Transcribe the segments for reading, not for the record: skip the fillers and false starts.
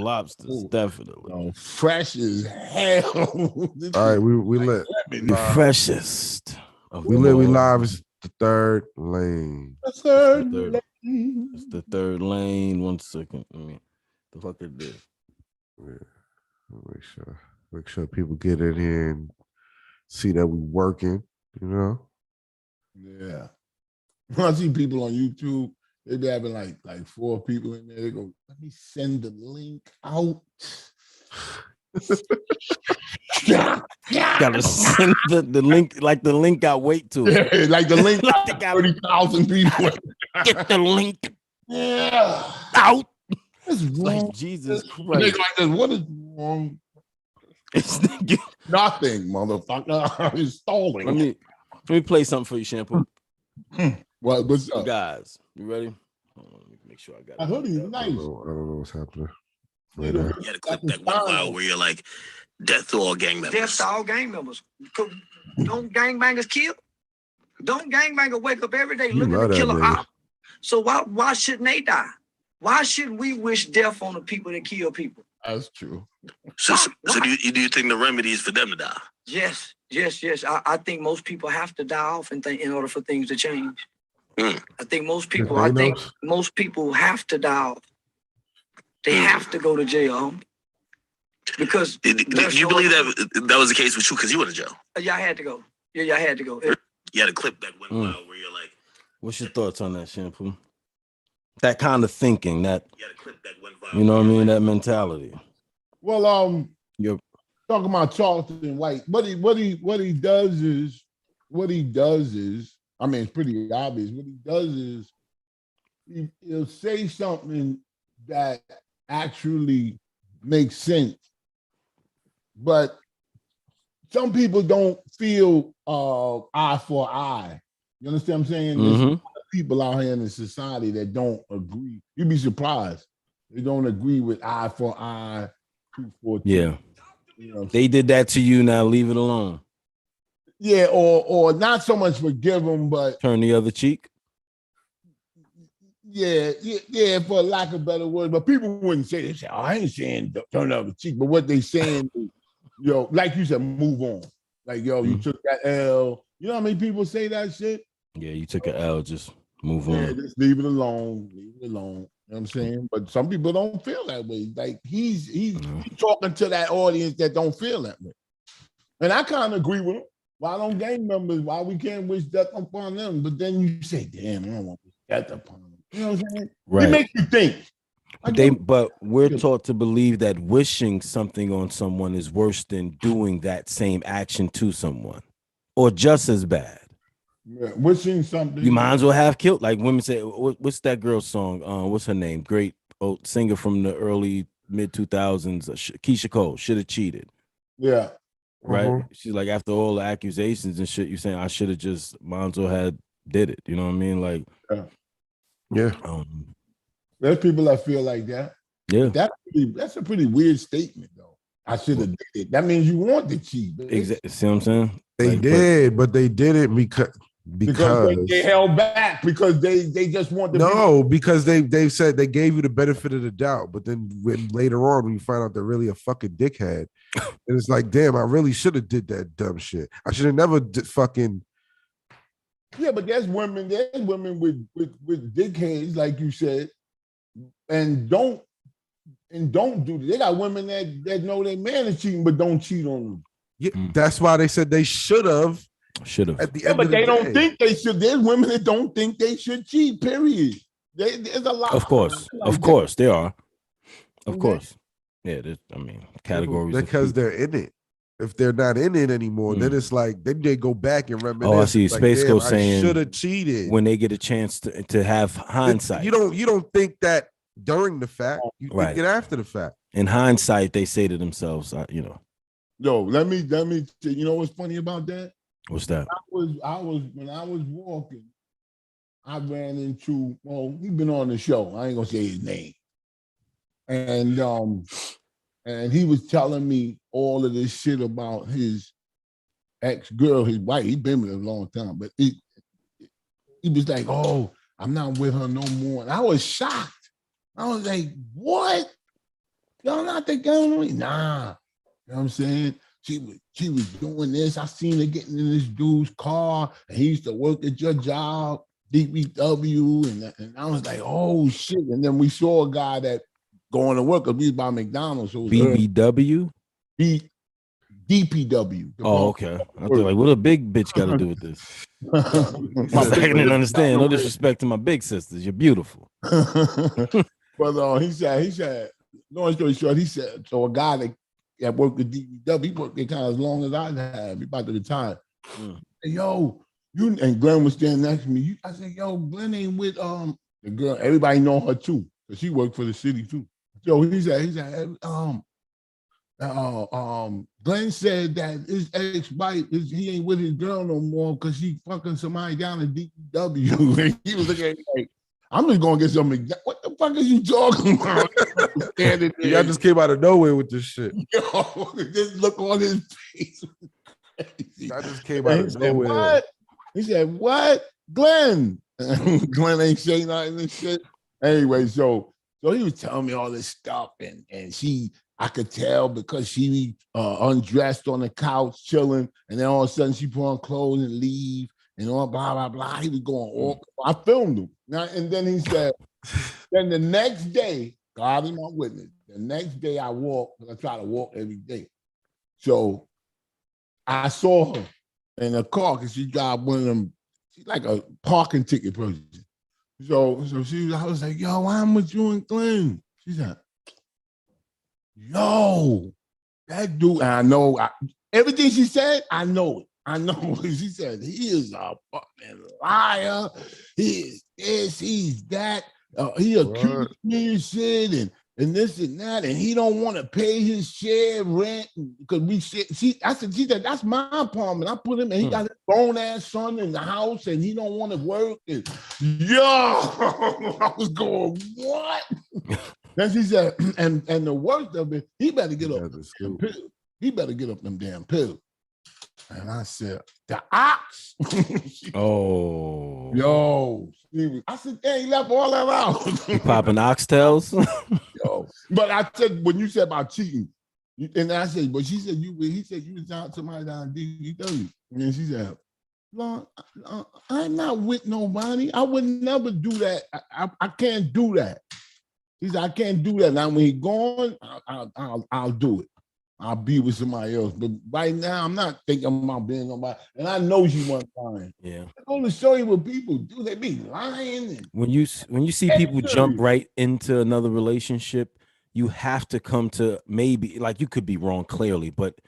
lobsters, definitely. No, fresh as hell. All right, we lit. The freshest. We live. It's the third lane. The third lane. It's the third lane. 1 second. I mean, the fuck is this? Yeah. Make sure people get in here and see that we working. You know. Yeah. When I see people on YouTube, they be having like 4 people in there. They go, let me send the link out. Gotta send the link, like the link got weight to it. Yeah, like the link got 30,000 people. Get the link out. What's wrong? Like Jesus Christ. What is wrong? Nothing, motherfucker. It's stalling. Let me play something for you, Shampoo. What's up? Guys, you ready? Hold on, let me make sure I got it. I heard he's nice. I don't know what's happening. You gotta clip that one file where you're like, death to all gang members. Death to all gang members. Don't gangbangers kill? Don't gangbangers wake up every day looking to kill an op? So why shouldn't they die? Why should we wish death on the people that kill people? That's true. So do you think the remedy is for them to die? Yes. I think most people have to die off in order for things to change. I think most people have to die off. They have to go to jail. Because do you believe that was the case with you because you went to jail? Yeah, I had to go. Yeah, I had to go. You had to clip that one file where you're like, what's your thoughts on that, Shampoo? That kind of thinking, that you know what I mean, that mentality. Well, you're talking about Charleston White. What he does is, I mean, it's pretty obvious. What he does is he'll say something that actually makes sense, but some people don't feel eye for eye. You understand what I'm saying? There's a lot of people out here in the society that don't agree. You'd be surprised. They don't agree with eye for eye, tooth for tooth. Yeah. You know, they did that to you, now leave it alone. Yeah, or not so much forgive them, but turn the other cheek. Yeah, for lack of better word. But people wouldn't say, they say, oh, I ain't saying turn the other cheek. But what they saying is, like you said, move on. Like, you took that L. You know how many people say that shit? Yeah, you took an L, just move on. Yeah, just leave it alone. Leave it alone. You know what I'm saying? But some people don't feel that way. Like he's talking to that audience that don't feel that way. And I kind of agree with him. Why don't gang members, why we can't wish death upon them? But then you say, damn, I don't want to wish death upon them. You know what I'm saying? Right. It makes you think. But we're taught to believe that wishing something on someone is worse than doing that same action to someone, or just as bad. Yeah, wishing something. You might as well have killed. Like women say, what's that girl's song? What's her name? Great old singer from the early mid 2000s, Keisha Cole. Should have cheated. Yeah. Right. She's like, after all the accusations and shit, you saying I should have just might as well had did it. You know what I mean? Like, yeah. There's people that feel like that. Yeah. That's a pretty weird statement, though. I should have did it. That means you want to cheat. Exactly. See what I'm saying? They did, but they did it because they held back because they just want to because they said they gave you the benefit of the doubt, but then later on when you find out they're really a fucking dickhead, and it's like, damn, I really should have did that dumb shit. I should have never fucking. Yeah, but there's women with dickheads, like you said, and don't do that. They got women that know their man is cheating but don't cheat on them. Yeah, that's why they said they should have. At the end but they don't think they should. There's women that don't think they should cheat. Period. There's a lot. Of course, there are. Of course, yeah. I mean, categories because they're in it. If they're not in it anymore, then it's like then they go back and reminisce. Oh, I see. Like, Space Ghost saying should have cheated when they get a chance to have hindsight. You don't think that during the fact. You think it after the fact. In hindsight, they say to themselves, Yo, let me. You know what's funny about that? What's that? When I was walking, I ran into. Well, he's been on the show. I ain't gonna say his name. And he was telling me all of this shit about his ex-girl, his wife. He's been with her a long time, but he was like, "Oh, I'm not with her no more." And I was shocked. I was like, "What?" Y'all not the gun? Nah. You know what I'm saying? She was doing this. I seen her getting in this dude's car, and he used to work at your job, DBW, and I was like, oh shit. And then we saw a guy that going to work because we was by McDonald's. So it was BBW? DPW. Oh, okay. I feel like, what a big bitch got to do with this? I didn't understand. No disrespect to my big sisters. You're beautiful. But he said, long story short, he said, so a guy that worked at DPW, he worked there kind of as long as I have. He about to retire. Hey, yo, and Glenn was standing next to me. I said, yo, Glenn ain't with the girl. Everybody know her too, because she worked for the city too. So he said, Glenn said that his ex-wife, he ain't with his girl no more because she fucking somebody down at DPW. And he was looking at me like, I'm just gonna get something. What the fuck is you talking about? Y'all just came out of nowhere with this shit. Yo, just look on his face. I just came out of nowhere. What? He said, what? Glenn. Glenn ain't saying nothing and shit. Anyway, so he was telling me all this stuff, and I could tell because she undressed on the couch chilling, and then all of a sudden she put on clothes and leave, and all blah, blah, blah. He was going all, I filmed him. Now, and then he said, then the next day, God is my witness, the next day I try to walk every day. So I saw her in a car because she got one of them, she's like a parking ticket person. So I was like, yo, why am with you and Glenn? She said, yo, that dude, and I know everything she said, I know it. I know. She said, he is a fucking liar. He is this, he's that. He accused me of shit and this and that, and he don't want to pay his share rent because she said, that's my apartment. I put him, and he got his grown-ass son in the house, and he don't want to work. And yo, I was going, what? Then she said, and the worst of it, he better get up them pills. He better get up them damn pills. And I said, the ox. Oh. Yo. I said, hey, he left all that out. You popping oxtails? Yo. But I said, when you said about cheating, and I said, but he said you was out somebody down DW. And she said, Lord, I'm not with nobody. I would never do that. I can't do that. He said, I can't do that. Now, when he's gone, I'll do it. I'll be with somebody else. But right now, I'm not thinking about being nobody. And I know she wasn't lying. Yeah. I want to show you what people do. They be lying. When you see people jump right into another relationship, you have to come to maybe, like, you could be wrong clearly, but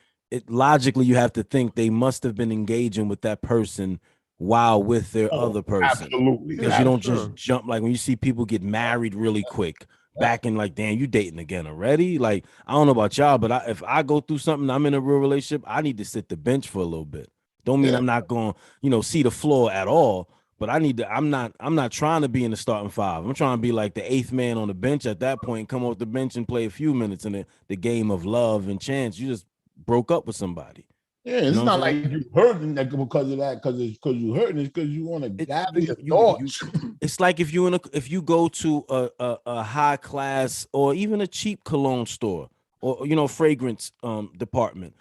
logically you have to think they must have been engaging with that person while with their other person. Absolutely. Because you don't just jump, like when you see people get married really quick. Back in, like, damn, you dating again already? Like, I don't know about y'all, but if I go through something, I'm in a real relationship, I need to sit the bench for a little bit. Don't mean I'm not going, see the floor at all, but I need to. I'm not trying to be in the starting five. I'm trying to be like the eighth man on the bench at that point. Come off the bench and play a few minutes in the game of love and chance. You just broke up with somebody. Yeah, it's not like you hurting that because of that, because you hurting. It's because you want to gather your thoughts. It's like if you go to a high class or even a cheap cologne store or fragrance department.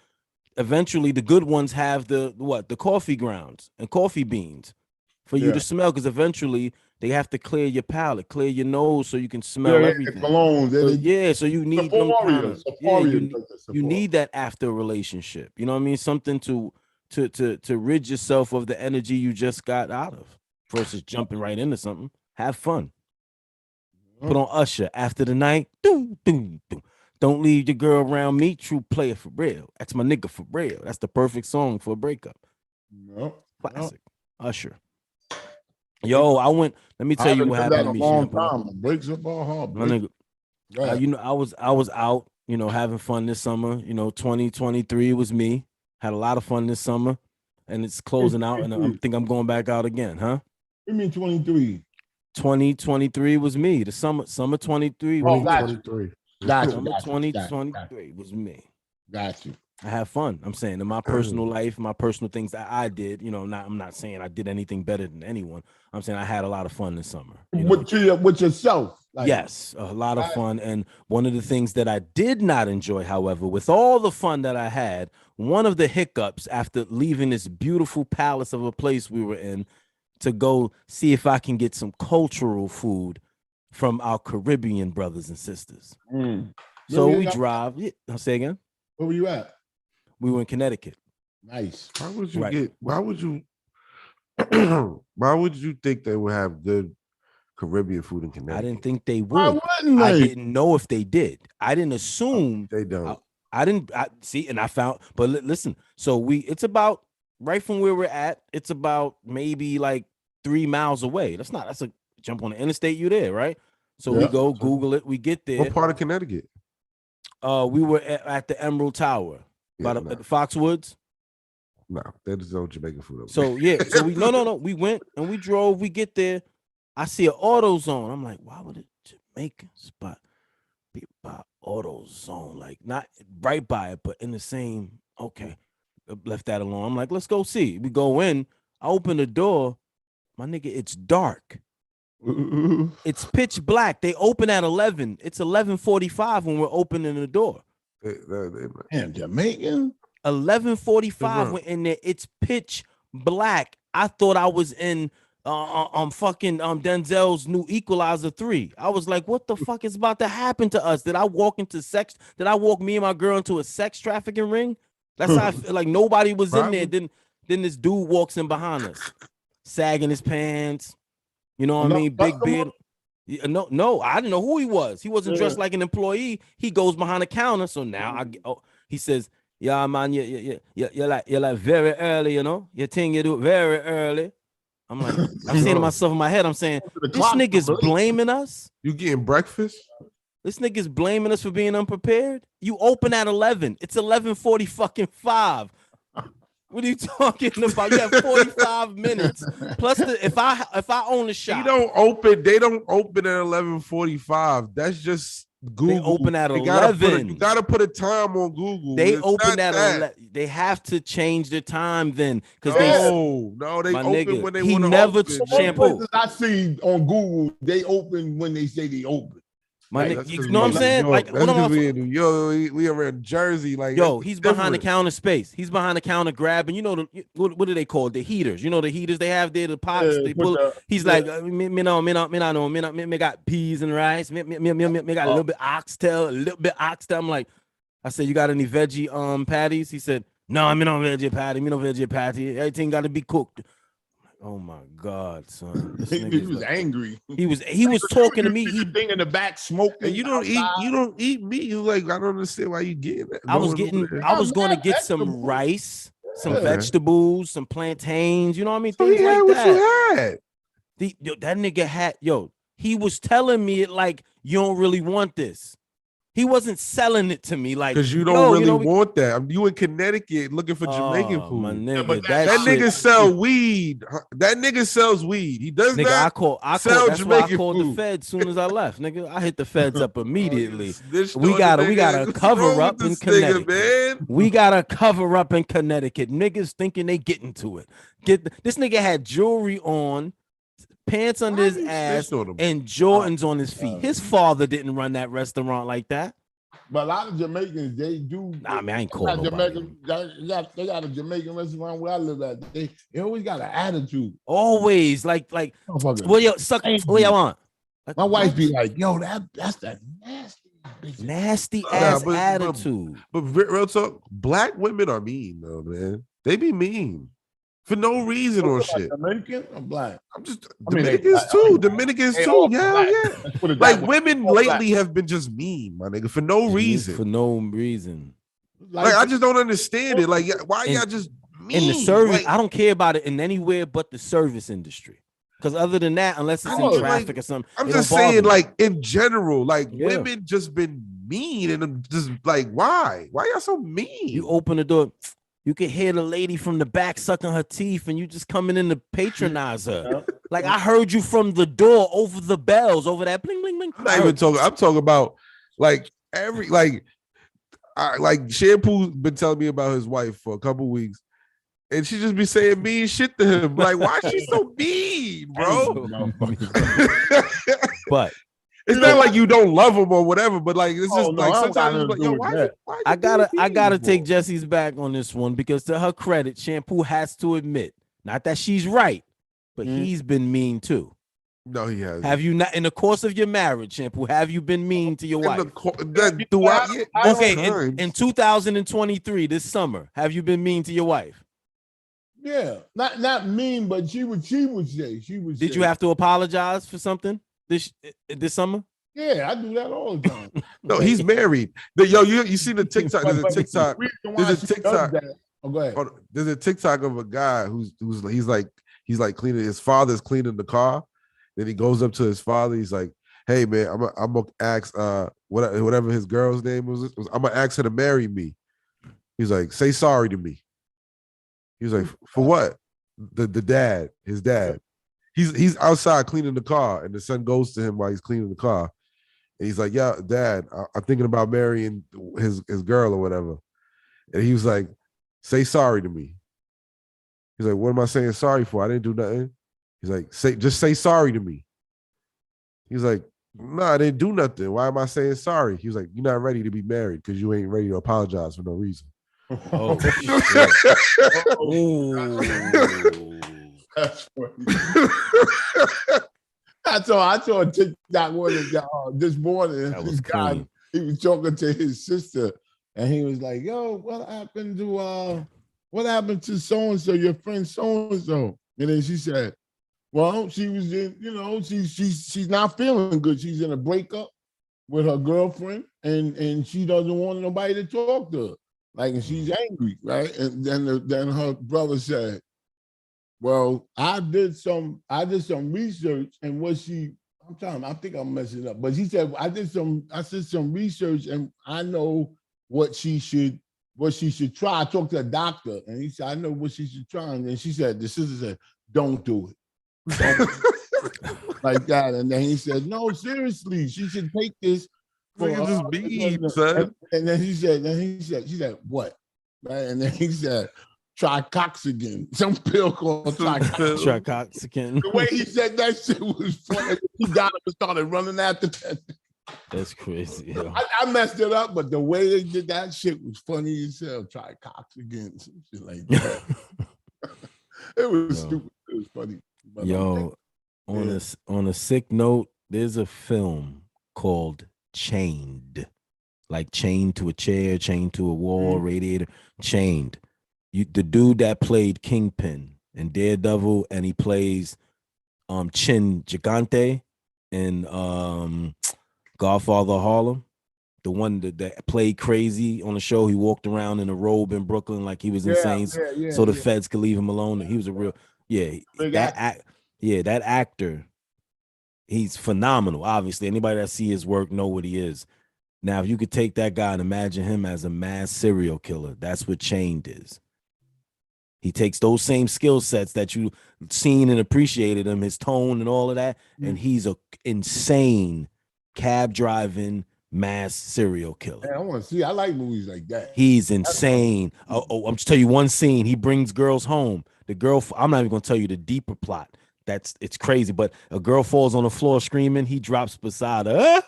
Eventually, the good ones have the coffee grounds and coffee beans for you to smell, because eventually they have to clear your palate, clear your nose so you can smell everything. Colognes, so you need you need that after a relationship. You know what I mean? Something to rid yourself of the energy you just got out of versus jumping right into something. Have fun. Put on Usher after the night. Doom, doom, doom. Don't leave your girl around me. True player for real. That's my nigga for real. That's the perfect song for a breakup. Classic. Usher. Yo, let me tell you what happened to me. Breaks up all hard. My nigga. I was out, having fun this summer. 2023 was me. Had a lot of fun this summer, and it's closing out, and I think I'm going back out again, huh? You mean 23? 2023 was me. The summer 23 was 23. Gotcha. Summer 2023 was me. Got you. I have fun. I'm saying in my personal life, my personal things that I did, you know, I'm not saying I did anything better than anyone. I'm saying I had a lot of fun this summer. With yourself. Like, yes, a lot of fun. And one of the things that I did not enjoy, however, with all the fun that I had, one of the hiccups after leaving this beautiful palace of a place we were in to go see if I can get some cultural food from our Caribbean brothers and sisters. So we drive. I'll say again. Where were you at? We were in Connecticut. Nice. Why would you why would you think they would have good Caribbean food in Connecticut? I didn't think they would. I didn't know if they did. I didn't assume they don't. I didn't see, and I found. But listen, so it's about right from where we're at. It's about maybe like 3 miles away. That's a jump on the interstate. You there, right? So we go Google it. We get there. What part of Connecticut? We were at the Emerald Tower, at the Foxwoods. No, there's no Jamaican food. So so we no. We went and we drove. We get there. I see an AutoZone. I'm like, why would a Jamaican spot be by AutoZone? Like not right by it, but in the same. Okay, left that alone. I'm like, let's go see. We go in. I open the door. My nigga, it's dark. It's pitch black. They open at 11. It's 11:45 when we're opening the door. Damn, Jamaican. 11:45 we're in there. It's pitch black. I thought I was in fucking Denzel's new Equalizer 3. I was like, what the fuck is about to happen to us? Did I walk me and my girl into a sex trafficking ring? That's how I feel like nobody was in there. Then this dude walks in behind us, sagging his pants. You know what I mean? Big beard. No, I didn't know who he was. He wasn't dressed like an employee. He goes behind the counter. So now he says, yeah, man, you're like very early, you know? You think you do it very early. I'm like, I'm saying to myself in my head, I'm saying, this nigga's blaming us. You getting breakfast? This nigga's blaming us for being unprepared. You open at 11. It's 11:45. What are you talking about? You have 45 minutes. Plus, if I own the shop, they don't open at 11:45. That's just Google. They open at 11. You gotta put a time on Google. They open at 11. They have to change the time then, because they open when they want to never open. shampoo. I see on Google they open when they say they open. You know what I'm saying? Like, we in New York, we around Jersey. Like, he's behind the counter space. He's behind the counter grabbing. You know what do they call it? The heaters? You know the heaters they have there, the pots. They pull. He's like, me got peas and rice. Me got a little bit oxtail, I'm like, I said, you got any veggie patties? He said, no, me no veggie patty. Everything got to be cooked. Oh my God, son! He was angry. He was talking to me. He thing in the back smoking. You don't eat meat. You like, I don't understand why you getting that. I was going to get some rice, some vegetables, some plantains. You know what I mean? Things like what that. You had. That nigga had he was telling me it like, you don't really want this. He wasn't selling it to me like, because you don't really want that. You in Connecticut looking for Jamaican food. My nigga, that nigga sell weed. That nigga sells weed. He does nigga, not. That's Jamaican why I called food. the feds soon as I left. Nigga, I hit the feds up immediately. We gotta cover up in Connecticut. Man. We gotta cover up in Connecticut. Niggas thinking they getting to it. This nigga had jewelry on, pants under his ass, and Jordans on his feet. His father didn't run that restaurant like that. But a lot of Jamaicans, they do. Nah, man, I ain't calling nobody. They got a Jamaican restaurant where I live at. They always got an attitude. Always like what you want? My wife be like, yo, that's that nasty ass attitude. But real talk, black women are mean though, man. They be mean. For no reason or shit. Dominican or black? I'm just Dominicans too. Dominicans too. Yeah. Like women lately have been just mean, my nigga, for no reason. For no reason. Like I just don't understand it. Like why y'all just mean? In the service, I don't care about it in anywhere but the service industry. Because other than that, unless it's in traffic or something, I'm just saying, like in general, like women just been mean, and I'm just like, why? Why y'all so mean? You open the door. You can hear the lady from the back sucking her teeth, and you just coming in to patronize her. Like I heard you from the door over the bells, over that bling bling bling. I'm not even talking. I'm talking about like like Shampoo been telling me about his wife for a couple weeks, and she just be saying mean shit to him. Like, why is she so mean, bro? But it's not like you don't love him or whatever, but like it's just like sometimes it's like, yo, why I gotta take Jesse's back on this one, because to her credit, Shampoo has to admit, not that she's right, but he's been mean too. No, he hasn't. Have you not, in the course of your marriage, Shampoo, have you been mean to your wife? Okay, in 2023, this summer, have you been mean to your wife? Yeah, not mean, but she would say. Did you have to apologize for something this summer? Yeah, I do that all the time. No, he's married. You see the TikTok? There's a TikTok. There's a TikTok. Oh, go ahead. There's a TikTok of a guy who's he's like cleaning. His father's cleaning the car. Then he goes up to his father. He's like, "Hey man, I'm gonna ask whatever his girl's name was. I'm gonna ask her to marry me." He's like, "Say sorry to me." He was like, "For what?" His dad. He's outside cleaning the car, and the son goes to him while he's cleaning the car, and he's like, "Yeah, Dad, I'm thinking about marrying his girl or whatever." And he was like, "Say sorry to me." He's like, "What am I saying sorry for? I didn't do nothing." He's like, just say sorry to me." He's like, "No, I didn't do nothing. Why am I saying sorry?" He was like, "You're not ready to be married because you ain't ready to apologize for no reason." Oh, shit. That's funny. I saw a TikTok this morning. That was guy, he was talking to his sister, and he was like, "Yo, what happened to so and so, your friend so and so?" And then she said, "Well, she was in, she's not feeling good. She's in a breakup with her girlfriend, and she doesn't want nobody to talk to her. Like, and she's angry, right?" And then her brother said, "Well, I did some research, and I think I'm messing up, but he said I did some research, and I know what she should try. I talked to a doctor, and he said I know what she should try." And then the sister said, "Don't do it." Like that. And then he said, "No, seriously, she should take this for son." And then she said, "What?" Right? And then he said, "Tricoxagen, some pill called Tricoxagen." The way he said that shit was funny. He got up and started running after that. That's crazy. Yo. I messed it up, but the way they did that shit was funny as hell. Tricoxagen, some shit like that. It was stupid. It was funny. But on a sick note, there's a film called Chained, like chained to a chair, chained to a wall, radiator, chained. The dude that played Kingpin in Daredevil, and he plays Chin Gigante in Godfather of Harlem, the one that played crazy on the show. He walked around in a robe in Brooklyn like he was insane, so the feds could leave him alone. He was a real that actor. He's phenomenal. Obviously, anybody that see his work know what he is. Now, if you could take that guy and imagine him as a mass serial killer, that's what Chained is. He takes those same skill sets that you seen and appreciated him, his tone and all of that, and he's a insane cab driving mass serial killer. Man, I want to see. I like movies like that. He's insane. I'm just tell you one scene. He brings girls home. The girl. I'm not even gonna tell you the deeper plot. It's crazy, but a girl falls on the floor screaming. He drops beside her,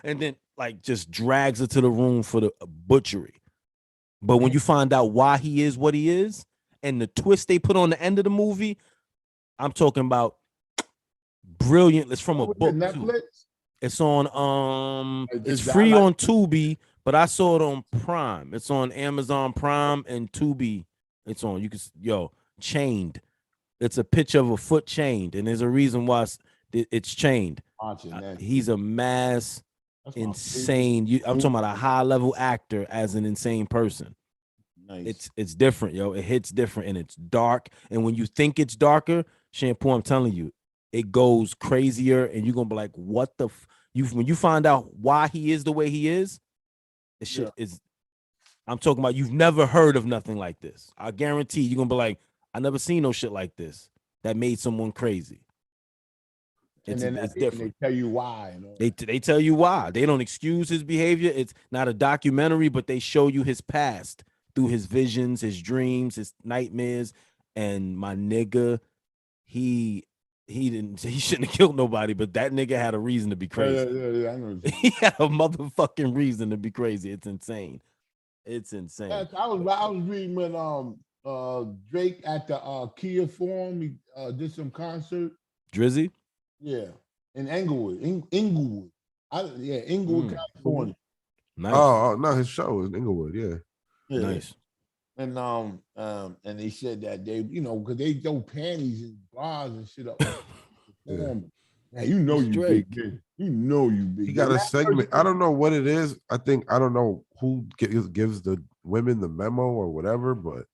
and then like just drags her to the room for the butchery. But when you find out why he is what he is, and the twist they put on the end of the movie, I'm talking about brilliant. It's from a book. Netflix? It's on it's free on Tubi, but I saw it on Prime. It's on Amazon Prime and Tubi. It's on. You can Chained. It's a picture of a foot chained, and there's a reason why it's chained. He's a mass insane. I'm talking about a high level actor as an insane person. Nice. It's different, yo. It hits different, and it's dark. And when you think it's darker, Shampoo, I'm telling you, it goes crazier, and you're gonna be like, "What the?" When you find out why he is the way he is, the shit is. I'm talking about you've never heard of nothing like this. I guarantee you're gonna be like, "I never seen no shit like this that made someone crazy." It's different. They tell you why. They tell you why. They don't excuse his behavior. It's not a documentary, but they show you his past through his visions, his dreams, his nightmares. And my nigga, he shouldn't have killed nobody, but that nigga had a reason to be crazy. Yeah, I know. He had a motherfucking reason to be crazy. It's insane. It's insane. Yes, I was reading when Drake at the Kia Forum, he did some concert. Drizzy? Yeah, in Inglewood, Inglewood, California. Nice. Oh no, his show was in Inglewood. Yeah. Nice. And they said that they, because they throw panties and bras and shit up. Yeah. Man, you know you Drake. big. You know you big. He got a segment. I don't know what it is. I don't know who gives the women the memo or whatever, but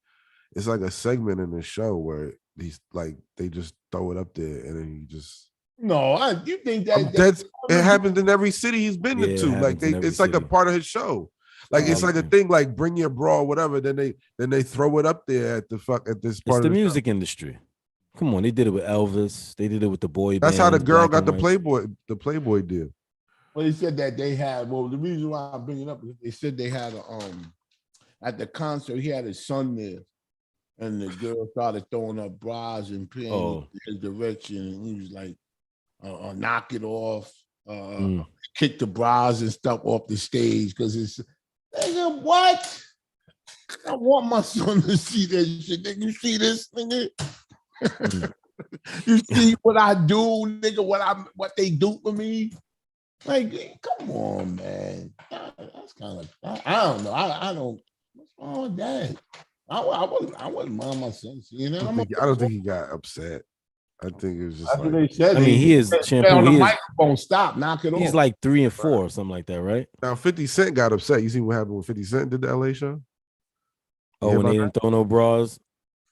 it's like a segment in the show where he's like they just throw it up there and then he just. No, you think that it happens in every city he's been to. Like it's like a part of his show. Like it's like a thing, like bring your bra or whatever. Then they throw it up there at this part. It's of the music industry. Come on, they did it with Elvis. They did it with the boy. That's how the girl got the White. Playboy deal. Well, they said that they had. Well, the reason why I'm bringing it up is they said they had at the concert he had his son there, and the girl started throwing up bras and panties in his direction, and he was like, "Knock it off." Kick the bras and stuff off the stage because it's nigga, what? I want my son to see that shit. Nigga, you see this, nigga? You see what I do, nigga? What they do for me? Like, come on, man. That's kind of I don't know. I don't. What's wrong with that? I wouldn't mind my son seeing it. I don't think he got upset. I think it was just that's like, what they said. I mean, he is shampoo. On the microphone, stop, knock it off. He's like 3 and 4 or something like that, right? Now 50 Cent got upset. You see what happened when 50 Cent did the LA show? Oh, when they didn't throw no bras?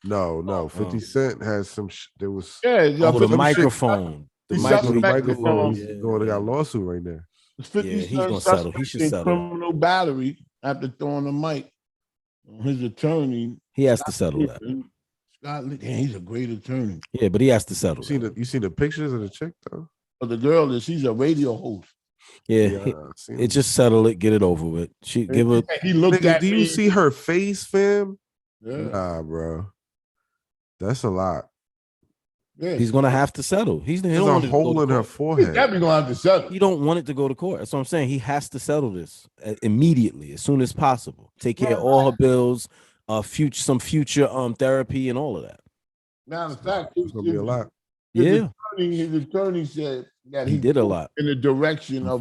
No. 50 Cent has some there was the microphone. The microphone. He's going to got a lawsuit right now. Yeah, he's gonna settle. He should settle. Criminal battery after throwing the mic. His attorney. He has to settle that. He's a great attorney. Yeah, but he has to settle. You see the pictures of the chick though? But the girl she's a radio host. Yeah, it just settle it, get it over with. He looked at me. Do you see her face, fam? Yeah. Nah, bro. That's a lot. Yeah. He's gonna have to settle. There's a hole in her forehead. He's definitely gonna have to settle. You don't want it to go to court. That's what I'm saying. He has to settle this immediately, as soon as possible. Take care of all her bills, some future therapy and all of that. Matter of fact, it's gonna be a lot. His attorney said that he did a lot in the direction of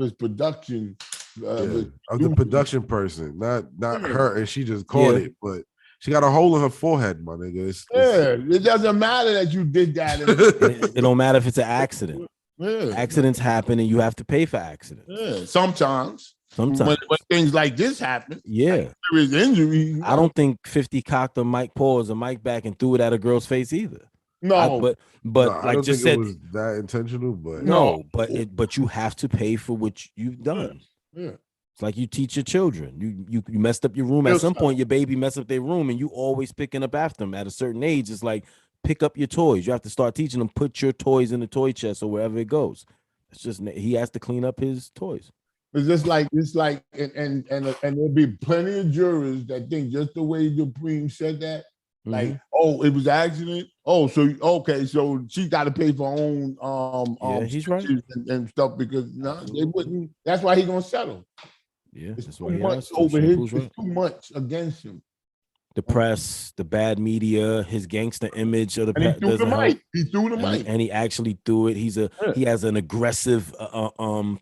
his production. Of the production person, not her, and she just caught it, but she got a hole in her forehead, my nigga. It doesn't matter that you did that. It don't matter if it's an accident. Yeah. Accidents happen, and you have to pay for accidents. Yeah, sometimes when things like this happen. Yeah, like there is injury. I don't think 50 cocked a mic, paused a mic back, and threw it at a girl's face either. No, but I like don't just think said, it was that intentional. But but you have to pay for what you've done. Yeah. It's like you teach your children. You messed up your room. At some point, your baby messed up their room, and you always picking up after them. At a certain age, it's like pick up your toys. You have to start teaching them. Put your toys in the toy chest or wherever it goes. It's just he has to clean up his toys. It's just like and there'll be plenty of jurors that think just the way the Supreme said that, like, oh, it was an accident. Oh, so okay, so she got to pay for her own he's right and stuff because they wouldn't. That's why he's gonna settle. Yeah, it's too much over him. It's too much against him. The press, the bad media, his gangster image of the press. He threw the mic. And he actually threw it. He has an aggressive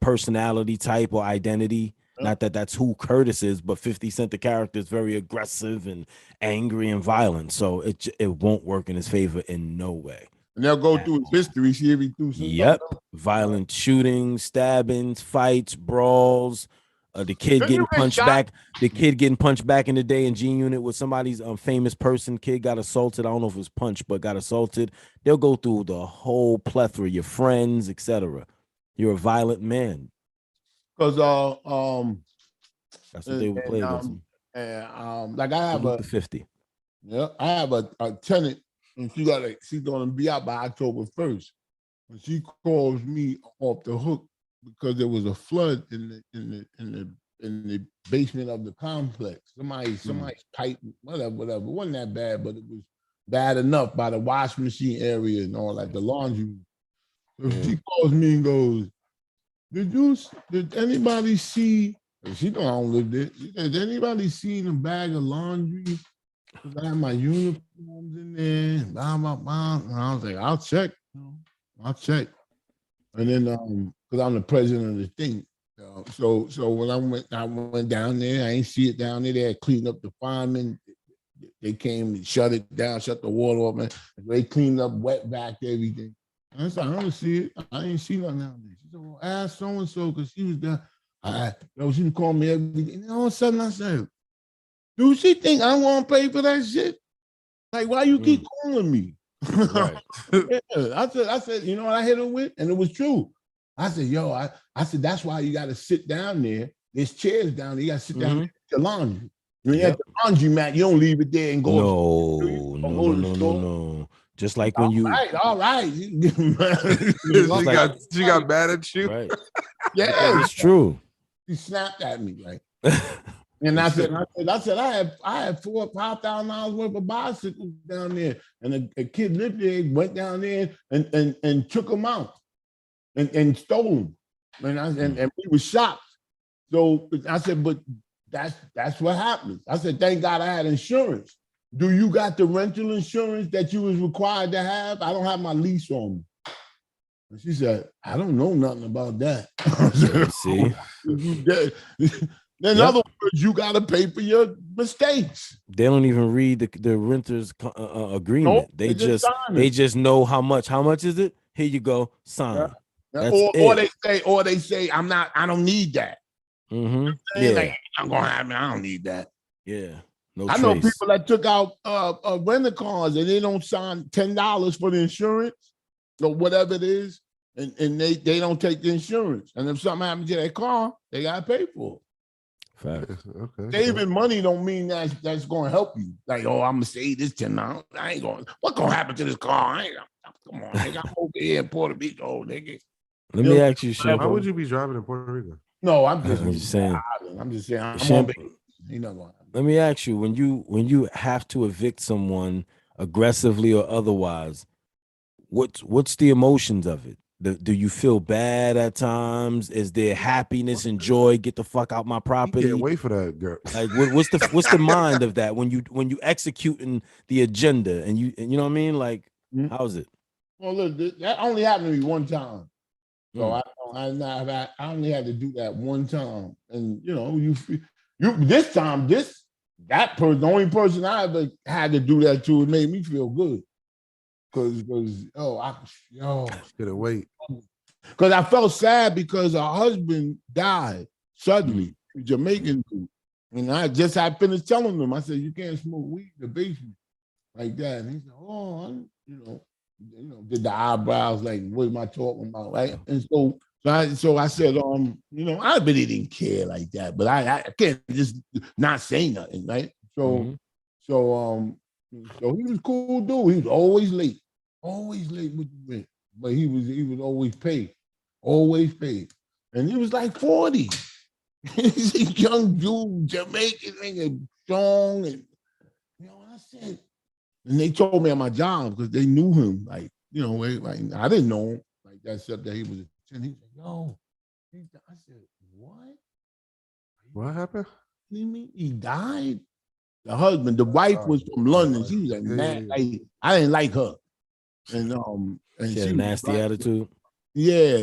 personality type or identity. Yeah. Not that that's who Curtis is, but 50 Cent, the character, is very aggressive and angry and violent. So it won't work in his favor in no way. And they'll go through his history, see if he threw something. Yep. Violent shootings, stabbings, fights, brawls. The kid getting punched back. The kid getting punched back in the day in G Unit with somebody's famous person. Kid got assaulted. I don't know if it was punched, but got assaulted. They'll go through the whole plethora. Your friends, etc. You're a violent man. Because that's what they would play against him. And like I have a 50. Yeah, I have a tenant, and she's gonna be out by October 1st. she calls me off the hook because there was a flood in the basement of the complex. Somebody's pipe, whatever. It wasn't that bad, but it was bad enough by the wash machine area and all that, the laundry. So she calls me and goes, did anybody see, she know I don't live there. She said, did anybody see a bag of laundry? I had my uniforms in there, blah, blah, blah. And I was like, I'll check. And then, because I'm the president of the thing. So when I went down there, I ain't see it down there. They had cleaned up the firemen. They came and shut it down, shut the water off, man. They cleaned up, wet back everything. And I said, I don't see it. I ain't see nothing down there. She said, well, ask so-and-so, because she was there. She would call me every day. And all of a sudden I said, do she think I want to pay for that shit? Like, why you keep calling me? Right. Yeah. I said, you know what I hit her with? And it was true. I said, I said, that's why you got to sit down there. There's chairs down there. You got to sit down there at the laundry. When you're at the laundry mat, you don't leave it there and go. No. Just like when you. All right. she got mad at you. Right. Yeah, it's true. She snapped at me, right? And I said, I had $4,000 or $5,000 worth of bicycles down there, and a kid lived there, went down there and took them out and stole them, and we were shocked. So I said, but that's what happens. I said, thank God I had insurance. Do you got the rental insurance that you was required to have? I don't have my lease on me. And she said, I don't know nothing about that. See? In other words, you got to pay for your mistakes. They don't even read the renter's agreement. Nope, they just know how much. How much is it? Here you go, sign. Yeah. Or they say, I don't need that. Mm-hmm. Yeah, like, I'm gonna have it. I don't need that. Yeah. I know people that took out rental cars and they don't sign $10 for the insurance or whatever it is, and they don't take the insurance. And if something happens to their car, they gotta pay for it. Facts. Okay. Saving money don't mean that's gonna help you. Like, oh, I'm gonna save this $10. I ain't going. What's gonna happen to this car? Come on, nigga. I'm over here in Puerto Rico, nigga. Let me ask you, Shampoo. How would you be driving in Puerto Rico? No, I'm just saying. I'm just saying. I'm on vacation. You know. Let me ask you, when you have to evict someone aggressively or otherwise, what's the emotions of it? Do you feel bad at times? Is there happiness and joy? Get the fuck out my property. Can't wait for that, girl. Like what's the mind of that when you executing the agenda and you know what I mean? Like how's it? Well, look, that only happened to me one time. So I only had to do that one time, and you know, you this time that person, the only person I ever had to do that to, it made me feel good, because couldn't wait. Because I felt sad because her husband died suddenly, Jamaican dude, and I finished telling him. I said, you can't smoke weed in the basement like that, and he said, oh, did the eyebrows like, what am I talking about, right? And so I said, I really didn't care like that, but I can't just not say nothing, right? So he was a cool dude. He was always late with the rent, but he was always paid, and he was like 40. He's a young dude, Jamaican nigga, strong, and I said. And they told me at my job because they knew him. Like, I didn't know him like that, except that he was a 10. He said, yo. I said, what? What happened? You mean he died? The husband, the wife was from London. She was like mad. Like, I didn't like her. And she had a nasty attitude. Yeah.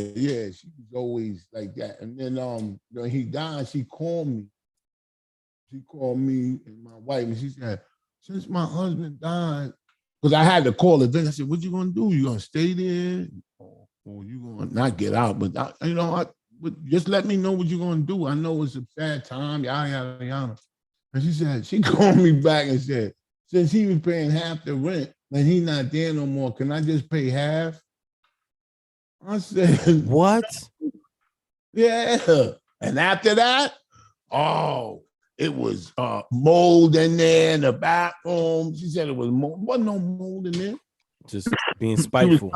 She was always like that. And then when he died, she called me. And my wife, and she said, since my husband died, because I had to call it. I said, what you gonna do? You gonna stay there? Or you gonna not get out? But just let me know what you're gonna do. I know it's a sad time, yada, yada. And she called me back and said, since he was paying half the rent and he's not there no more, can I just pay half? I said, what? Yeah. And after that, it was mold in there in the bathroom. She said it was mold. Wasn't no mold in there. Just being spiteful.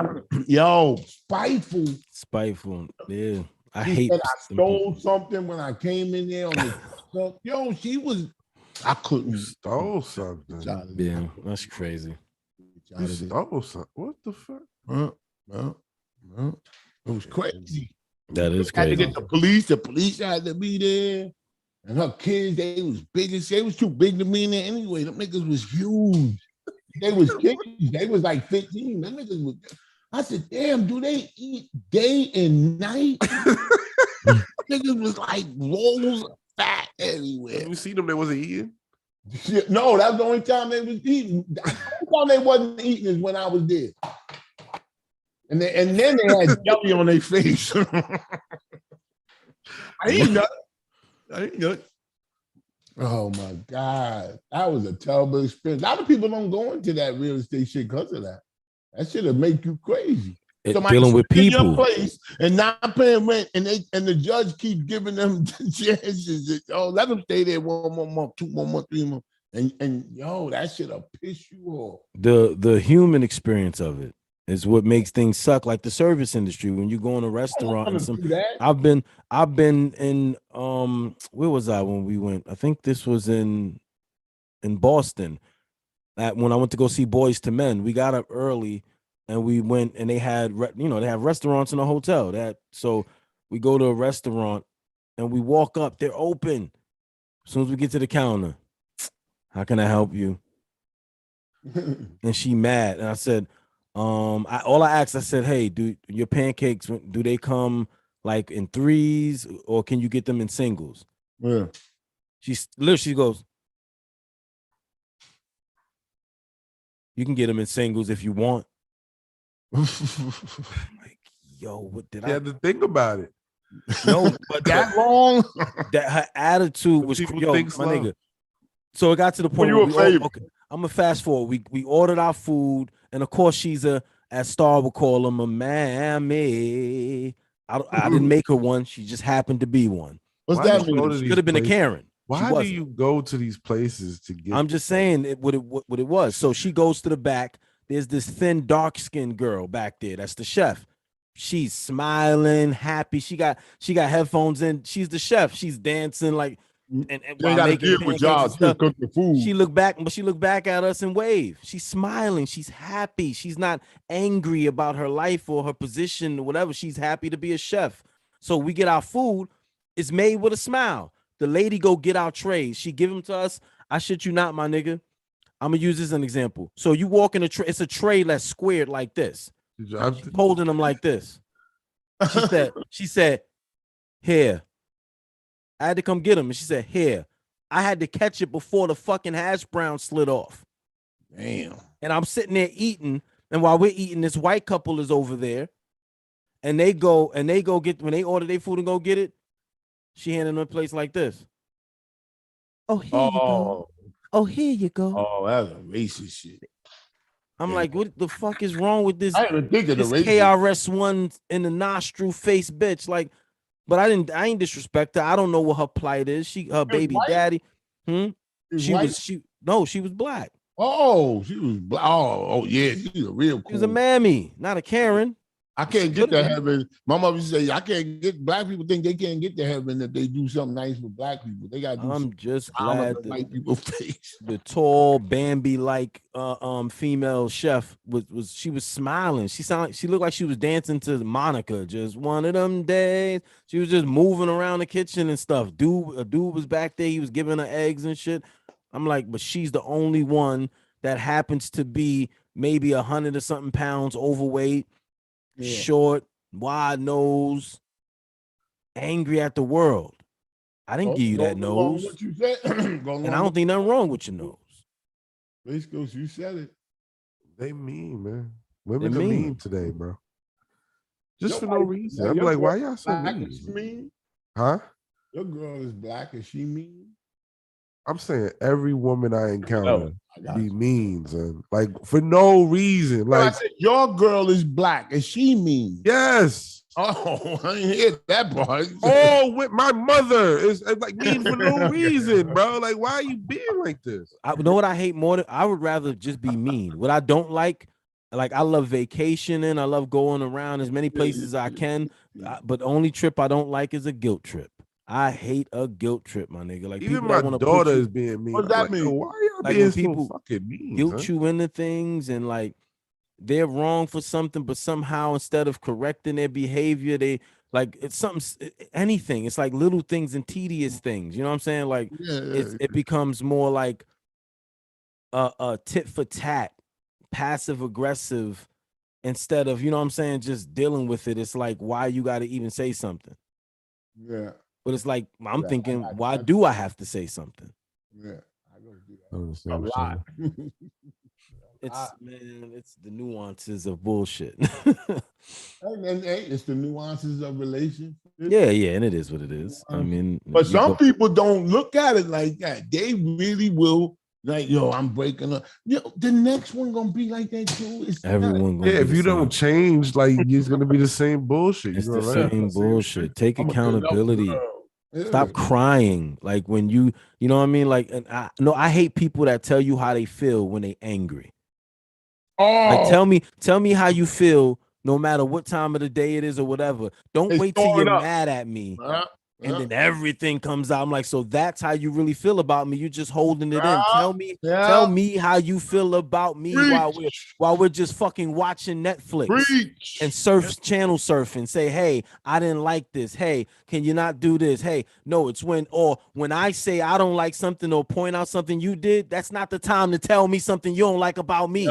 Yo, spiteful. Spiteful. Yeah. I She hate said I them stole people. something when I came in there on the truck. Yo, she was. I couldn't. Stole something. Yeah, that's crazy. You stole something. What the fuck? It was crazy. That is Had to crazy. get the police. The police had to be there. And her kids, they was big as they was too big to be in there anyway. Them niggas was huge. They was kids. They was like 15. Them niggas was. I said, damn, do they eat day and night? Niggas was like rolls of fat everywhere. You see them? They wasn't eating. No, that's the only time they was eating. The only time they wasn't eating is when I was there. And then they had jelly on their face. I ain't nothing. Oh my God. That was a terrible experience. A lot of people don't go into that real estate shit because of that. That shit will make you crazy. Dealing with people place and not paying rent, and the judge keeps giving them chances. Let them stay there 1 more month, 2 more months, 3 months, and yo, that shit'll piss you off. The human experience of it is what makes things suck. Like the service industry, when you go in a restaurant I've been in where was I when we went? I think this was in Boston. When I went to go see Boys to Men, we got up early. And we went and they had, they have restaurants in a hotel. So we go to a restaurant and we walk up. They're open. As soon as we get to the counter, how can I help you? And she mad. And I said, all I asked, I said, hey, do your pancakes, do they come like in threes or can you get them in singles? Yeah. She goes, you can get them in singles if you want. Like, yo, what did I had to think about it? No, but that long. That her attitude was, yo, my nigga. So it got to the point where I'm gonna fast forward. We ordered our food, and of course she's as Star would call him, a mammy. I didn't make her one. She just happened to be one. What's that mean? She could have been a Karen. Why do you go to these places to get? I'm just saying what it was. So she goes to the back. There's this thin, dark-skinned girl back there. That's the chef. She's smiling, happy. She got headphones in. She's the chef. She's dancing like and while making pancakes and stuff. She looked back at us and waved. She's smiling. She's happy. She's not angry about her life or her position or whatever. She's happy to be a chef. So we get our food. It's made with a smile. The lady go get our trays. She give them to us. I shit you not, my nigga. I'm gonna use this as an example. So you walk in a tray, it's a tray that's squared like this. She's holding them like this. She said, here. I had to come get them. And she said, here. I had to catch it before the fucking hash brown slid off. Damn. And I'm sitting there eating. And while we're eating, this white couple is over there. And they go get, when they order their food and go get it, she handed them a place like this. Oh, here you go. Oh, here you go. Oh, that's a racist shit. I'm like, what the fuck is wrong with this? I didn't think of this the KRS-One in the nostril face bitch. Like, but I ain't disrespect her. I don't know what her plight is. Her baby daddy. She was black. Oh, she was black. Oh, yeah. She's a real cool. She was a mammy, not a Karen. I can't get to heaven. My mother used to say, I can't get, black people think they can't get to heaven if they do something nice for black people. They got to do I'm just glad that white people face. The tall Bambi-like female chef she was smiling. She looked like she was dancing to Monica, just one of them days. She was just moving around the kitchen and stuff. A dude was back there, he was giving her eggs and shit. I'm like, but she's the only one that happens to be maybe 100 or something pounds overweight. Yeah. Short, wide nose, angry at the world. I didn't give you that nose. What you said. And I don't think nothing wrong with your nose. Basically, you said it. They mean, man. Women are mean today, bro. Just for no reason. I'm like, why y'all so mean? Huh? Your girl is black. Is she mean? I'm saying every woman I encounter be mean, son. Like for no reason. Like I said, your girl is black. Is she mean? Yes. Oh, I didn't hear that part. Oh, with my mother is like mean for no reason, bro. Like, why are you being like this? You know what I hate more? I would rather just be mean. What I don't like like I love vacationing. I love going around as many places as I can. But the only trip I don't like is a guilt trip. I hate a guilt trip, my nigga. Like Even people my that want to put daughter you. is being mean. What I'm that like, yo, mean? why are y'all Like being when so people fucking mean? guilt Son? you into things and like they're wrong for something, but somehow instead of correcting their behavior, they like it's something anything. It's like little things and tedious things. You know what I'm saying? Like it becomes more like a tit for tat, passive aggressive instead of, you know what I'm saying, just dealing with it. It's like why you got to even say something. Yeah. But it's like I'm Yeah, thinking, why do I have to say something? Yeah. I go do that. Understand A what lot. It's the nuances of bullshit. Hey, it's the nuances of relationships. Yeah, and it is what it is. I mean, but some people don't look at it like that. They really will. Like, yo, I'm breaking up. Yo, the next one gonna be like that too. It's everyone gonna be if the you same. don't change, like it's gonna be the same bullshit. It's You know, the right? same bullshit. Take I'm a good enough accountability. girl. Yeah. Stop crying. Like when you know what I mean? Like, and I hate people that tell you how they feel when they angry. Like tell me how you feel no matter what time of the day it is or whatever. Don't wait till you're mad at me. And then everything comes out. I'm like, so that's how you really feel about me. You're just holding it in. Tell me how you feel about me while we're just fucking watching Netflix and channel surfing. Say, hey, I didn't like this. Hey, can you not do this? Hey, no, it's when I say I don't like something or point out something you did, that's not the time to tell me something you don't like about me.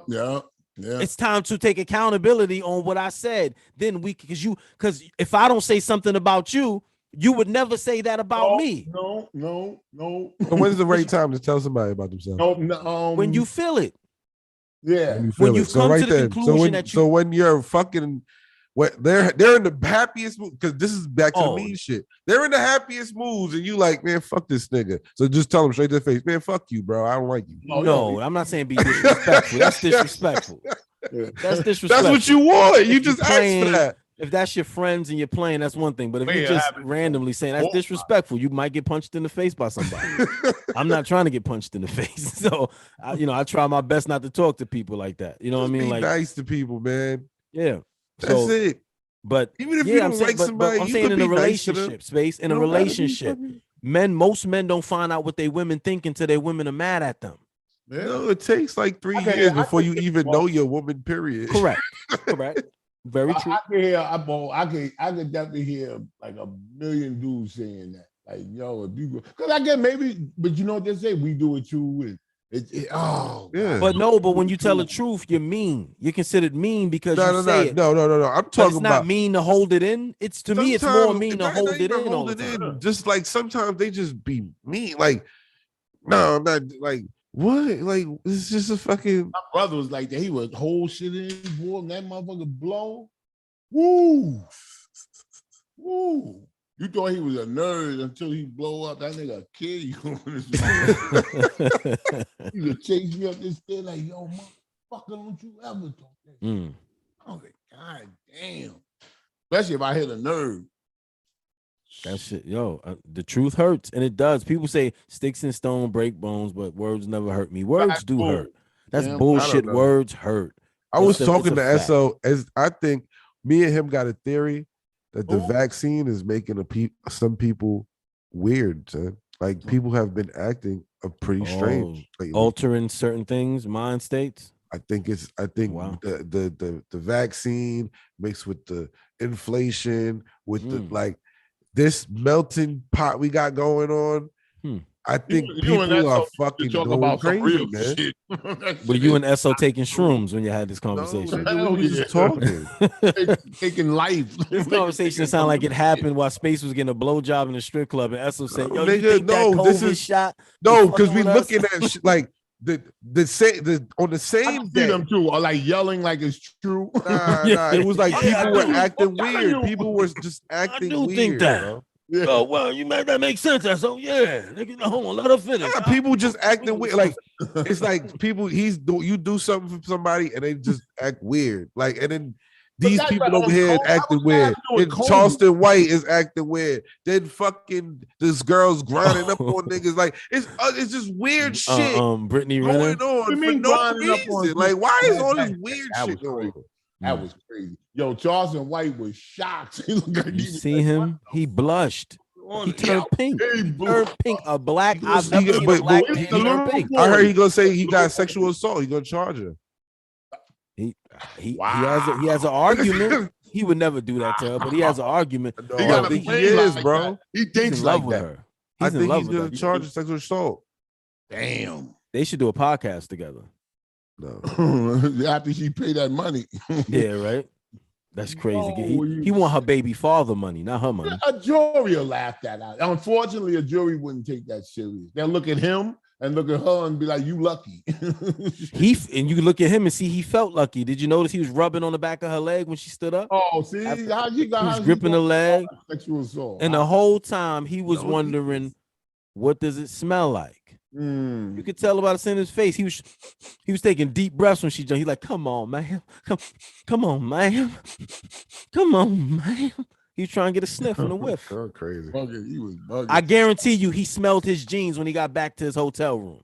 Yeah. It's time to take accountability on what I said. Then because if I don't say something about you, you would never say that about me. No. But when's the right time to tell somebody about themselves? When you feel it. Yeah. When you've come to the conclusion so when you're fucking they're in the happiest mood, because this is back to the mean shit. They're in the happiest moods, and you like, man, fuck this nigga. So just tell them straight to the face, man, fuck you, bro. I don't like you. No, I'm not saying be disrespectful. That's disrespectful. That's disrespectful. That's what you want. You just ask for that. If that's your friends and you're playing, that's one thing. But if you're just randomly saying that's disrespectful, you might get punched in the face by somebody. I'm not trying to get punched in the face. So, I try my best not to talk to people like that. You know what I mean? Be like nice to people, man. Yeah. That's it. But even if you don't like somebody, I'm saying in a relationship space, in a relationship, most men don't find out what their women think until their women are mad at them. Yeah. No, it takes like 3 years before you even know your woman, period. Correct. Very true. I could definitely hear like a million dudes saying that. Like, yo, if you go, because I get maybe, but you know what they say, we do it too. But when you tell the truth, you're mean. You're considered mean because you say it. No. I'm talking it's about not mean to hold it in. It's to me, it's more mean to hold it in all the time. Just like sometimes they just be mean. Like, no, I'm not like. What? Like, it's just a fucking. My brother was like that. He was whole shit in, boy, and that motherfucker blow. Woo. You thought he was a nerd until he blow up. That nigga kill you. He would chase me up this thing like, yo, motherfucker, don't you ever talk that shit. I was like, God damn. Especially if I hit a nerd. That shit, the truth hurts, and it does. People say sticks and stone break bones, but words never hurt me. Words do hurt. That's bullshit. Words hurt. I was talking to SO, as I think me and him got a theory that the vaccine is making some people weird. Son. Like people have been acting pretty strange, lately. Altering certain things, mind states. I think the vaccine mixed with the inflation, with the like. This melting pot we got going on, I think people are fucking going crazy, man. Were you and SO taking shrooms when you had this conversation? No, we were just talking. Taking life. This conversation sounded like it happened while Space was getting a blowjob in a strip club, and SO said, "Yo, you think that COVID shot?" No, because we looking at like on the same day. Them too are like yelling like it's true. Nah. It was like people were acting weird. People were just acting weird. I do think that. Bro. Yeah. Oh well, that makes sense. So yeah, hold on, let her finish. Nah, people just acting weird. Like it's like people. You do something for somebody and they just act weird. Like and then These people over here is acting weird. And Charleston White is acting weird. Then fucking this girl's grinding up on niggas. Like it's just weird shit Brittany going Renner. on for no reason. Like, why is all this weird shit going on? That was crazy. Yo, Charleston White was shocked. He looked like You see him? He blushed. He turned pink. He turned pink. A black. I've never seen a black man turn pink. I heard he gonna say he got sexual assault. He gonna charge her. He has an argument. He would never do that to her, but he has an argument. No, I think he is, bro. He thinks like that. I think he's gonna charge her sexual assault. Damn. They should do a podcast together. No. After she pay that money. Yeah, right. That's crazy. He want her baby father money, not her money. A jury will laugh that out. Unfortunately, a jury wouldn't take that serious. They'll look at him and look at her and be like, "You lucky." And you look at him and see he felt lucky. Did you notice he was rubbing on the back of her leg when she stood up? Oh, see, he was gripping the leg. Sexual assault. And the whole time he was wondering, what does it smell like? You could tell about it in his face. He was taking deep breaths when she jumped. He's like, "Come on, man, come on, man, come on, man." He was trying to get a sniff and a whiff. Oh, crazy. He was bugging. I guarantee you, he smelled his jeans when he got back to his hotel room.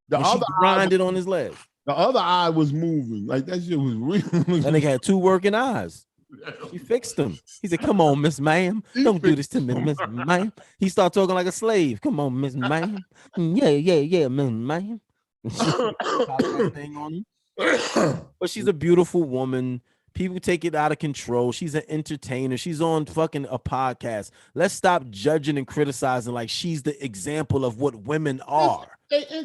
The other grinded on his leg. The other eye was moving. Like that shit was real. That nigga had 2 working eyes. He fixed them. He said, "Come on, Miss Ma'am. Don't do this to me, Miss Ma'am." He started talking like a slave. "Come on, Miss Ma'am. Yeah, Miss Ma'am." Thing on him. But she's a beautiful woman. People take it out of control. She's an entertainer. She's on fucking a podcast. Let's stop judging and criticizing like she's the example of what women are.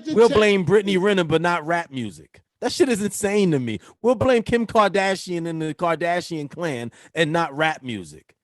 We'll blame Brittany Renner, but not rap music. That shit is insane to me. We'll blame Kim Kardashian and the Kardashian clan and not rap music.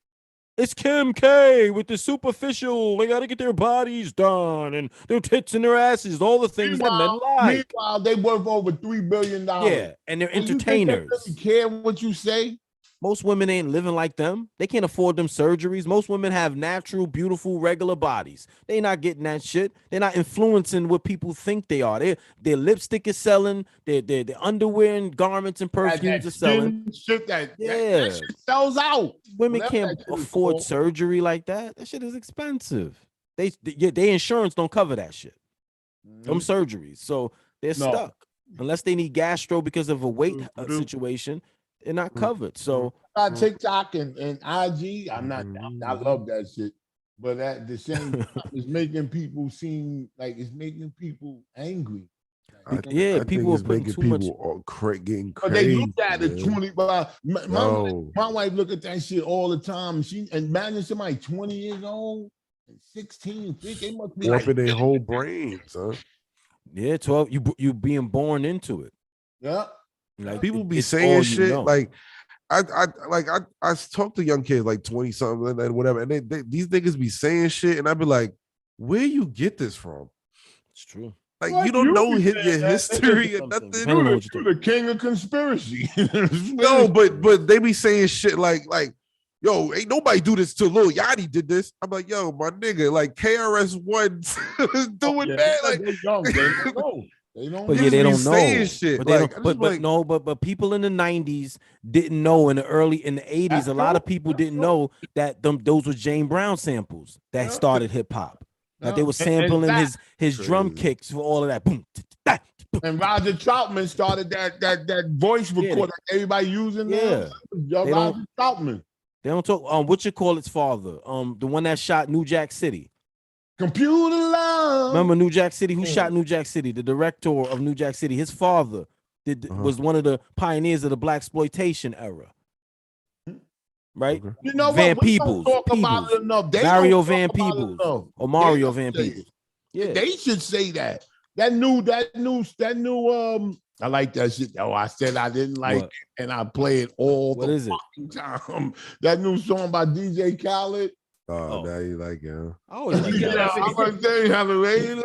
It's Kim K with the superficial. They got to get their bodies done and their tits and their asses, all the things that men like. Meanwhile, they worth over $3 billion. Yeah, and they're entertainers. You think they really care what you say? Most women ain't living like them. They can't afford them surgeries. Most women have natural, beautiful, regular bodies. They not getting that shit. They're not influencing what people think they are. Their lipstick is selling. Their underwear and garments and perfumes are selling. Shit that shit sells out. Women can't afford surgery like that. That shit is expensive. They insurance don't cover that shit. Them surgeries. So they're stuck. Unless they need gastro because of a weight situation. They're not covered. So TikTok and IG, I love that shit. But at the same time, it's making people seem like it's making people angry. People are putting too much. Getting crazy. But they look at it 20. My wife look at that shit all the time. Imagine somebody 20 years old, 16, 15. They must be warping their whole brains, huh? Yeah, 12. You being born into it. Yeah. Like people be saying shit like I talk to young kids like 20 something and whatever, and these niggas be saying shit, and I be like, where you get this from? It's true. Like you don't know your history or nothing. You're the king of conspiracy. No, but they be saying shit like, yo, ain't nobody do this till Lil Yachty did this. I'm like, yo, my nigga, like KRS-One is doing that. Like they don't know. They don't know. Shit. But people in the 90s didn't know. In the 80s, a lot of people didn't know that those were James Brown samples that started hip hop. That they were sampling his drum kicks for all of that. Boom. And Roger Troutman started that voice recorder that everybody using. Roger Troutman. They don't talk. Its father? The one that shot New Jack City. Computer Love. Remember New Jack City? Who shot New Jack City? The director of New Jack City. His father was one of the pioneers of the blaxploitation era. Right? Okay. You know Van what? Peebles. Mario Van Peebles. Or Mario Van Peebles. Yeah. They should say that. That new I like that shit. Oh, I said I didn't like it, and I play it all the fucking time. That new song by DJ Khaled. Oh, now you like it, huh? I always like that. I'm gonna tell you how to You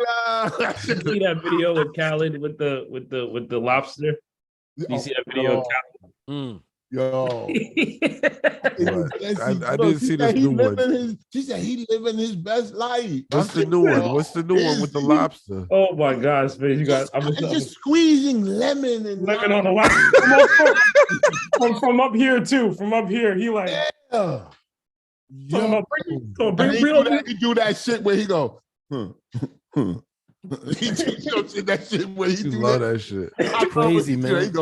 see that video with Khaled with the lobster? You see that video of Khaled? Yo. I didn't see this new one. She said he living his best life. What's the new one? What's the new one with the lobster? Oh my God, Space! You got. I'm just squeezing lemon and lemon on the lobster from up here too. From up here, he like. Yeah. Yo. He do that shit where he go. He do that shit where he do love that shit. It's crazy, man.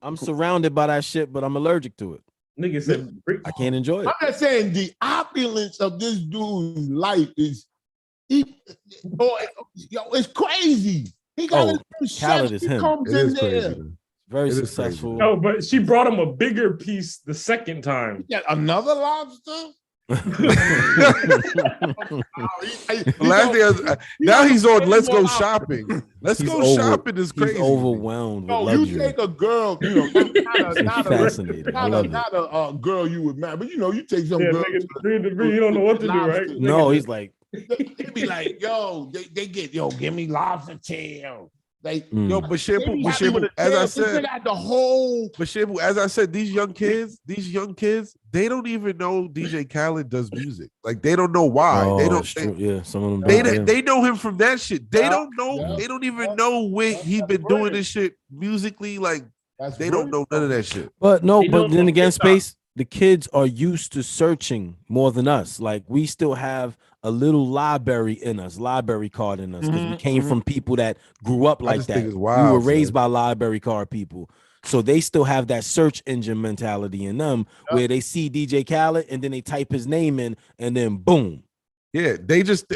I'm surrounded by that shit, but I'm allergic to it. Nigga said I can't enjoy it. I'm just saying the opulence of this dude's life is it's crazy. He got a Khaled is him. Comes in there. Very successful. No, but she brought him a bigger piece the second time. Yeah, another lobster. Now he's on. Let's go shopping. Let's go shopping is crazy. He's overwhelmed. No, with you take a girl. You know, not a girl you would marry, but you take some girl. You don't know what to do, right? No, he's like. They be like, yo, they get give me lobster tail. Yo, but Shampoo, as I said, the whole. But Shampoo, as I said, these young kids, they don't even know DJ Khaled does music. Like they don't know why. They don't. Some of them. They know him from that shit. They don't know. Yeah. They don't even know when he's been doing this shit musically. Like they don't know none of that shit. But no, but then again, Space. The kids are used to searching more than us. Like we still have a little library in us, library card in us, because we came from people that grew up like that. We were raised by library card people. So they still have that search engine mentality in them where they see DJ Khaled and then they type his name in and then boom. Yeah, they just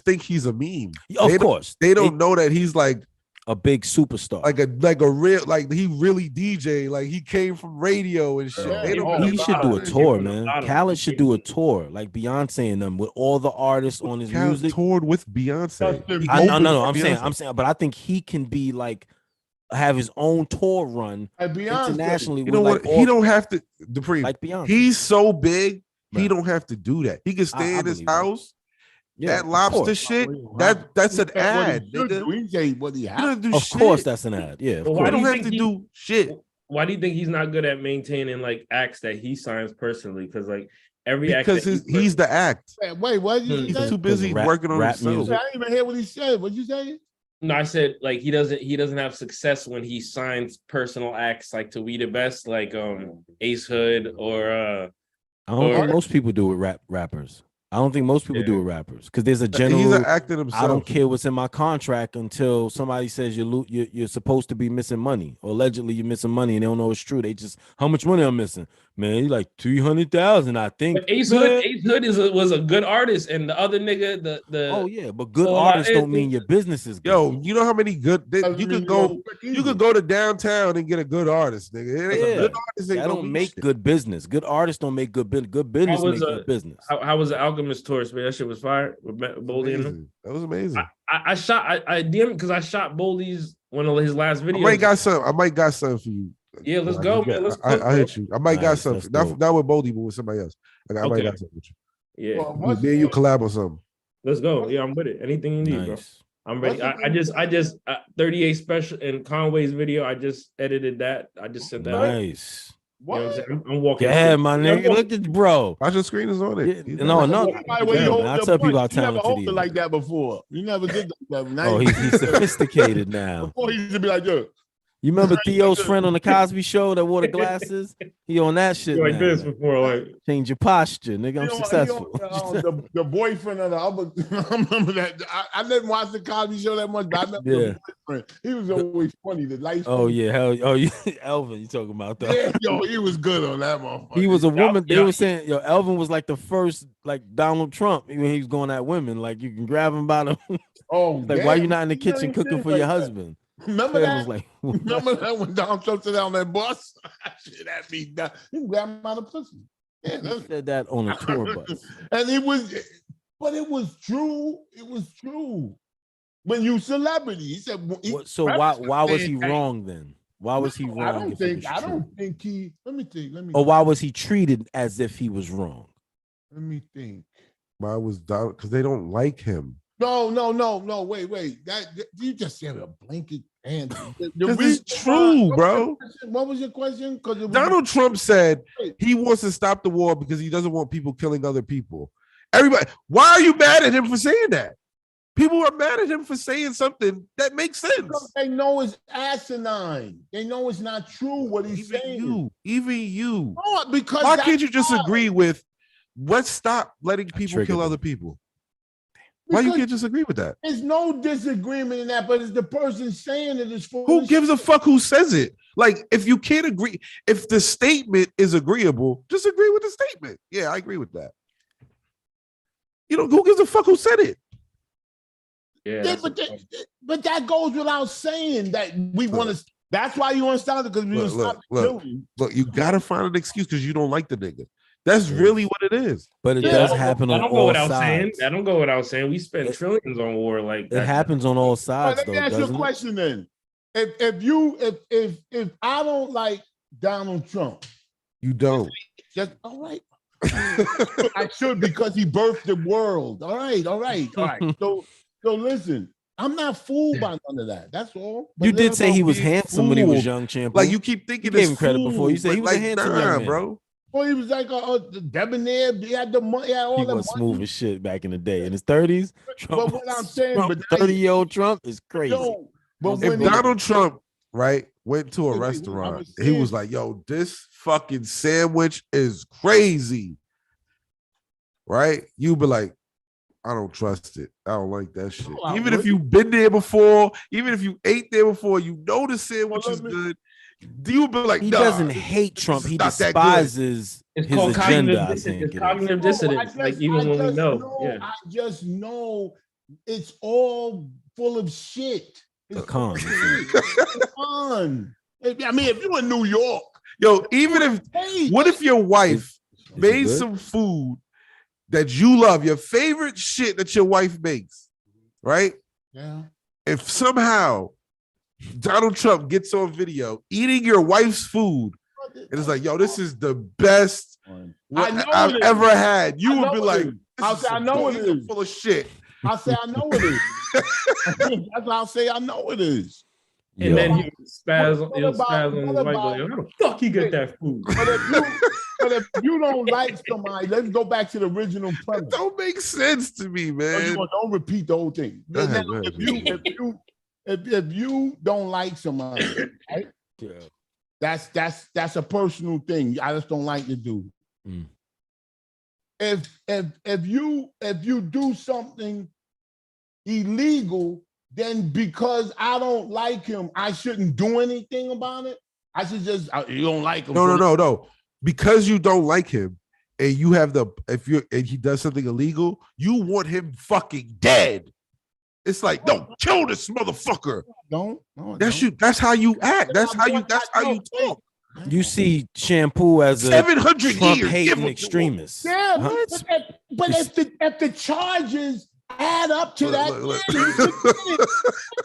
think he's a meme. Of course. They don't know that he's like a big superstar, like a real, like he really DJ, like he came from radio and shit. He should do a tour, man. Khaled should do a tour like Beyonce and them with all the artists on his music. Toured with Beyonce. No, I'm saying, but I think he can be like have his own tour run internationally. You know what? He don't have to. Dupree, like Beyonce. He's so big, he don't have to do that. He can stay in his house. Yeah, that lobster shit, that's an ad. Of course, that's an ad. Yeah, I don't have to do shit. Why do you think he's not good at maintaining like acts that he signs personally? Because like because he's the act. Wait, what? He's too busy working on himself. I didn't even hear what he said. What'd you say? No, I said like he doesn't have success when he signs personal acts like to We the Best, like Ace Hood or I don't think most people do with rappers. I don't think most people do with rappers because there's a general. He's an actor himself. I don't care what's in my contract until somebody says you're supposed to be missing money or allegedly you're missing money and they don't know it's true. They just how much money I'm missing. Man, you like 300,000, I think. But Ace Hood was a good artist, and the other nigga, the but good artists don't mean your business is good. Yo, you know how many good you could go to downtown and get a good artist, nigga. Good artists don't make good business. Good artists don't make good business. Good business make good business. How was the Alchemist tour, man? That shit was fire with Boldy in them. That was amazing. I DM'd because I shot Boldy's one of his last videos. I might got something for you. Yeah, let's go, man. Let's go. I hit you. I might got something. Not with Boldy, but with somebody else. I might got something with you. Yeah. Me and you collab on something. Let's go. Yeah, I'm with it. Anything you need, bro. I'm ready. I just 38 special in Conway's video. I just edited that. I just sent that. Nice. What? You know what I'm saying? I'm walking. Yeah, my nigga. Look at bro. Watch your screen is on it. No. I tell people how talented he is. Like that before. You never did that. Oh, he's sophisticated now. Before he used to be like, yo. You remember Theo's friend on the Cosby Show that wore the glasses? He on that shit. Like this before, like change your posture, nigga. I'm successful. The boyfriend of the other, I remember that. I didn't watch the Cosby Show that much, but I remember the boyfriend. He was always funny. The light. Oh yeah, Elvin. You talking about that? Yeah, yo, he was good on that motherfucker. He was a woman. They were saying, Elvin was like the first, like Donald Trump when he was going at women. Like you can grab him by the. Oh, like why you not in the kitchen cooking for your husband? Remember that? Remember that when Donald Trump sit on that bus? Shit, that be done. You grab him out of pussy. Yeah, he said that on a tour bus. And it was true. It was true. When you celebrity, he said. So why was he wrong then? Why was he wrong? I don't think he. Let me think. Or why was he treated as if he was wrong? Let me think. Why was Donald? Because they don't like him. No. Wait. That you just said a blanket answer. Because it's true, bro. What was your question? Because Donald Trump said he wants to stop the war because he doesn't want people killing other people. Everybody, why are you mad at him for saying that? People are mad at him for saying something that makes sense. Because they know it's asinine. They know it's not true what he's saying. Even you. No, because why can't you just agree with, let's stop letting people kill other people? Why you can't just agree with that? There's no disagreement in that, but it's the person saying it is foolish. Who gives a fuck who says it? Like, if you can't agree, if the statement is agreeable, just agree with the statement. Yeah, I agree with that. You know, who gives a fuck who said it? Yeah, but that goes without saying that we want to. That's why you want to stop it, because we want to stop killing. Look, you gotta find an excuse because you don't like the nigga. That's really what it is. But it does happen on all sides. I don't go without saying. We spend trillions on war like that. It happens on all sides. Let me ask you a question then. If I don't like Donald Trump, you don't. Just all right. I should, because he birthed the world. All right. So listen, I'm not fooled by none of that. That's all. But you did say he was handsome when he was young, champ. Like, you keep thinking, you gave him credit before. You said he was like, a handsome young man, bro. Well, he was like debonair. He had the money. He had all the money. He was smooth as shit back in the day. In his 30s, but what I'm saying, 30-year-old Trump is crazy. But if Donald Trump, right, went to a restaurant, he was like, "Yo, this fucking sandwich is crazy," right? You'd be like, I don't trust it. I don't like that shit. Even if you've been there before, even if you ate there before, you know the sandwich is good. You would be like, he doesn't hate Trump. He despises his agenda. It's cognitive dissonance. Like, even when we know. I just know it's all full of shit. It's con. I mean, if you're in New York, yo, even if, what if your wife made some food that you love, your favorite shit that your wife makes, right? Yeah. If somehow Donald Trump gets on video eating your wife's food, and it's like, yo, this is the best I've ever had, you would be like, I'll say, I know it is. Full of shit. I'll say, I know it is. That's why I'll say, I know it is. And then he would spaz on his wife, like, how the fuck you get that food? But if you don't like somebody, let's go back to the original premise. It don't make sense to me, man. Don't repeat the whole thing. If you don't like somebody, right? Yeah. That's a personal thing. I just don't like the dude. Mm. If you do something illegal, then because I don't like him, I shouldn't do anything about it. I should just, you don't like him. No. Because you don't like him, and you have and he does something illegal, you want him fucking dead. It's like, no, kill this motherfucker. That's how you act. That's how you talk. You see Shampoo as a 700 Trump hating extremist. Yeah, but if the charges add up to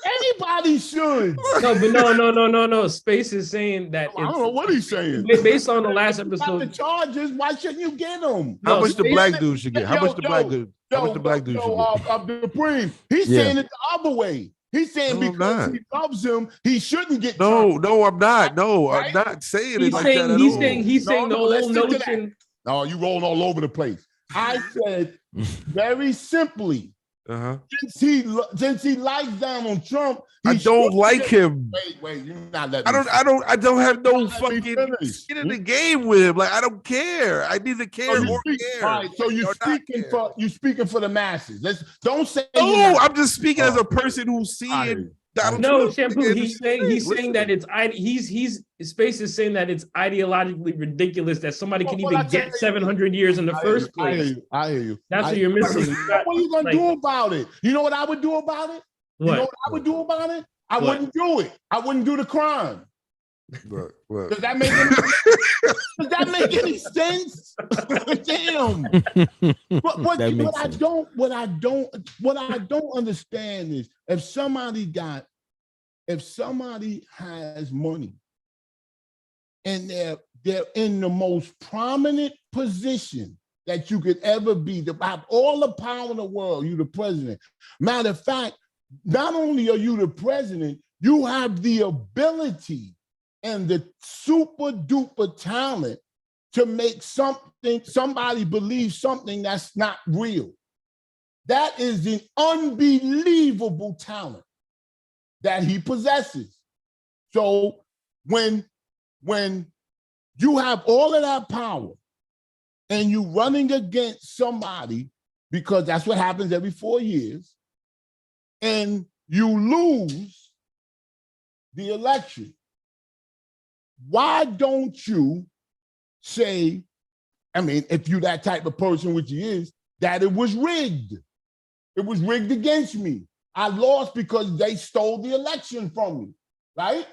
anybody should. No. Space is saying that. I don't know what he's saying. Based on the last episode, the charges, why shouldn't you get them? How much the black dude should get? How much the black dude should get? He's saying it the other way. He's saying because he loves him, he shouldn't get. No, I'm not. No, right? I'm not saying it like that at all. He's saying the whole notion. No, you rolling all over the place. I said very simply. Since he likes Donald Trump, I don't like him. Wait, you're not letting I don't have no fucking skin in the game with him. Like, I don't care. I neither care or care. All right, so you're speaking for the masses. Don't say. No, I'm just speaking as a person who's seeing Donald Trump. Shampoo. He's saying that it's Space is saying that it's ideologically ridiculous that somebody can even get 700 years in the first place. I hear you. That's what you're missing. What are you gonna do about it? You know what I would do about it? You know what I would do about it? I wouldn't do it. I wouldn't do the crime. What? Does that make any sense? Damn. What I don't understand is if somebody has money and they're in the most prominent position that you could ever be. To have all the power in the world, you the president. Matter of fact, not only are you the president, you have the ability and the super duper talent to make somebody believe something that's not real. That is an unbelievable talent that he possesses. So when you have all of that power and you running against somebody, because that's what happens every 4 years, and you lose the election, why don't you say, I mean, if you that type of person, which he is, that it was rigged. It was rigged against me. I lost because they stole the election from me, right?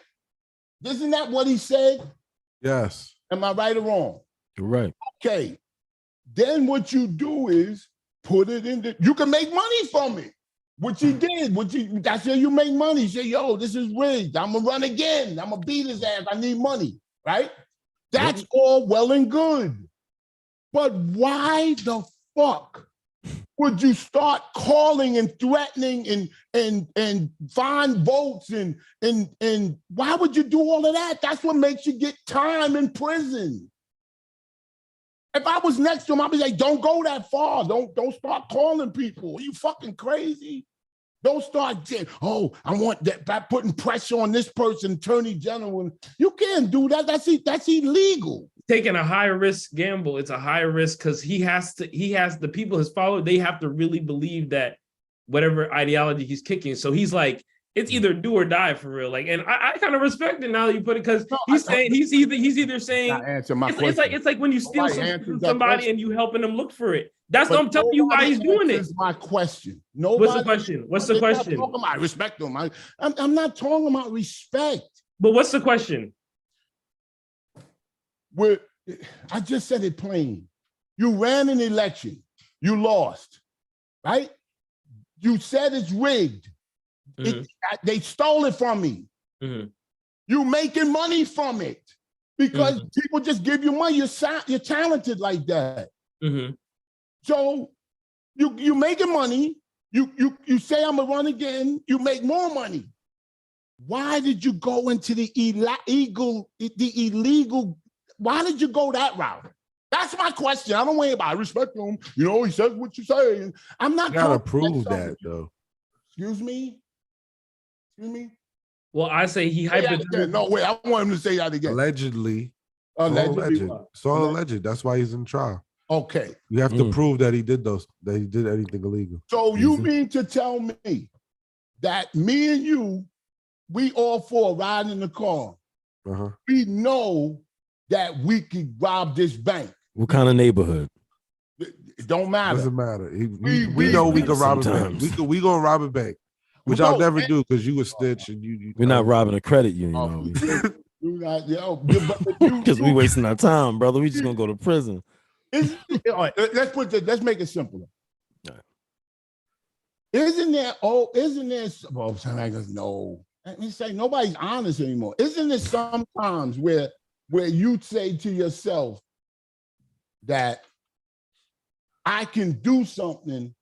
Isn't that what he said? Yes. Am I right or wrong? You're right. Okay. Then what you do is put it in you can make money from it. Which he did. That's how you make money. You say, yo, this is rigged. I'm gonna run again. I'm gonna beat his ass. I need money, right? That's all well and good. But why the fuck would you start calling and threatening and find votes and why would you do all of that? That's what makes you get time in prison. If I was next to him, I'd be like, don't go that far. Don't start calling people. Are you fucking crazy? Don't start saying, oh, I want that by putting pressure on this person, attorney general. You can't do that. That's illegal. Taking a high risk gamble. It's a high risk because he has the people his followers, they have to really believe that whatever ideology he's kicking. So he's like, it's either do or die for real. Like, and I kind of respect it now that you put it, because he's either saying it's like when you steal something from somebody and you helping them look for it. That's what I'm telling you why he's doing it. My question. What's the question? What's the question? I respect them. I'm not talking about respect. But what's the question? I just said it plain. You ran an election. You lost, right? You said it's rigged. Mm-hmm. They stole it from me. Mm-hmm. You making money from it because people just give you money. You're talented like that. Mm-hmm. So you making money. You say I'm gonna run again. You make more money. Why did you go into the illegal? Why did you go that route? That's my question. I don't worry about it. I respect him. You know, he says what you say. I'm not. You gotta prove that though. Excuse me. Well, I say he hypothetically. No, wait. I want him to say that again. Allegedly. Allegedly. It's all alleged. That's why he's in trial. Okay. You have to prove that he did anything illegal. So you mean to tell me that me and you, we all four riding in the car, we know that we could rob this bank? What kind of neighborhood? It don't matter. Doesn't matter. We know we can rob a bank. We gonna rob a bank, which I'll never do because you a snitch and you. We're not robbing a credit union. Because we wasting our time, brother. We just gonna go to prison. All right, let's make it simpler. Right. Isn't there? Well, no. Let me say nobody's honest anymore. Isn't it sometimes where you say to yourself that I can do something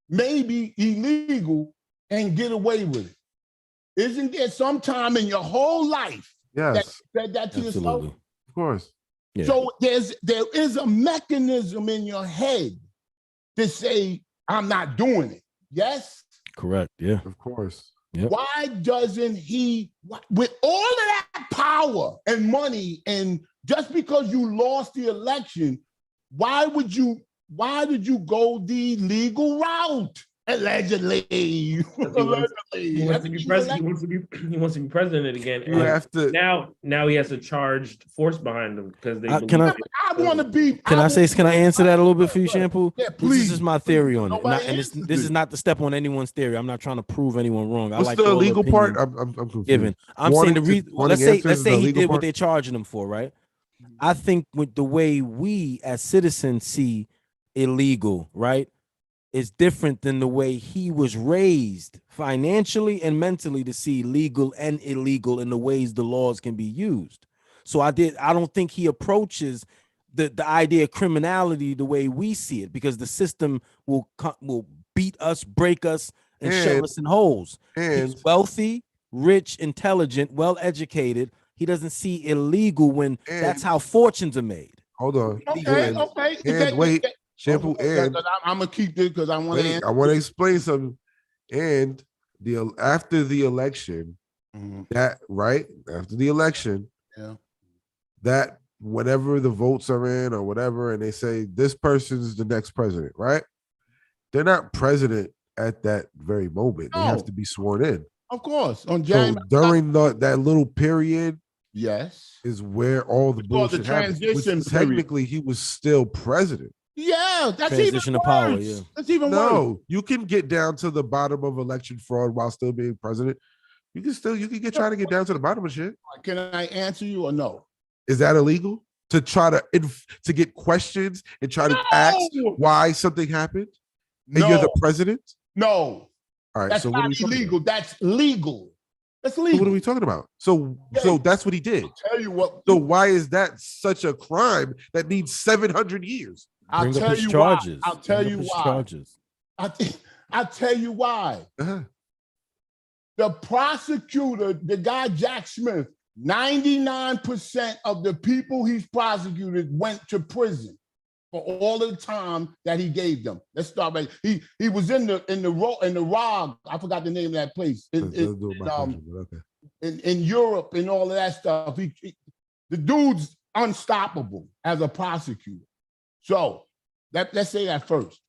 maybe illegal and get away with it? Isn't there some time in your whole life that you said that to yourself? Of course. Yeah. So there is a mechanism in your head to say, I'm not doing it. Yes? Correct. Yeah. Of course. Yep. Why doesn't he, with all of that power and money, and just because you lost the election, why did you go the legal route? Allegedly. He wants to be president. He wants to be president again. You have to now he has a charged force behind him because they can I answer that a little bit for you, Shampoo? Yeah, please. This is my theory on it. This is not to step on anyone's theory. I'm not trying to prove anyone wrong. What's the legal part? I'm given. I'm saying the reason. Let's say he did what they're charging him for, right? I think with the way we as citizens see illegal, right, is different than the way he was raised financially and mentally to see legal and illegal in the ways the laws can be used. So I don't think he approaches the idea of criminality the way we see it, because the system will beat us, break us, and shove us in holes. He's wealthy, rich, intelligent, well-educated. He doesn't see illegal when that's how fortunes are made. Hold on. Okay. And wait, Shampoo, and I'm gonna keep this because I want to. I want to explain something. And after the election, after the election, that whenever the votes are in or whatever, and they say this person is the next president, right? They're not president at that very moment. They have to be sworn in. Of course, on January. So during that little period, is where all the bullshit happens. Technically, he was still president. Yeah, that's transition even of power. worse. Yeah, that's even worse. No, you can get down to the bottom of election fraud while still being president. You can try to get down to the bottom of shit. Can I answer you or no? Is that illegal to try to get questions and try to ask why something happened? And you're the president? No. All right. That's so not illegal. That's legal. That's legal. So what are we talking about? So that's what he did. I'll tell you what. So why is that such a crime that needs 700 years? I'll tell you why. I'll tell you why. I'll tell you why. The prosecutor, the guy Jack Smith, 99% of the people he's prosecuted went to prison for all of the time that he gave them. Let's start right. He was in the ROG. I forgot the name of that place in Europe and all of that stuff. The dude's unstoppable as a prosecutor. So let's say that first.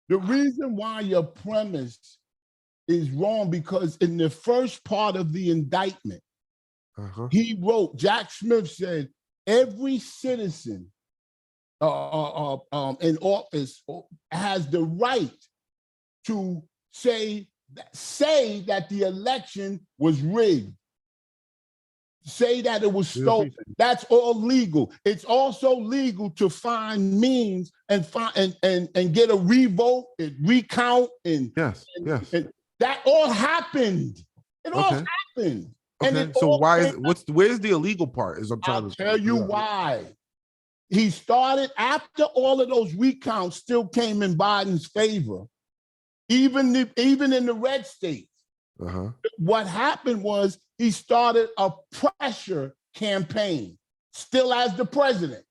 The reason why your premise is wrong, because in the first part of the indictment, he wrote, Jack Smith said, every citizen in office has the right to say that the election was rigged. Say that it was stolen. That's all legal. It's also legal to find means and get a revote and recount and and that all happened. It all happened. Okay. And so where's the illegal part? I'll tell you why. He started after all of those recounts still came in Biden's favor, even in the red states. What happened was he started a pressure campaign, still as the president.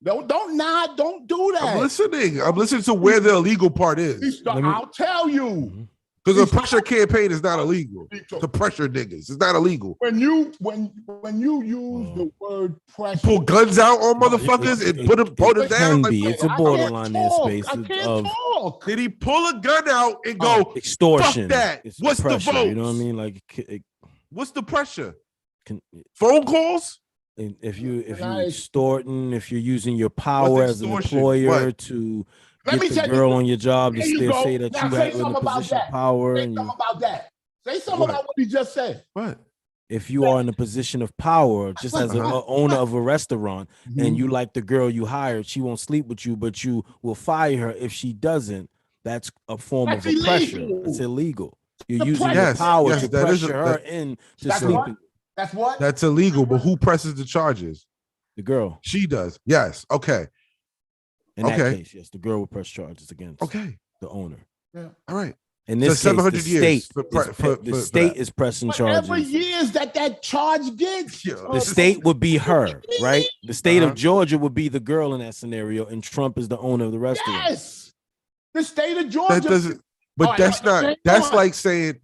Don't nod, don't do that. I'm listening to where the illegal part is. I'll tell you. Because a pressure campaign is not illegal. To pressure niggas, it's not illegal. When you use the word pressure, pull guns out on motherfuckers and put them down. It's a borderline there space. Did he pull a gun out and go extortion? Fuck that. What's pressure, the vote? You know what I mean? Like, what's the pressure? Phone calls? If you extorting, if you're using your power as an employer to get the girl on your job to still say that you are in a position of power. Say something about that. Say something about what he just said. What? If you are in a position of power, just as an owner of a restaurant, and you like the girl you hired, she won't sleep with you, but you will fire her if she doesn't. That's a form of pressure. It's illegal. You're using your power to pressure her into sleeping. That's what? That's illegal, but who presses the charges? The girl. She does. Yes. Okay. In that case, yes, the girl will press charges against the owner. Yeah. All right. In this case, the state is pressing charges. Whatever years that charge gets. The state would be her, right? The state of Georgia would be the girl in that scenario, and Trump is the owner of the restaurant. Yes. The state of Georgia. That doesn't, but that's not, that's like saying,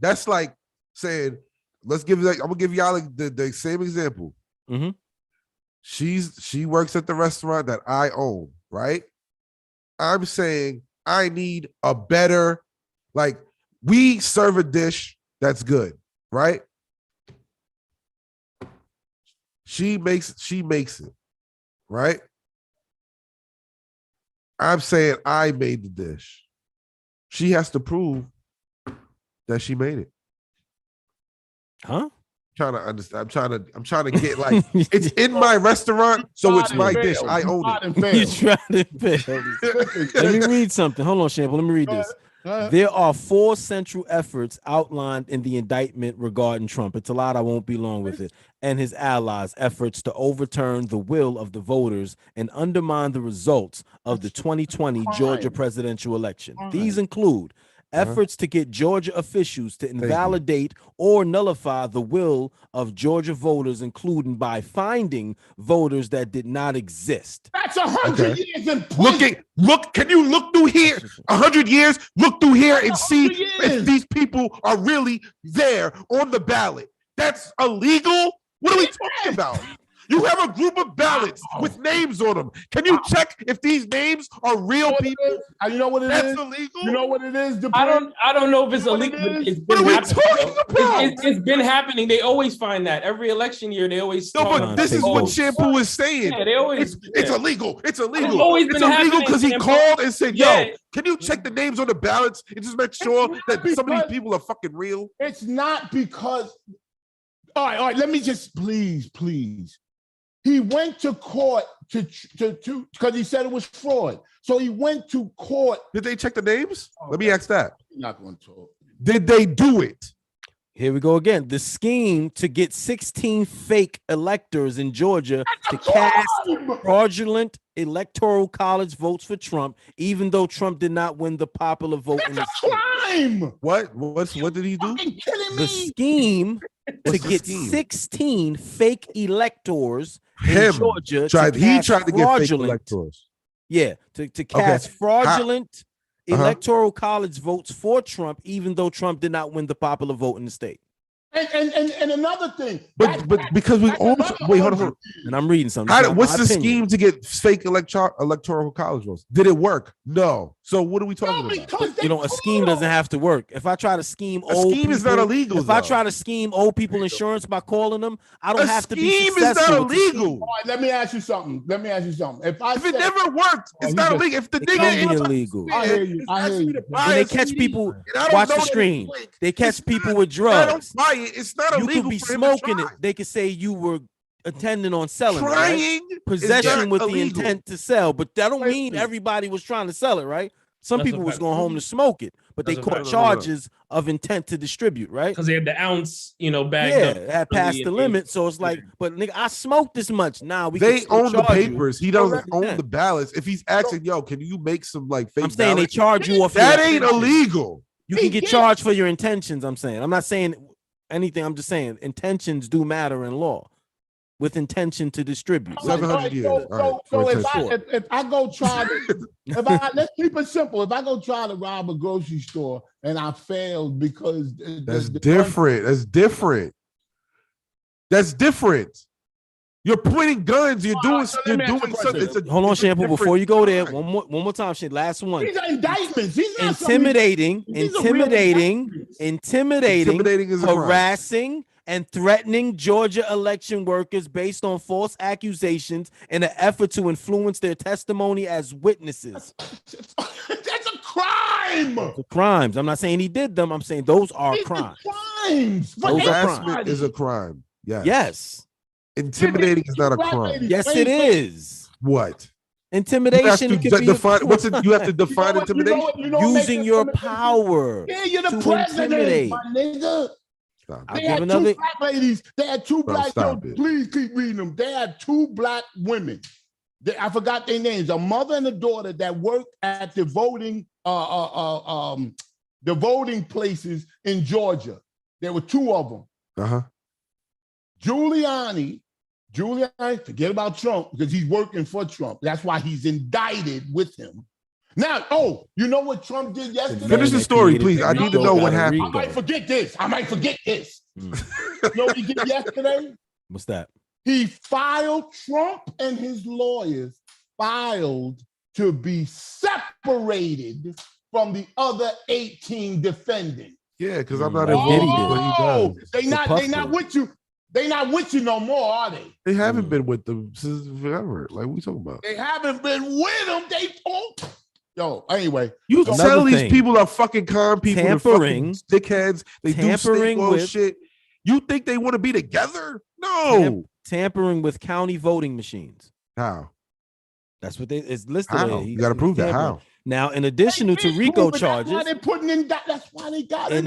let's give I'm gonna give y'all the same example. She works at the restaurant that I own, right? I'm saying I need a better, like, we serve a dish that's good, right? She makes it, right? I'm saying I made the dish. She has to prove that she made it. Huh? Trying to understand. I'm trying to get, like, it's in my restaurant, so it's my dish. I own it. You trying to fail. Let me read something. Hold on, Shampoo. Let me read this. There are 4 central efforts outlined in the indictment regarding Trump. It's a lot. I won't be long with it. And his allies' efforts to overturn the will of the voters and undermine the results of the 2020 Georgia presidential election. These include efforts to get Georgia officials to invalidate or nullify the will of Georgia voters, including by finding voters that did not exist. That's 100 years in prison. Can you look through here? 100 years? Look through here and see if these people are really there on the ballot. That's illegal? What are we talking about? You have a group of ballots with names on them. Can you check if these names are real people? You know what it is? That's illegal. You know what it is? I don't know if it's illegal. What are we talking about? It's been happening. They always find that every election year. They always. No, but this is what Shampoo is saying. Yeah, they always. It's illegal. It's illegal. It's always It's been illegal because he called and said, Yeah. "Yo, can you check the names on the ballots and just make sure that some of these people are fucking real?" It's not because. All right. Let me just please. He went to court to because he said it was fraud. So he went to court. Did they check the names? Let me ask that. I'm not going to talk. Did they do it? Here we go again. The scheme to get 16 fake electors in Georgia to cast fraudulent electoral college votes for Trump, even though Trump did not win the popular vote in the state. Crime. What did he do? The scheme to get 16 fake electors in Georgia he tried to get fake electors. Yeah, to cast fraudulent electoral college votes for Trump, even though Trump did not win the popular vote in the state. And another thing, but because we also hold on. And I'm reading something. What's the scheme to get fake electoral college votes? Did it work? No. So what are we talking about? You know, a scheme doesn't have to work. If I try to scheme old people, is not illegal. If I try to scheme old people insurance by calling them, I don't have to be successful. Scheme is not illegal. All right, let me ask you something. If it never worked, it's not illegal. If the nigga is illegal, I hear you. When they catch people, watch the stream. They catch people with drugs. It's not illegal. You could be smoking it. They could say you were intending on selling it, right? Possession with the intent to sell, but that don't mean everybody was trying to sell it, right? Some people was going home to smoke it, but they caught charges of intent to distribute, right? Because they had the ounce, bag. Yeah, that passed the limit. So it's like, but nigga, I smoked this much. Now they own the papers. He doesn't own the ballots. If he's asking, yo, can you make some like fake? I'm saying ballots? They charge you off. That ain't illegal. You can get charged for your intentions. I'm saying. I'm not saying anything. I'm just saying intentions do matter in law. With intention to distribute. 700 years. So if I go try to, let's keep it simple. If I go try to rob a grocery store and I failed because that's different. That's different. You're pointing guns. You're doing something. Hold on, Shampoo. Before you go there, one more time, shit. Last one. These are indictments. These are intimidating, harassing, and threatening Georgia election workers based on false accusations in an effort to influence their testimony as witnesses. That's a crime. Crimes. I'm not saying he did them. I'm saying those are crimes. Harassment is a crime. Yes. Intimidating is not a crime. Yes, it is. What? Intimidation. You have to define intimidation. Using your power. Yeah, you're the president, my nigga. They had two black ladies. They had two black. Please keep reading them. They had two black women. I forgot their names. A mother and a daughter that worked at the voting places in Georgia. There were two of them. Giuliani, forget about Trump because he's working for Trump. That's why he's indicted with him. Now, you know what Trump did yesterday? Finish the story, please. I need to know what happened. I might forget this. You know what he did yesterday? What's that? He filed, Trump and his lawyers filed to be separated from the other 18 defendants. Yeah, because I'm not involved. They not with you. They not with you no more, are they? They haven't been with them since forever. Like, what are you talking about? They haven't been with them. They don't. Yo, anyway. You tell these people are fucking con people, tampering, dickheads. They do state shit. You think they want to be together? No. Tampering with county voting machines. How? That's what it's listed. How? You got to prove that. How? Now, in addition to RICO charges, that's why they're putting in that. That's why they got in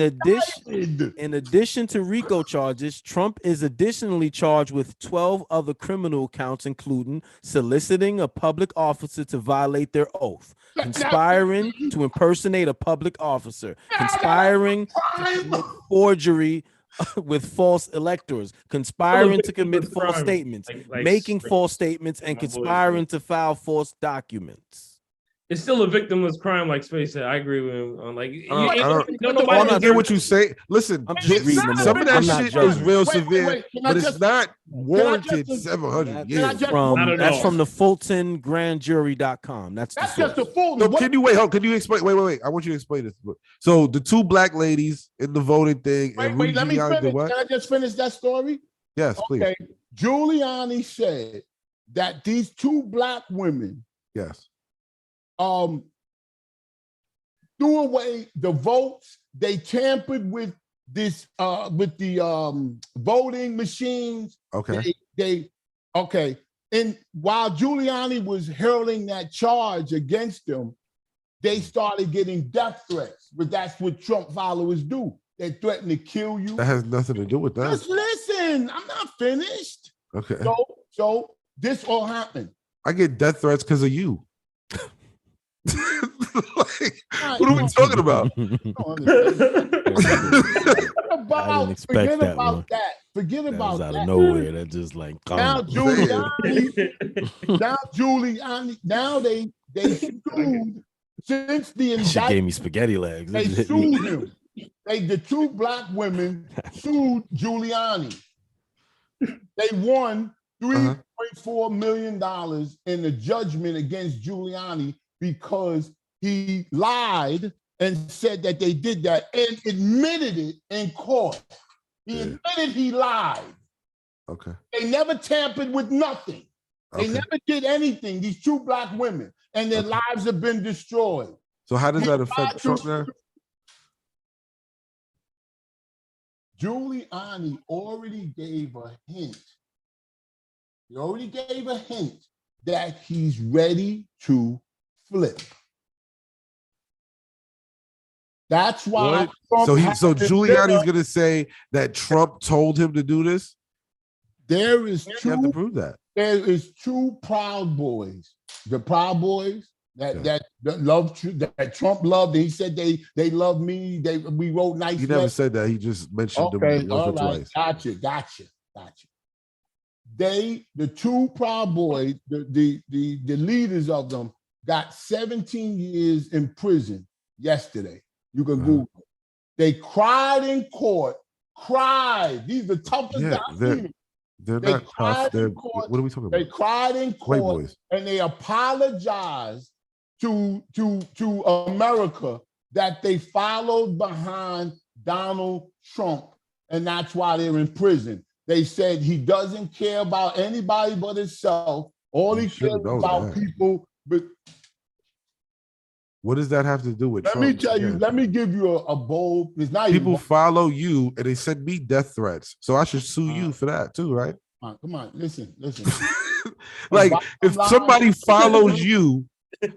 addition to RICO charges, Trump is additionally charged with 12 other criminal counts, including soliciting a public officer to violate their oath, conspiring to impersonate a public officer, conspiring to commit forgery with false electors, conspiring to commit false statements, making false statements, and conspiring to file false documents. It's still a victimless crime, like Space said. I agree with him. I don't get what you say. Listen, some of that shit is real severe, but it's not warranted 700 years. That's from the FultonGrandJury.com. That's just the Fulton. So can you wait? Can you explain? Wait. I want you to explain this. So the two black ladies in the voting thing. Let me finish. Can I just finish that story? Yes, please. Okay. Giuliani said that these two black women, yes, threw away the votes. They tampered with this with the voting machines. Okay. Okay. And while Giuliani was hurling that charge against them, they started getting death threats. But that's what Trump followers do. They threaten to kill you. That has nothing to do with that. Just listen, I'm not finished. Okay. So this all happened. I get death threats because of you. What are we talking about? Forget about that. Forget about that. Out of nowhere, that just like now Giuliani. Now they sued since the indictment. She gave me spaghetti legs. They sued him. The two black women sued Giuliani. They won $3.4 million in the judgment against Giuliani because he lied and said that they did that and admitted it in court. He admitted he lied. Okay. They never tampered with nothing. They never did anything, these two black women, and their lives have been destroyed. So how does that affect Trump now? Giuliani already gave a hint. He already gave a hint that he's ready to flip. That's why. So Giuliani's going to say that Trump told him to do this? There is you have to prove that. There is two Proud Boys. The Proud Boys that Trump loved. He said they love me. We wrote nice. He never said that. He just mentioned them once or twice. Gotcha. The two Proud Boys, the leaders of them, got 17 years in prison yesterday. You can Google it. They cried in court. Cried. These are the toughest guys. They're not tough. What are we talking about? They cried in court and they apologized to America that they followed behind Donald Trump, and that's why they're in prison. They said he doesn't care about anybody but himself. All he cares about people. But what does that have to do with Trump? Let me tell you. Let me give you a bold. It's not people follow you and they send me death threats, so I should sue you for that too, right? Come on, listen. Like if somebody follows you, and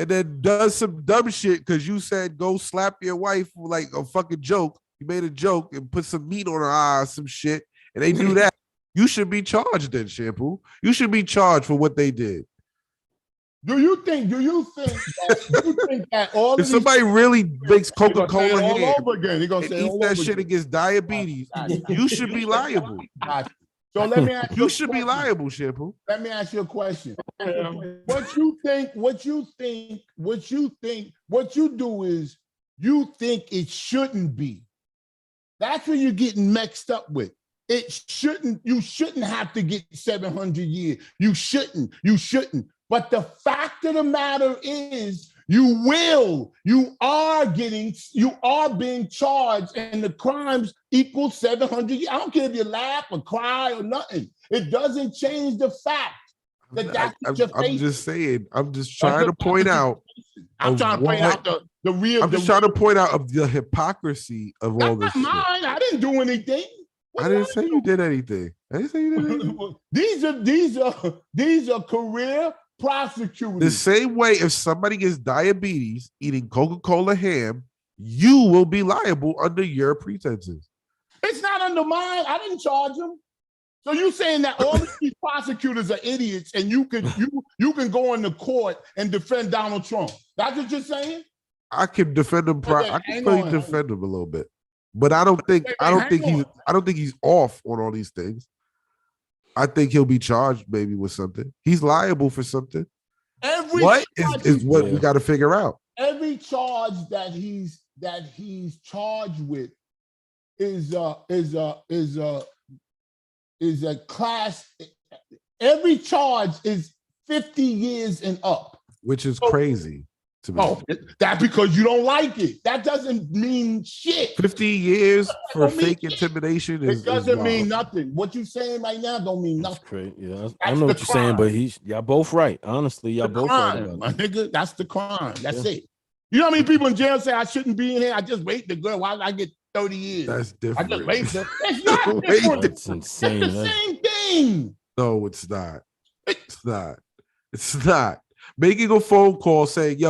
then does some dumb shit because you said go slap your wife like a fucking joke. You made a joke and put some meat on her eye or some shit, and they do that. You should be charged then, Shampoo. You should be charged for what they did. Do you think that all if somebody really makes Coca-Cola all over again, he's gonna say eats that shit against diabetes, you should be liable. So let me ask you. You should be liable, Shampoo. Let me ask you a question. What you do is you think it shouldn't be. That's what you're getting mixed up with. You shouldn't have to get 700 years. You shouldn't. But the fact of the matter is, you are being charged, and the crimes equal 700 years. I don't care if you laugh or cry or nothing. It doesn't change the fact that that's what you're facing. I'm just saying. I'm just trying to point out. I'm trying to point out the real. I'm just trying to point out of the hypocrisy of all this. That's not mine. I didn't do anything. I didn't say you did anything. I didn't say you did anything. These are career prosecutors. The same way, if somebody gets diabetes eating Coca-Cola ham, you will be liable under your pretenses. It's not under mine. I didn't charge them. So you saying that all of these prosecutors are idiots, and you can go into court and defend Donald Trump? That's what you're saying? I can defend him. I can probably defend him a little bit, but I don't think he's off on all these things. I think he'll be charged maybe with something. He's liable for something. What is what we got to figure out. Every charge that he's charged with is a class. Every charge is 50 years and up, which is crazy to me. Oh, that's because you don't like it. That doesn't mean shit. 50 years for fake intimidation it doesn't mean nothing. What you saying right now don't mean nothing. That's crazy. Yeah, I know what you're saying, but y'all both right. Honestly, y'all both right. My nigga, that's the crime. That's it. You know how many people in jail say I shouldn't be in here? I just raped the girl. Why did I get 30 years? That's different. I just raped her. It's not different. It's insane. It's the same thing. No, it's not. It's not. It's not. Making a phone call saying,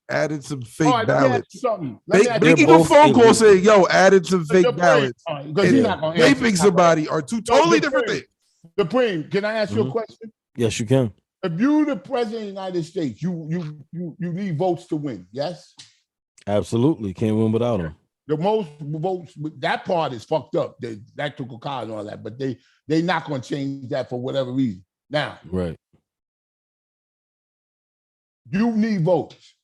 added some fake ballots. Making a phone call saying, added some fake ballots. Raping somebody are two totally different things. Supreme, can I ask you a question? Yes, you can. If you're the president of the United States, you need votes to win, yes? Absolutely. Can't win without them. The most votes, that part is fucked up. The electoral college and all that, but they not going to change that for whatever reason. Now, right. You need votes.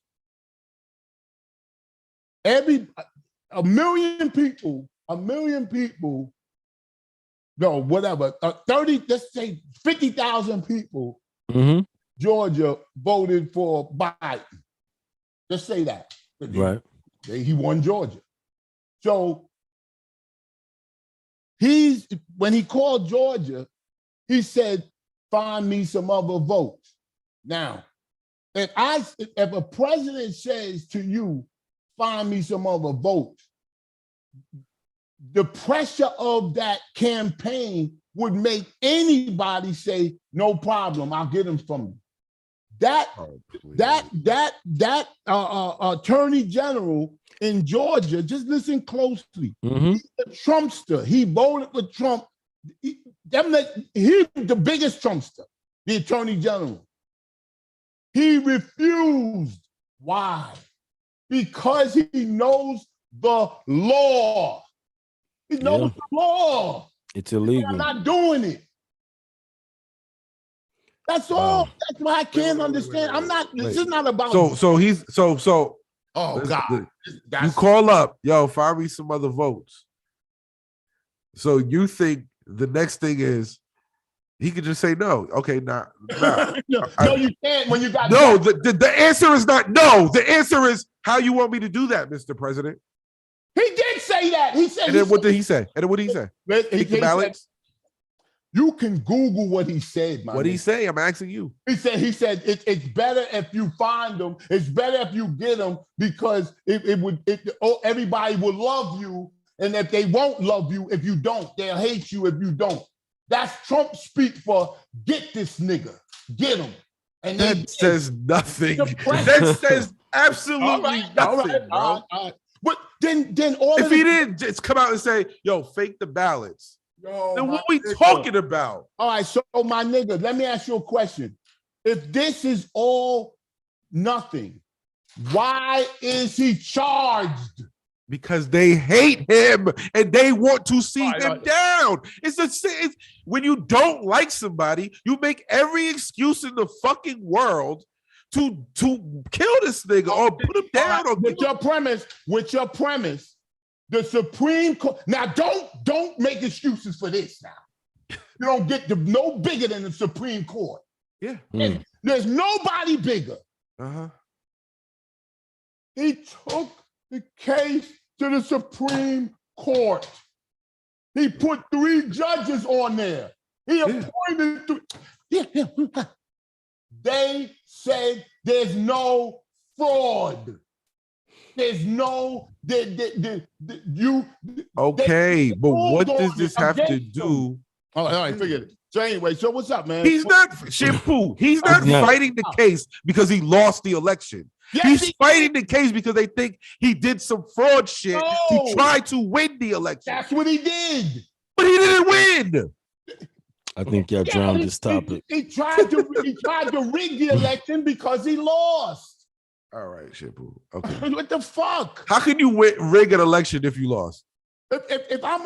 A million people, no, whatever, 30, let's say 50,000 people, Georgia voted for Biden. Just say that. Right. He won Georgia. So when he called Georgia, he said, find me some other votes. Now, if a president says to you, find me some other votes, the pressure of that campaign would make anybody say, no problem, I'll get them from you. That attorney general in Georgia, just listen closely. He's a Trumpster. He voted for Trump. He's the biggest Trumpster, the attorney general. He refused. Why? Because he knows the law. He knows the law. It's illegal. I'm not doing it. That's all. That's why I can't understand. I'm not. This is not about. So. Oh God! You call up, find me some other votes. So you think the next thing is he could just say no? Okay, no, you can't. When you got the answer is not no. The answer is how you want me to do that, Mr. President. He did say that. He said. And then what did he say? Take the ballots. You can Google what he said. What did he say? I'm asking you. He said it's better if you find them. It's better if you get them because everybody will love you, and if they won't love you if you don't, they'll hate you if you don't. That's Trump speak for get this nigga, get him. And that says nothing. That says absolutely nothing. All right. But then if he didn't just come out and say, fake the ballots. Then what are we talking about? All right, so my nigga, let me ask you a question. If this is all nothing, why is he charged? Because they hate him and they want to see him down. It's when you don't like somebody, you make every excuse in the fucking world to kill this nigga or put him down. With your premise, the Supreme Court. Now, don't make excuses for this. Now, you don't get no bigger than the Supreme Court. Yeah, there's nobody bigger. He took the case to the Supreme Court. He put 3 judges on there. He appointed 3. They said there's no fraud. There's no okay, but what does this have to do? All right, forget it. So anyway, so what's up, man? He's not shampoo. He's not fighting the case because he lost the election. Yes, He's fighting the case because they think he did some fraud shit to try to win the election. That's what he did. But he didn't win. I think y'all drowned this topic. He tried to rig the election because he lost. All right, shampoo. Okay. What the fuck? How can you rig an election if you lost? If I'm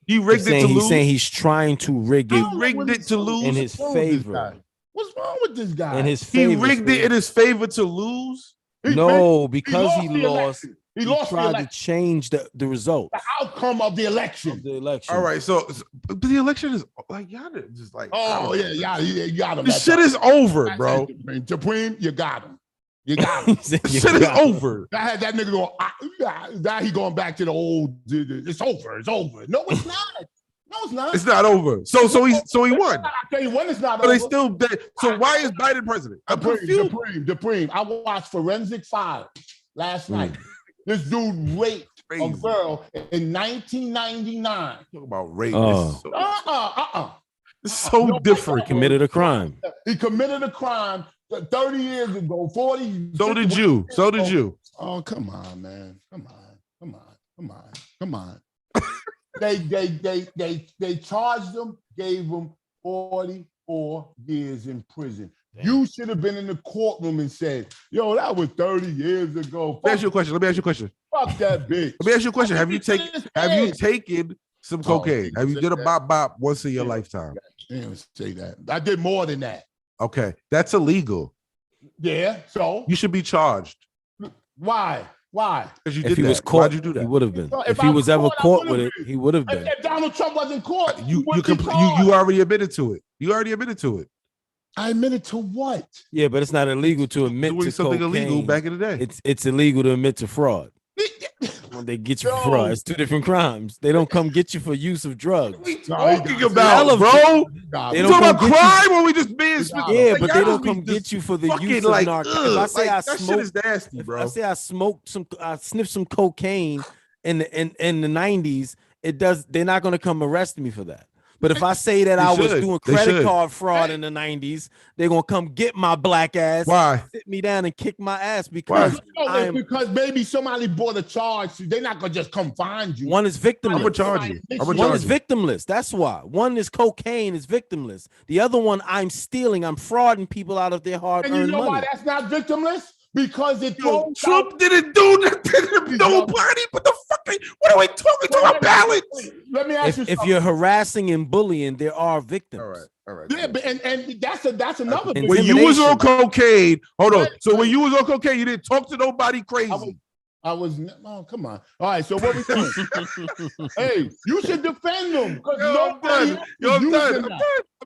he rigged it to lose. He's saying he's trying to rig it. He rigged it to lose in his favor. What's wrong with this guy? In his favor. He rigged it in his favor to lose. No, because he lost. He lost tried to change the result. The outcome of the election. All right, so but the election is like y'all just like. Oh yeah, you got him. This shit is over, bro. Supreme, you got him. You got him. Shit is over. I had that nigga going. Now he going back to the old. It's over. It's over. No, it's not. No, it's not. It's not over. So he won. I tell you when it's not but over. They still dead. So why is Biden president? I'm confused. Supreme. I watched Forensic Files last night. This dude raped a girl in 1999. Talk about rape. It's so different. He committed a crime. He committed a crime 30 years ago, 40. So did you. So did you. Oh, come on, man. Come on. They charged him, gave him 44 years in prison. Damn. You should have been in the courtroom and said, yo, that was 30 years ago. Let me ask you a question. Fuck that bitch. Let me ask you a question. Have you taken some cocaine? Have you did a bop once in your lifetime? I didn't say that. I did more than that. Okay. That's illegal. Yeah, so? You should be charged. Why? Because you did if he that. was caught, why'd you do that? He would have been. If he was ever caught with it, he would have been. If Donald Trump wasn't caught, you already admitted to it. I admitted to what? Yeah, but it's not illegal to admit to something illegal back in the day. It's illegal to admit to fraud. When they get you for fraud, it's two different crimes. They don't come get you for use of drugs. What are we talking about, bro? They don't talk about crime or we just being yeah, but they don't come get you for the use of narcotics. If I say I that smoke, shit is nasty, bro. If I say I sniffed some cocaine in the 90s, they're not gonna come arrest me for that. But if I say that I was doing credit card fraud in the 90s, they're gonna come get my black ass, sit me down and kick my ass because because maybe somebody brought a charge. They're not gonna just come find you. One is victimless. I'm gonna charge you. One is victimless. That's why. One is cocaine is victimless. The other one, I'm stealing. I'm frauding people out of their hard-earned money. And you know why that's not victimless? Because Trump didn't do nothing to nobody. But the fucking what are we talking about? Balance. Let me ask you if you're harassing and bullying, there are victims. All right. Yeah, and that's another. When you was on cocaine, hold on. So when you was on cocaine, you didn't talk to nobody crazy. I was. Oh, come on. All right. So what we doing? Hey, you should defend them because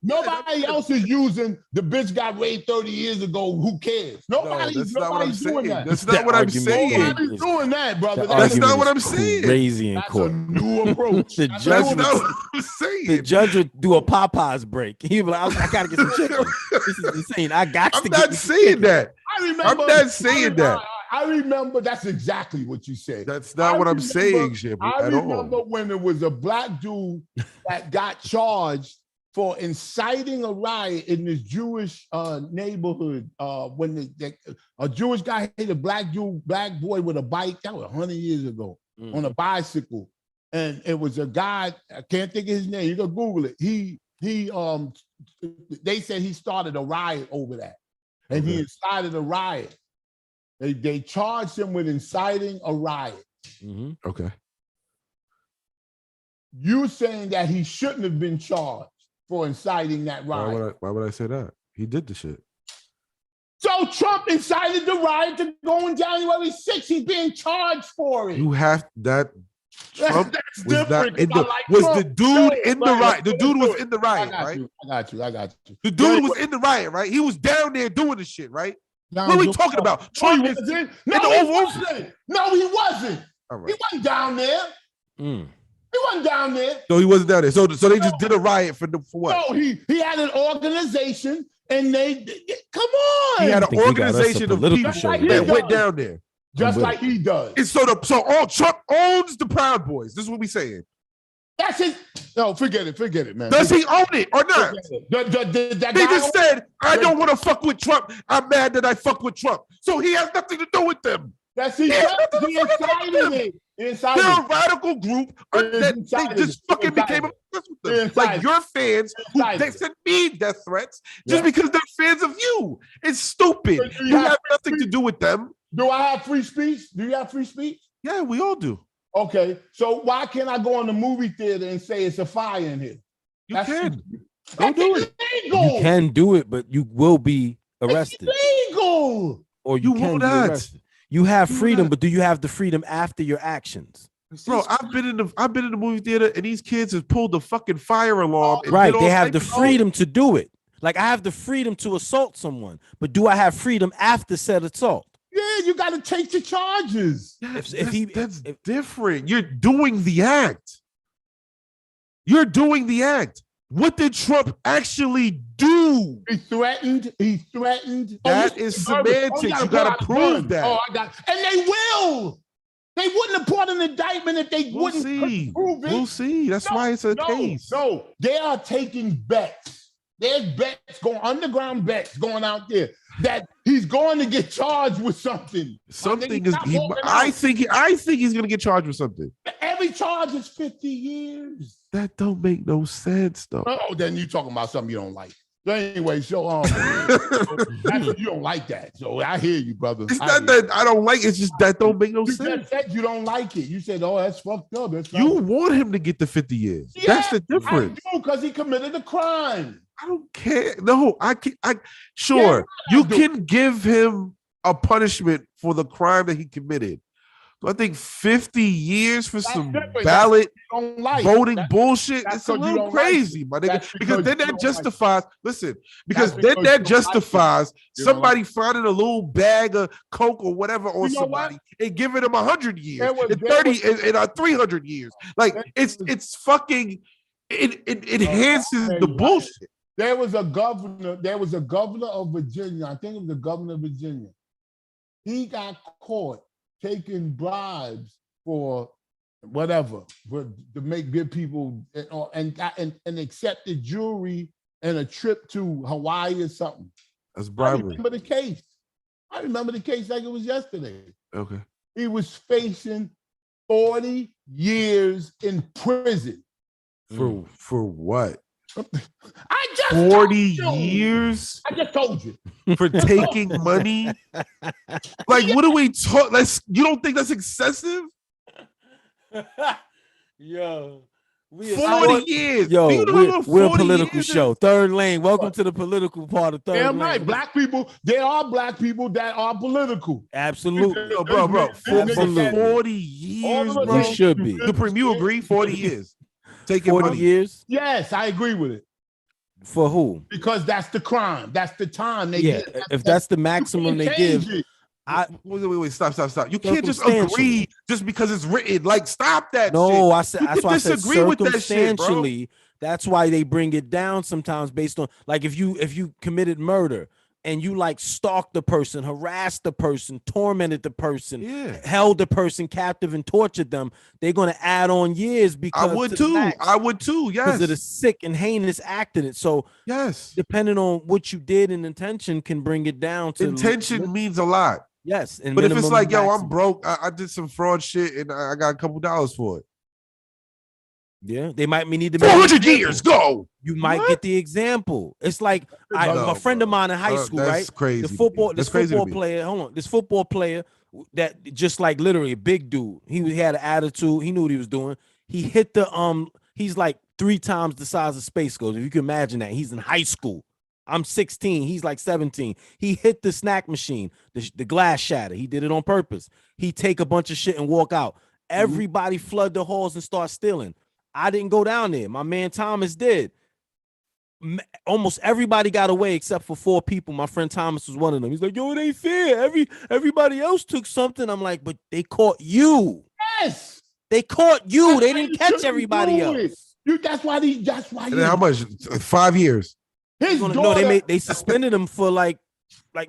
nobody else is using the bitch got raped 30 years ago. Who cares? Nobody's doing that. That's not what I'm saying. Nobody's doing that, brother. That's not what I'm saying. Crazy in court. That's a new approach. The judge would do a Popeyes break. He'd be like, I gotta get some chicken. This is insane. I'm not saying that. I'm not saying that. I remember that's exactly what you said. That's not what I'm saying, Shibby, I remember when there was a black dude that got charged for inciting a riot in this Jewish neighborhood. When a Jewish guy hit a black boy with a bike. That was 100 years ago on a bicycle, and it was a guy. I can't think of his name. You can Google it. They said he started a riot over that, and he incited a riot. They charged him with inciting a riot. Mm-hmm. Okay. You saying that he shouldn't have been charged for inciting that riot? Why would I say that? He did the shit. So Trump incited the riot to go on January 6th. He's being charged for it. You have that. Trump that's was not in the. like was Trump. the dude in the riot? The dude was in the riot, right? I got you. The dude was in the riot, right? He was down there doing the shit, right? What are we talking about? Troy was in the Oval. No, he wasn't. Right. He wasn't down there. He wasn't down there. No, he wasn't down there. So they just did a riot for what? No, he had an organization, and they come on. He had an organization of people that went down there, just like he does. And so all Trump owns the Proud Boys. This is what we saying. That's it. No, forget it, man. Does he own it or not? That He guy just said, I don't want to fuck with Trump. I'm mad that I fuck with Trump. So he has nothing to do with them. That's he incited it. They're a radical group that they just fucking became obsessed with them. Like your fans who they send me death threats just because they're fans of you. It's stupid. You have nothing to do with them. Do I have free speech? Do you have free speech? Yeah, we all do. Okay, so why can't I go in the movie theater and say it's a fire in here? You can. Go do it. Illegal. You can do it, but you will be arrested. It's illegal. Or you can be arrested. You have freedom, but do you have the freedom after your actions? Bro, I've been in the movie theater and these kids have pulled the fucking fire alarm. Right, they have the freedom to do it. Like I have the freedom to assault someone, but do I have freedom after said assault? Yeah, you got to take the charges. That's different. You're doing the act. You're doing the act. What did Trump actually do? He threatened. That is semantics. You got to prove that. And they will. They wouldn't have brought an indictment if they wouldn't prove it. We'll see. That's why it's a case. No, they are taking bets. There's bets going, underground bets going out there that he's going to get charged with something. Something is. I think he's going to get charged with something. Every charge is 50 years. That don't make no sense, though. Oh, then you're talking about something you don't like. So anyway, you don't like that. So I hear you, brother. It's not that I don't like it. It's just that don't make no sense. You just said you don't like it. You said, "Oh, that's fucked up." You want him to get the 50 years. Yeah, that's the difference. I do, because he committed a crime. I don't care. No, sure, you can give him a punishment for the crime that he committed. So I think 50 years for some ballot voting bullshit. It's a little crazy, my nigga. Because then that justifies, somebody finding a little bag of coke or whatever on somebody and giving them 100 years, and 300 years. Like it's fucking it enhances the bullshit. There was a governor of Virginia. I think it was the governor of Virginia. He got caught taking bribes for whatever, to give people and accepted jewelry and a trip to Hawaii or something. That's bribery. I remember the case like it was yesterday. Okay. He was facing 40 years in prison. For what? I just 40 years? I just told you. For taking money? Like, what are we talking? You don't think that's excessive? Yo. 40 years. Yo, we're a political show. Third Lane. Welcome to the political part of Third Lane. Damn right. Black people, there are black people that are political. Absolutely. Yo, bro. 40 years, bro. You should be. Supreme, you agree? 40 years. Taking 40 money. years? Yes, I agree with it. For who? Because that's the crime. That's the time they give. If that's the maximum they give. Wait, stop. You can't just agree just because it's written. Like, stop that. No, shit. That's why I said disagree with that shit, bro. That's why they bring it down sometimes based on, like, if you committed murder and you like stalked the person, harassed the person, tormented the person, held the person captive and tortured them, they're going to add on years because I would too. Yes, because of the sick and heinous act in it. So yes, depending on what you did in intention can bring it down to intention means a lot. Yes, but if it's like, yo, I'm broke, I did some fraud shit and I got a couple dollars for it. Yeah, they might need to 400 years. Go. You might get the example. It's like a friend of mine in high school, that's right? Crazy. This football player that just like literally a big dude. He had an attitude. He knew what he was doing. He hit he's like 3 times the size of Space Ghost. If you can imagine that. He's in high school. I'm 16. He's like 17. He hit the snack machine. The glass shattered. He did it on purpose. He take a bunch of shit and walk out. Everybody flood the halls and start stealing. I didn't go down there. My man Thomas did. Almost everybody got away except for 4 people. My friend Thomas was one of them. He's like, yo, it ain't fair. Everybody else took something. I'm like, but they caught you. Yes. They caught you. They didn't catch everybody else. That's why. And how much? 5 years. They suspended him for like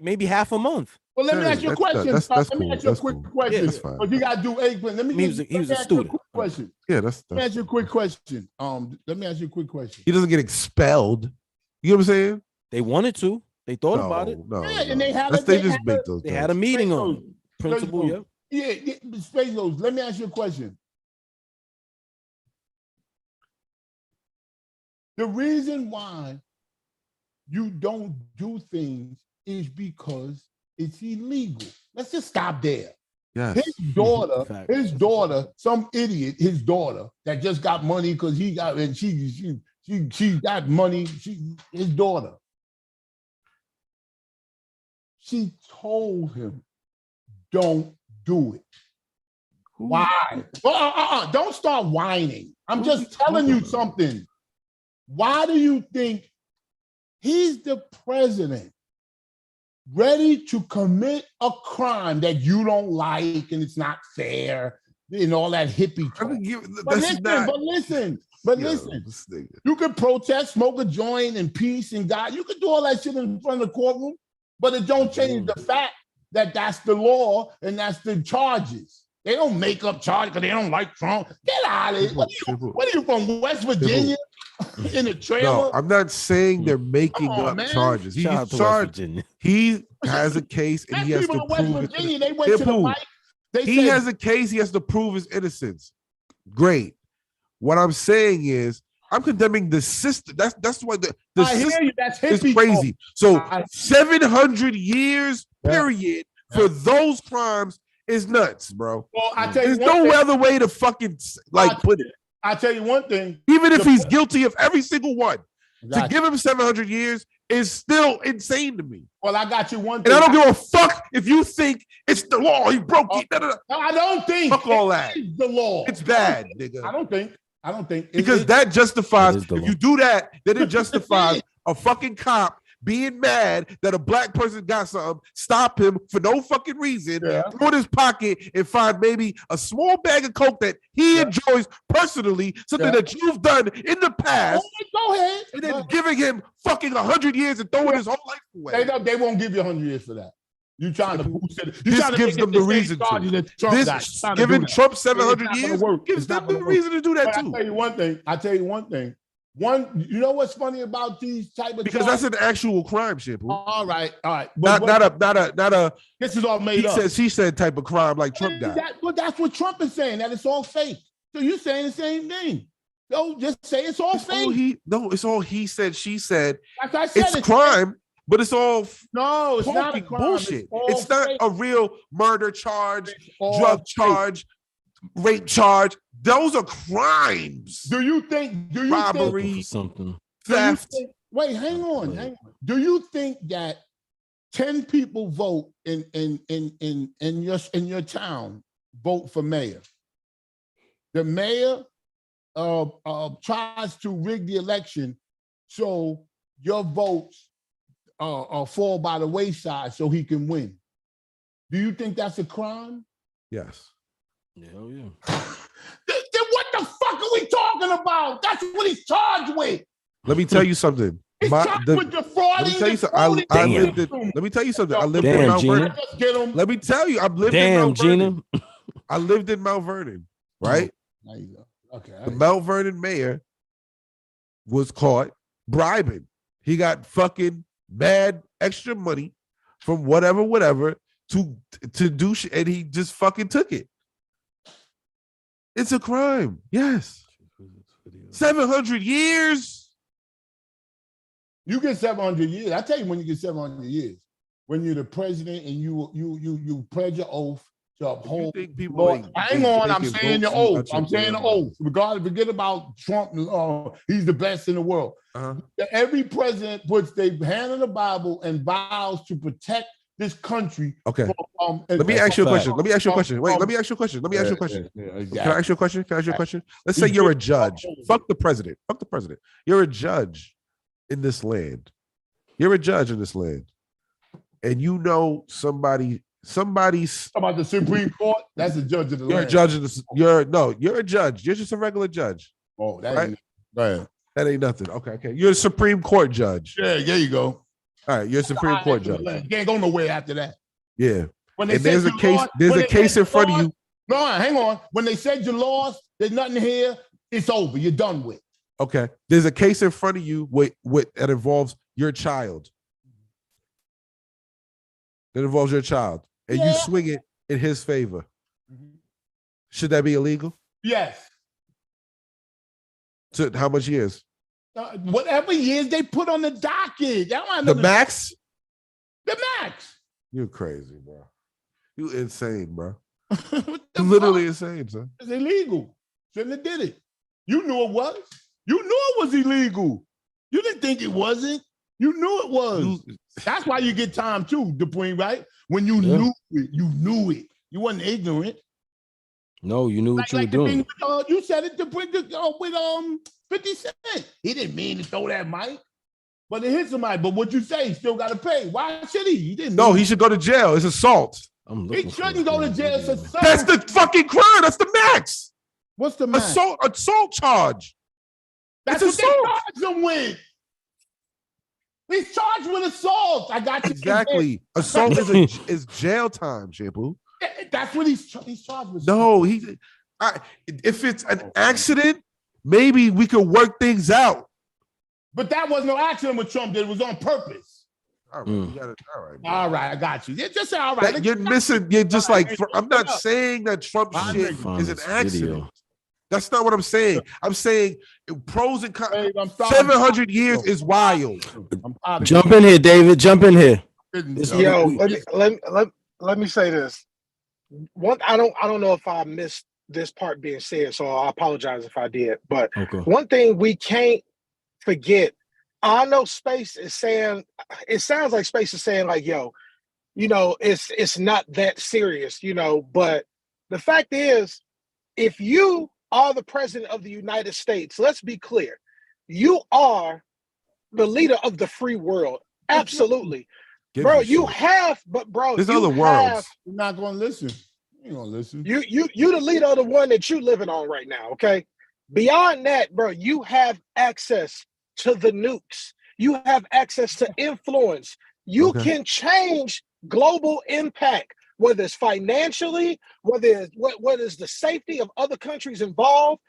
maybe half a month. Well, let me ask you a question. That's let cool. me ask you a quick question. Yeah, that's fine. But you got to do 8. Let me. He was a student. question. Yeah, Let me ask you a quick question. Let me ask you a quick question. He doesn't get expelled. You know what I'm saying? They wanted to. They thought about it. No, Yeah, and they had they just make those. They had a meeting on it. Space Principal, Ghost. Yeah, Space Ghost. Let me ask you a question. The reason why you don't do things is because it's illegal. Let's just stop there. Yes. His daughter, some idiot, his daughter that just got money because he got, and she got money. His daughter. She told him, "Don't do it." Why? Don't start whining. I'm just telling you something. Why do you think he's the president, ready to commit a crime that you don't like and it's not fair and all that hippie talk? But listen. You can protest, smoke a joint in peace and God. You can do all that shit in front of the courtroom, but it don't change the fact that that's the law and that's the charges. They don't make up charges because they don't like Trump. Get out of here. What are you from, West Virginia? In a trailer? No, I'm not saying they're making up charges. He has a case and he has to prove it. They went to the mic. He has a case. He has to prove his innocence. Great. What I'm saying is, I'm condemning the system. That's why the system is crazy. So 700 years period for those crimes is nuts, bro. Well, I tell you, there's no other way to fucking put it. I'll tell you one thing. Even if he's guilty of every single one, to give him 700 years is still insane to me. Well, I got you one thing. And I don't give a fuck if you think it's the law. He broke it. No, I don't think. Fuck all that. The law. It's bad, nigga. I don't think. Because that justifies, if you do that, then it justifies a fucking cop being mad that a black person got something, stop him for no fucking reason, throw in his pocket and find maybe a small bag of coke that he enjoys personally, something that you've done in the past. Go ahead. And then giving him fucking 100 years and throwing his whole life away. They won't give you 100 years for that. You trying to boost it. This gives them the reason to. This giving Trump 700 years gives them the reason to do that too. I tell you one thing. You know what's funny about these type of because that's an actual crime, Shampoo. All right. Not a. This is all made up. She said type of crime like Trump got. But that's what Trump is saying. That it's all fake. So you're saying the same thing. No, just say it's all fake. It's all he said. She said. Like I said, it's crime. But it's all it's not a crime. Bullshit. It's not a real murder charge, drug charge, rape charge. Those are crimes. Do you think robbery, something, theft? Wait, hang on. Do you think that 10 people vote in your town vote for mayor? The mayor tries to rig the election so your votes fall by the wayside so he can win. Do you think that's a crime? Yes. Hell yeah. Then what the fuck are we talking about? That's what he's charged with. Let me tell you something. He's charged with defrauding. Let me tell you something. Let me tell you something. I lived in Mount Vernon. Let me tell you, I've lived in Mount Vernon. I lived in Mount Vernon, right? There you go. Okay. The Mount Vernon mayor was caught bribing. He got fucking mad extra money from whatever to do shit, and he just fucking took it. It's a crime. Yes. 700 years. You get 700 years. I tell you when you get 700 years. When you're the president and you pledge your oath to uphold. Hang on, I'm saying the oath. I'm saying the oath. Regardless, forget about Trump. He's the best in the world. Every president puts their hand on the Bible and vows to protect this country. Okay. Let me ask you a question. Wait, let me ask you a question. Exactly. Can I ask you a question? Let's say you're a judge. Fuck the president. You're a judge in this land. And you know somebody's about the Supreme Court. That's a judge of the land. You're a judge of the. You're a judge. You're just a regular judge. Oh, that ain't nothing. Okay. You're a Supreme Court judge. Yeah, there you go. All right, you're a Supreme Court judge. You can't go nowhere after that. Yeah. When they there's a case in front of you. No, hang on. When they said you lost, There's nothing here. It's over. You're done with. Okay. There's a case in front of you that involves your child. That involves your child. And you swing it in his favor. Should that be illegal? Yes. So how much years? Whatever years they put on the docket. The max? The max. You're crazy, bro. You insane, bro. Literally insane, son. It's illegal. Shouldn't have did it. You knew it was. You knew it was illegal. You didn't think it wasn't. You knew it was. That's why you get time too, Dupree, right? When you knew it, you knew it. You wasn't ignorant. No, you knew what you were doing. You said it with 50 Cent. He didn't mean to throw that mic. But it hit somebody. But what you say, he still got to pay. Why should he? He didn't. No, he should go to jail. It's assault. He shouldn't go to jail. It's assault. That's the fucking crime. That's the max. What's the max? Assault charge. That's what they charged him with. He's charged with assault. I got you. Exactly. Assault is jail time, Shampoo. That's what he's charged with. No, if it's an accident, maybe we could work things out. But that was no accident with Trump. It was on purpose. All right, you got it. All right. All right, I got you. Just all right. You're missing. You're just like. I'm not saying that Trump shit is an accident. That's not what I'm saying. I'm saying pros and cons. 700 years is wild. Jump in here, David. Jump in here. Yo, let me say this. I don't know if I missed this part being said, so I apologize if I did. But one thing we can't forget, I know Space is saying, it sounds like Space is saying like, yo, it's not that serious, but the fact is, if you are the president of the United States, let's be clear, you are the leader of the free world. Absolutely. Bro, you have, but bro, there's other worlds. You're not gonna listen. You ain't gonna listen. You the leader of the one that you living on right now, okay? Beyond that, bro, you have access to the nukes. You have access to influence. You can change global impact, whether it's financially, whether it's the safety of other countries involved,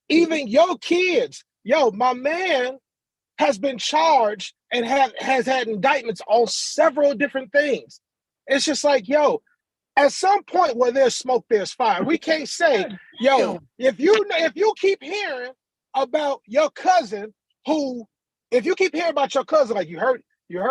even your kids. Yo, my man has been charged and has had indictments on several different things. It's just like, yo, at some point where there's smoke, there's fire. We can't say, yo, if you keep hearing about your cousin like you heard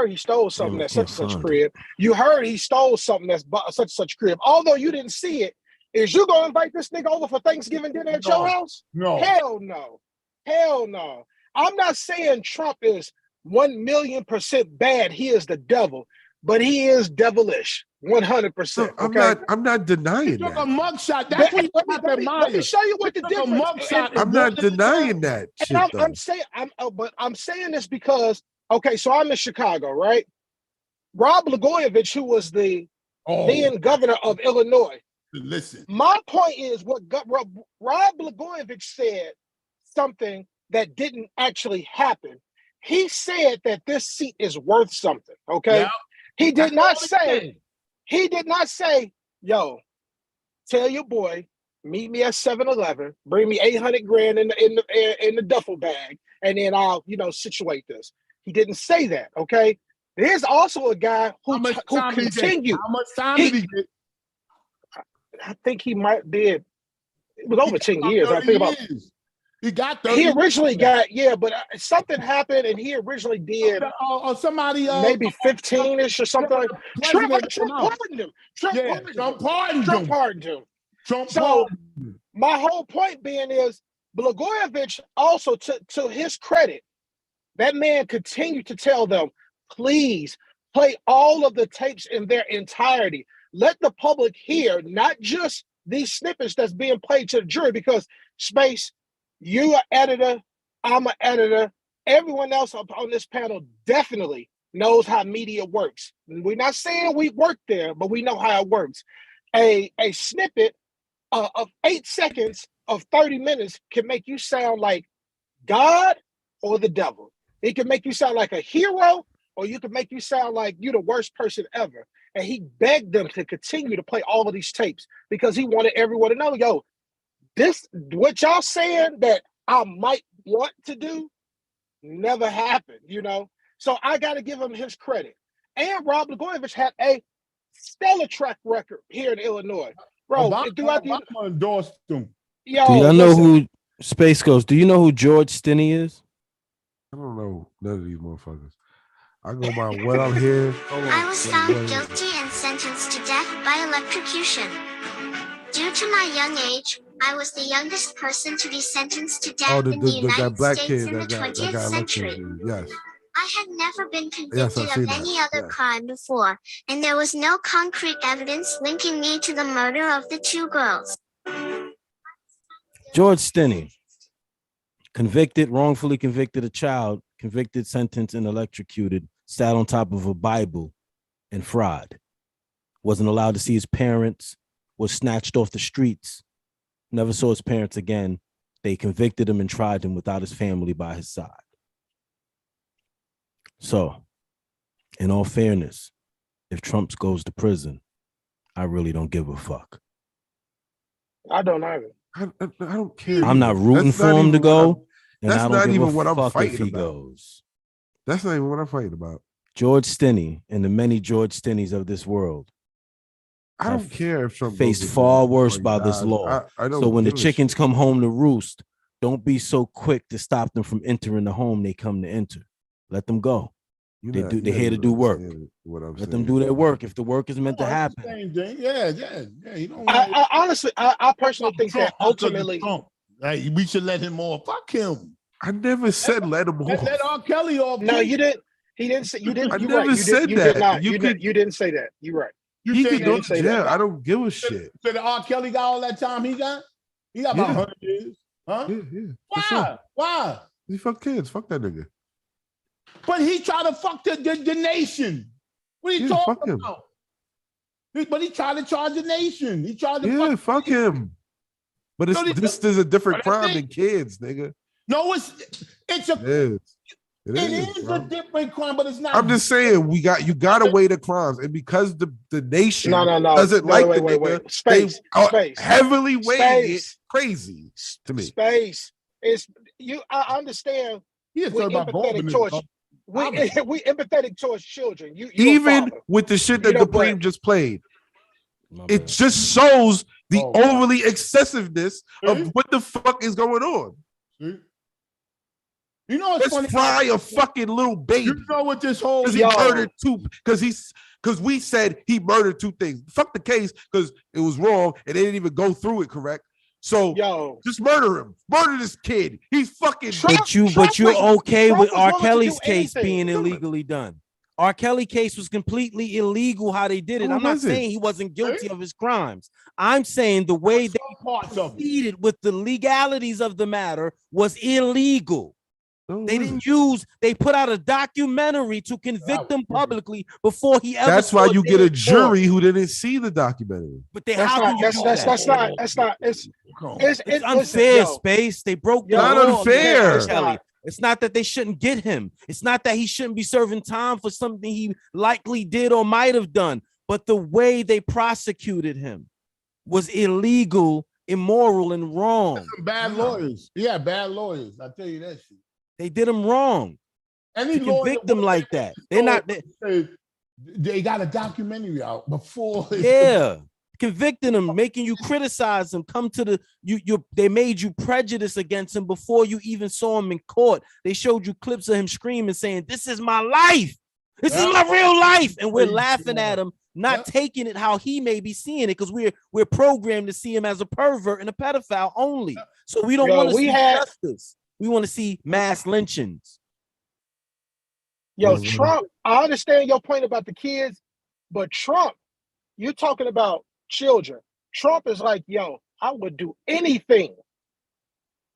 he stole something at such and such crib. You heard he stole something that's such and such crib. Although you didn't see it, is you gonna invite this nigga over for Thanksgiving dinner at your house? No. Hell no. Hell no. I'm not saying Trump is 1,000,000% bad. He is the devil, but he is devilish. 100%. Okay? I'm not denying that. A mugshot. That's what let me show you what the difference is. I'm not denying that. I'm saying this because, okay, so I'm in Chicago, right? Rob Blagojevich, who was the then governor of Illinois. Listen. My point is what Rob Blagojevich said something that didn't actually happen. He said that this seat is worth something, okay? Yeah. He did not say, yo, tell your boy, meet me at 7-Eleven, bring me 800 grand in the duffel bag, and then I'll, situate this. He didn't say that, okay? There's also a guy who continued. How much time did he get? I think he might did. It was over 10 years. I think about. He got 30. He originally got, but something happened, and he originally did. Or somebody maybe 15-ish or something like that. Trump pardoned him. Trump pardoned him. So my whole point being is Blagojevich also, to his credit, that man continued to tell them, please play all of the tapes in their entirety. Let the public hear, not just these snippets that's being played to the jury, because Space, you are editor, I'm an editor. Everyone else on this panel definitely knows how media works. We're not saying we work there, but we know how it works. A snippet of 8 seconds of 30 minutes can make you sound like God or the devil. It can make you sound like a hero, or you can make you sound like you're the worst person ever. And he begged them to continue to play all of these tapes because he wanted everyone to know, yo, this, what y'all saying that I might want to do, never happened, you know? So I got to give him his credit. And Rob Blagojevich had a stellar track record here in Illinois. Bro, Obama endorsed him. Yo, do y'all know who Space Ghost? Do you know who George Stinney is? I don't know none of these motherfuckers. I go by what I'm hearing. I was found guilty and sentenced to death by electrocution. Due to my young age, I was the youngest person to be sentenced to death in the United States in the 20th century. Yes. I had never been convicted of any other crime before, and there was no concrete evidence linking me to the murder of the two girls. George Stinney, wrongfully convicted a child, convicted, sentenced, and electrocuted, sat on top of a Bible and fraud. Wasn't allowed to see his parents, was snatched off the streets, never saw his parents again. They convicted him and tried him without his family by his side. So, in all fairness, if Trump goes to prison, I really don't give a fuck. I don't either. I don't care. I'm not rooting for him to go. That's not even what I'm fighting if he about. goes. That's not even what I'm fighting about. George Stinney and the many George Stinneys of this world. I don't care if Trump faced far worse by this law. I don't so when the chickens come home to roost, don't be so quick to stop them from entering the home they come to enter. Let them go. They're here to do work. Let them do their work. If the work is meant to happen. Same thing. Yeah. You don't I honestly, I personally think that ultimately, hey, we should let him off. Fuck him. I never said let him off. Let R. Kelly off. No, you didn't. He didn't say. You didn't. I You're never right. said you that. did not. You didn't say that. You're right. He could go to say jail. that. I don't give a shit. So the R. Kelly got all that time he got? He got about 100 years. Huh? Yeah. Why? Sure. Why? He fuck kids. Fuck that nigga. But he tried to fuck the nation. What are you talking about? But he tried to charge the nation. He tried to fuck him. But this is a different crime than kids, nigga. No, it's a It is a different crime, but it's not. I'm just saying you got to weigh the crimes, and because the nation doesn't like the nigga, Space. Heavily weighing it crazy to me. Space is you. I understand. We're empathetic towards we empathetic towards children. You even with the shit that Dupree just played, it just shows the overly excessiveness of what the fuck is going on. See? You know what's funny? Fry a fucking little baby. You know what this whole he murdered two because we said he murdered two things. Fuck the case because it was wrong and they didn't even go through it correct. So just murder him. Murder this kid. He's fucking. But you're okay with R. Kelly's case being illegally done. R. Kelly case was completely illegal how they did it. I'm not saying he wasn't guilty of his crimes. I'm saying the way they proceeded with the legalities of the matter was illegal. They put out a documentary to convict him publicly before he ever. That's why you get a jury who didn't see the documentary. But that's unfair, Space. They broke the law. Unfair. It's not that they shouldn't get him. It's not that he shouldn't be serving time for something he likely did or might have done. But the way they prosecuted him was illegal, immoral, and wrong. Bad lawyers. Yeah, bad lawyers. I tell you that shit. They did him wrong. Any to convict them like that. They're not. They got a documentary out before. Yeah, convicting him, making you criticize him. Come to the They made you prejudice against him before you even saw him in court. They showed you clips of him screaming, saying, "This is my life. This is my real life," and we're laughing at him, not taking it how he may be seeing it, because we're programmed to see him as a pervert and a pedophile only. So we don't want to see justice. We want to see mass lynchings. Trump, I understand your point about the kids, but Trump, you're talking about children. Trump is like, I would do anything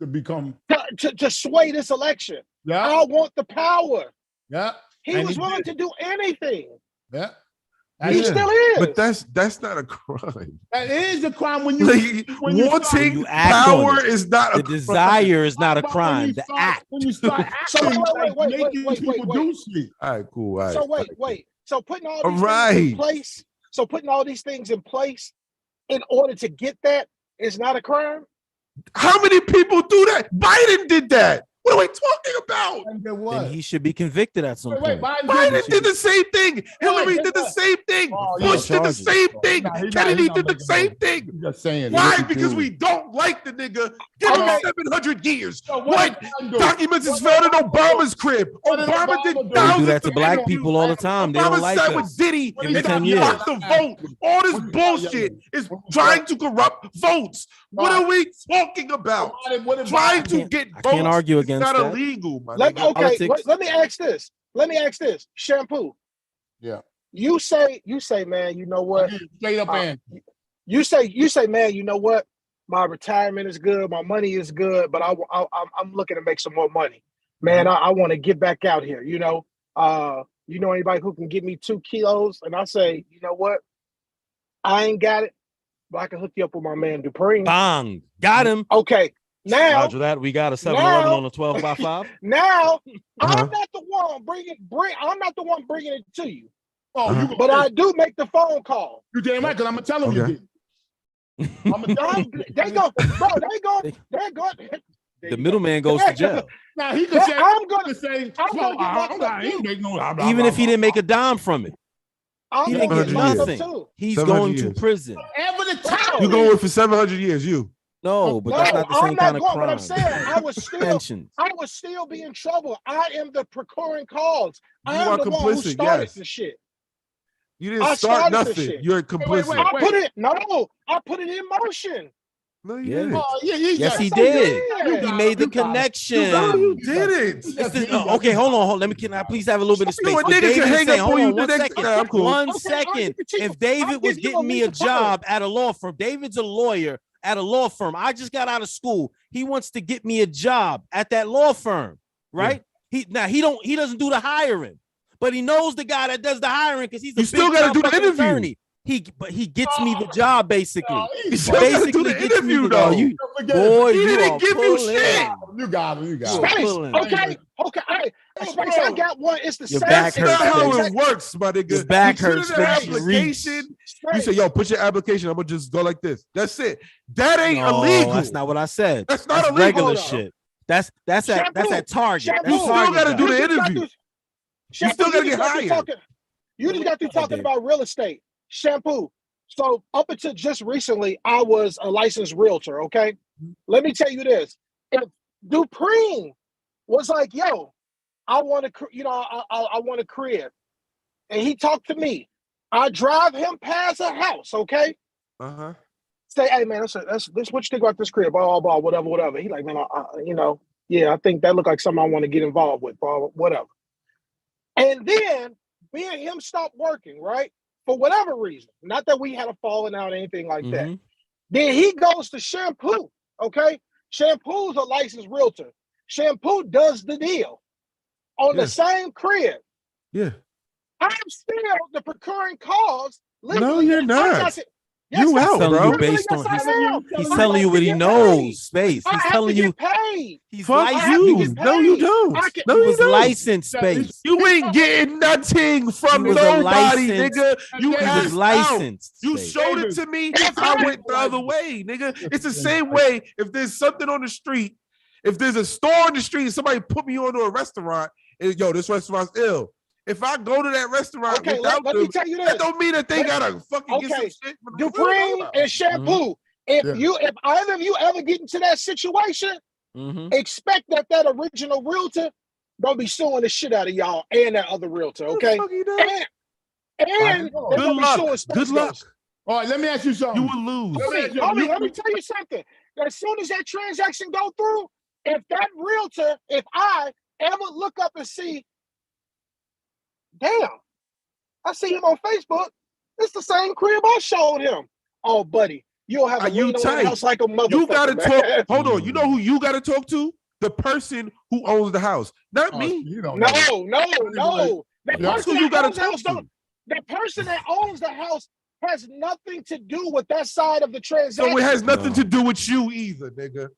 to become to sway this election. Yeah. I want the power. Yeah. He was willing to do anything. Yeah. He still is. But that's not a crime. That is a crime when you wanting power is not a crime. The desire is not a crime. The act. When you start acting, making people do shit. All right, cool. All right. So wait. So putting all these things in place. So putting all these things in place in order to get that is not a crime. How many people do that? Biden did that. What are we talking about? Then he should be convicted at some point. Biden did the same thing. Hillary did the same thing. Bush did the same thing. Kennedy did the same thing. Just saying. Why? Because we don't like the nigga. Give him 700 years. What documents is found in Obama's crib? Obama did They thousands do that to of black interviews. people all the time. They don't Obama like sat us. with Diddy Give me and 10 blocked years. the vote. All this bullshit is trying to corrupt votes. What are we talking about? Trying to get votes. I can't argue against not that. illegal, my Let, nigga. okay, let me ask this. Let me ask this. Shampoo. Yeah. You say, man, you know what? Straight up answer. You say, man, you know what? My retirement is good, my money is good, but I'm looking to make some more money. Man, I want to get back out here. You know anybody who can give me 2 kilos? And I say, you know what? I ain't got it, but I can hook you up with my man Dupree. Bang, got him. Okay. Now, Roger that. We got a 7-Eleven on a 12x5. Now, I'm not the one I'm not the one bringing it to you. But I do make the phone call. You damn right, because I'm gonna tell him you did. I'm gonna tell him. They go. The middleman goes to jail. Now he could say, I'm gonna say, even if he didn't make a dime from it. He didn't get 700 nothing. He's going to prison. You going for 700 years, you. No, but that's not the same kind of crime. But I'm saying I would still be in trouble. I am the procuring cause. I am the one who started the shit. You didn't start nothing. You're complicit. I put it in motion. No, you didn't. Yes, he did. He made the connection. No, you didn't. Okay, hold on. Can I please have a little bit of space? You nigga can hang up on you. 1 second. I'm cool. 1 second. If David was getting me a job at a law firm, David's a lawyer at a law firm. I just got out of school. He wants to get me a job at that law firm, right? Yeah. He doesn't do the hiring, but he knows the guy that does the hiring because he's a still got to do the interview. Attorney. He gets me the job basically. You still got to do the interview though. He didn't give you shit. You got it. Okay. Space, I got one. It's the Your same. back hurts. That's not how it works, my nigga. Your back You hurts. put in an application. You say, yo, put your application. I'm gonna just go like this. That's it. That ain't illegal. That's not what I said. That's not illegal. Regular shit. That's at Target. You still got to do the interview. You still got to get hired. You just got to talking about real estate. Shampoo. So up until just recently, I was a licensed realtor. Okay, let me tell you this: if Dupree was like, "Yo, I want to, I want a crib," and he talked to me, I drive him past a house. Okay. Say, hey man, that's what you think about this crib? Blah blah blah, whatever. He like, man, I think that look like something I want to get involved with. Blah, whatever. And then me and him stopped working, right? For whatever reason, not that we had a falling out or anything like that. Then he goes to Shampoo, okay? Shampoo's a licensed realtor. Shampoo does the deal on the same crib. Yeah. I'm still the procuring cause. No, you're not. You out, bro. He's telling you what he knows. Space. He's telling you. He's licensed. No, you don't. No, you don't. Licensed. Space. You ain't getting nothing from nobody, nigga. You was licensed. You showed it to me. I went the other way, nigga. It's the same way. If there's something on the street, if there's a store on the street, and somebody put me onto a restaurant, and yo, this restaurant's ill. If I go to that restaurant without let me tell you this. That don't mean that they gotta fucking get some shit from the Dupree and Shampoo. If either of you ever get into that situation, expect that original realtor gonna be suing the shit out of y'all and that other realtor, okay? And good luck. Good luck. All right, let me ask you something. You will lose. Let me tell you something. As soon as that transaction go through, if I ever look up and see, damn, I see him on Facebook. It's the same crib I showed him. Oh, buddy, you'll have a window in the house like a motherfucker. You gotta talk. Hold on. You know who you gotta talk to? The person who owns the house, not me. No. That's who you gotta talk to. The person that owns the house has nothing to do with that side of the transaction. So it has nothing to do with you either, nigga.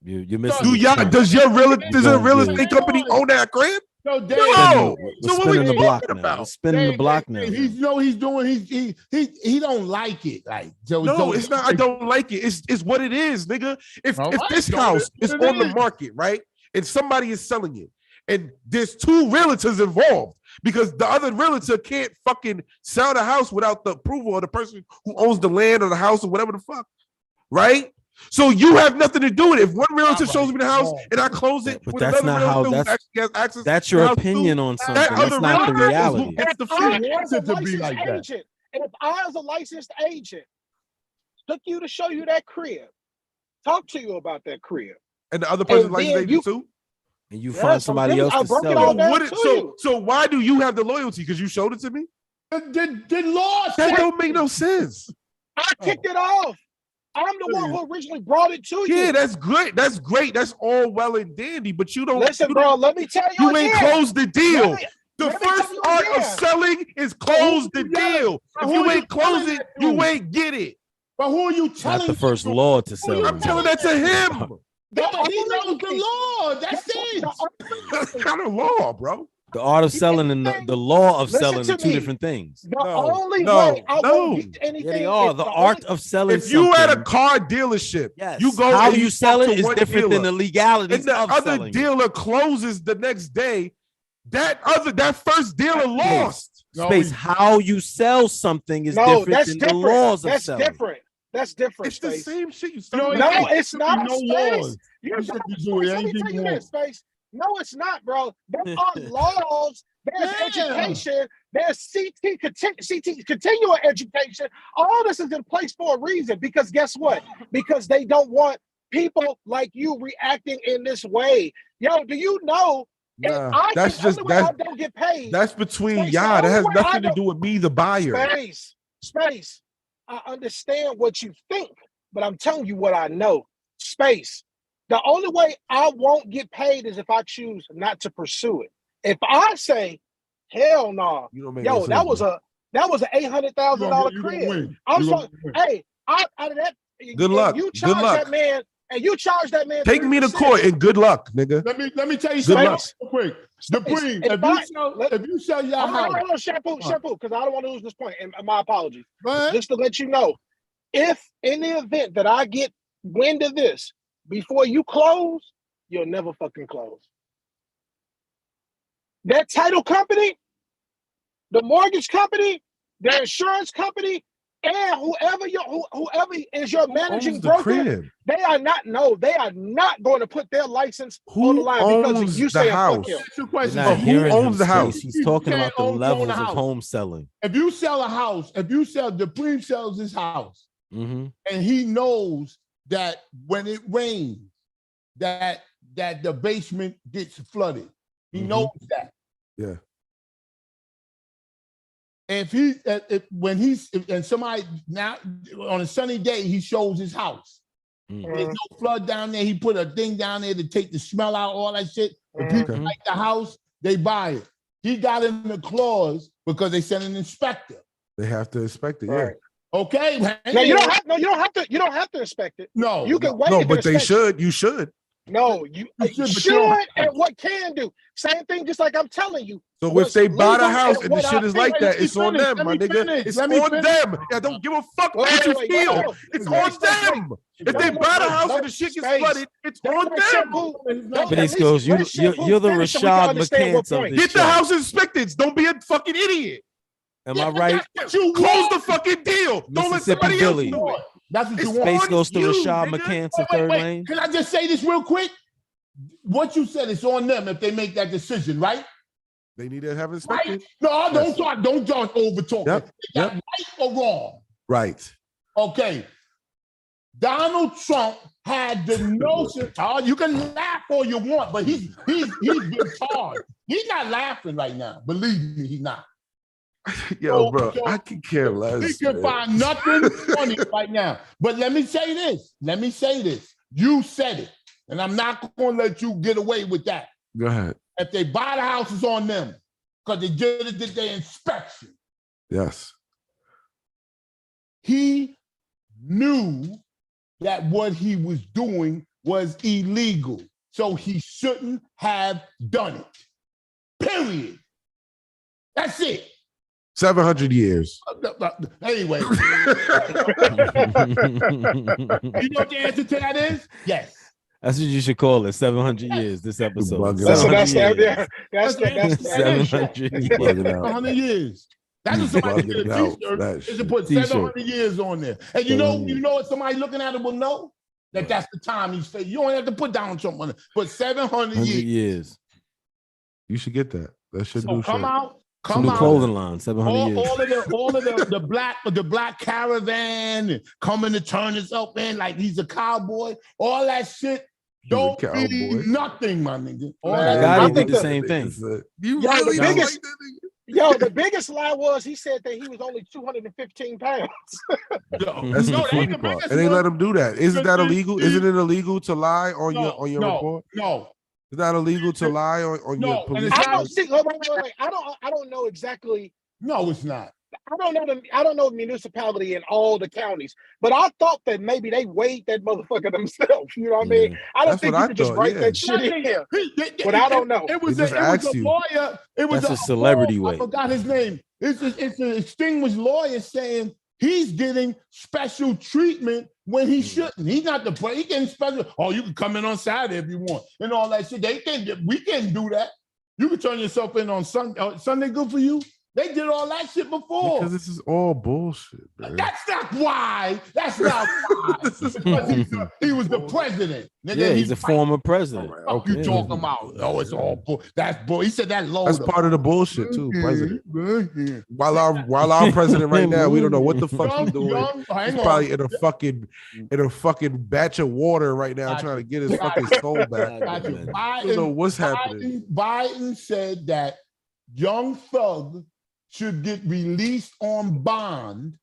You're missing. Does your real estate company own that crib? No, Dave. No. We're So what we spinning the block talking now. about? We're spinning the block now. He's doing. He don't like it. Like no, it's not. I don't like it. It's what it is, nigga. If this house is on the market, right, and somebody is selling it, and there's two realtors involved because the other realtor can't fucking sell the house without the approval of the person who owns the land or the house or whatever the fuck, right? So you have nothing to do with it. If one realtor shows me the house and I close it, but with that's another not how. realtor who actually has access. That's your opinion on something. That's not the reality. That's the I, to be like that. agent, and if I, as a licensed agent, took you to show you that crib, talk to you about that crib, and the other person licensed agent too, and you find somebody else to sell it. So why do you have the loyalty? Because you showed it to me. The law that don't make no sense. I kicked it off. I'm the one who originally brought it to you. Yeah, that's great. That's great. That's all well and dandy, but you don't listen, bro. Let me tell you. You ain't closed the deal. The first art of selling is close the deal. If you ain't close it, you ain't get it. But who are you telling? Not the first law to sell. I'm telling that to him. He knows the law. That's it. That's kind of law, bro. The art of selling and the law of selling are two different things. The only way I won't get anything. Yeah, they are. The art of selling. If you at a car dealership, you go how you sell it is different than the legalities and the of other selling dealer closes the next day. That first dealer lost. Space. How you sell something is different than the laws of selling. That's different. It's the same shit. No, it's not. No laws. Let me tell you this, Space. No, it's not, bro. There are laws. There's education. There's CT continual education. All this is in place for a reason. Because guess what? Because they don't want people like you reacting in this way. Yo, do you know? Nah, that's just I don't get paid. That's between y'all. That has nothing to do with me, the buyer. Space. I understand what you think, but I'm telling you what I know. Space. The only way I won't get paid is if I choose not to pursue it. If I say, hell no, that was an $800,000 crib. I'm so hey, out of that. Good luck. You charge that man, and you charge that man. Take me to court and good luck, nigga. Let me tell you something real quick. Dupree, if you sell your house, shampoo, because I don't want to lose this point. And my apologies. Just to let you know, if in the event that I get wind of this before you close, you'll never fucking close. That title company, the mortgage company, the insurance company, and whoever is your managing broker, they are not going to put their license on the line because of you saying fuck him. Who owns the house? He's talking about the levels of home selling. If you sell a house, Dupree sells his house, and he knows that when it rains, that the basement gets flooded. He knows that. Yeah. And somebody now on a sunny day, he shows his house. There's no flood down there. He put a thing down there to take the smell out, all that shit. If people like the house, they buy it. He got in the clause because they sent an inspector. They have to inspect it, right. Okay. No, you don't have to inspect it. No, you can wait. No, but they should. You should. No, you should, and what can do. Same thing, just like I'm telling you. So if they buy the house and the shit is like that, it's on them, my nigga. It's on them. I don't give a fuck what you feel. It's on them. If they buy the house and the shit gets flooded, it's on them. But it goes, you're the Rashad McCants of this Get the house inspected. Don't be a fucking idiot. Am I right? You close the fucking deal. Don't let somebody else do it. That's what you want. Space goes to Rashad McCants in third lane. Can I just say this real quick? What you said is on them if they make that decision, right? They need to have it inspected. Right? No, don't talk over talk. Yep. Right or wrong? Right. Okay. Donald Trump had the notion. You can laugh all you want, but he's been charged. He's not laughing right now. Believe me, he's not. Yo, bro, I can care less. He can find nothing funny right now. But let me say this. You said it, and I'm not going to let you get away with that. Go ahead. If they buy the houses on them, because they did their inspection. Yes. He knew that what he was doing was illegal, so he shouldn't have done it. Period. That's it. 700 years. Anyway. You know what the answer to that is? Yes. That's what you should call it. 700 years. This episode. That's 700 years. that's 700 years. 700 years. That's what somebody did a t-shirt. They should put 700 years on there. And you know what somebody looking at it will know? That's the time he's saying. You don't have to put Donald Trump on it. But 700 years. You should get that. That should do come out. Some new clothing line, 700 years. All of the black caravan coming to turn us up in like he's a cowboy. All that shit don't mean nothing, my nigga. Gotti did the same thing. You really don't like that nigga? Yo, the biggest lie was he said that he was only 215 pounds. That's the funny part. And they let him do that. Isn't that illegal? Isn't it illegal to lie on your report? No. Is that illegal to lie on your police? I don't see. Wait. I don't know exactly. No, it's not. I don't know the municipality in all the counties, but I thought that maybe they weighed that motherfucker themselves. You know what I mean? I don't think you could just write that shit in here. But I don't know. It was a lawyer. It was a celebrity weight. I forgot his name. It's an extinguished lawyer saying he's getting special treatment when he shouldn't. He's not the player. He getting special. Oh, you can come in on Saturday if you want and all that shit. We can't do that. You can turn yourself in on Sunday. Sunday good for you? They did all that shit before. Because this is all bullshit, man. That's not why. That's not why. Because he was the president. Yeah, he's a former president. What you talking about? Oh, it's all bull. That's bull. He said that low. That's part of the bullshit too, president. While our president right now, we don't know what the fuck he's doing. He's probably in a fucking batch of water right now, trying to get his fucking soul back. I don't know what's happening. Biden said that Young Thug should get released on bond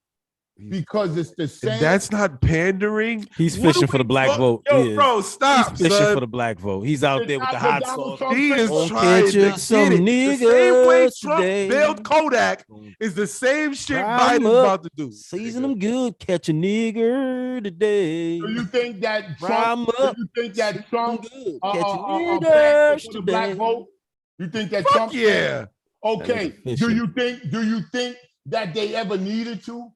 because it's the same. And that's not pandering. He's fishing for the black vote. Yo, bro, stop. He's fishing for the black vote. He's out there with the hot sauce. He is trying to get it. The same way Trump bailed Kodak is the same shit Biden's about to do. Season them good. Catch a nigger today. Do you think that Trump? Catch a nigger for the black vote? You think that Fuck Trump? Yeah. Okay. Do you think that they ever needed to?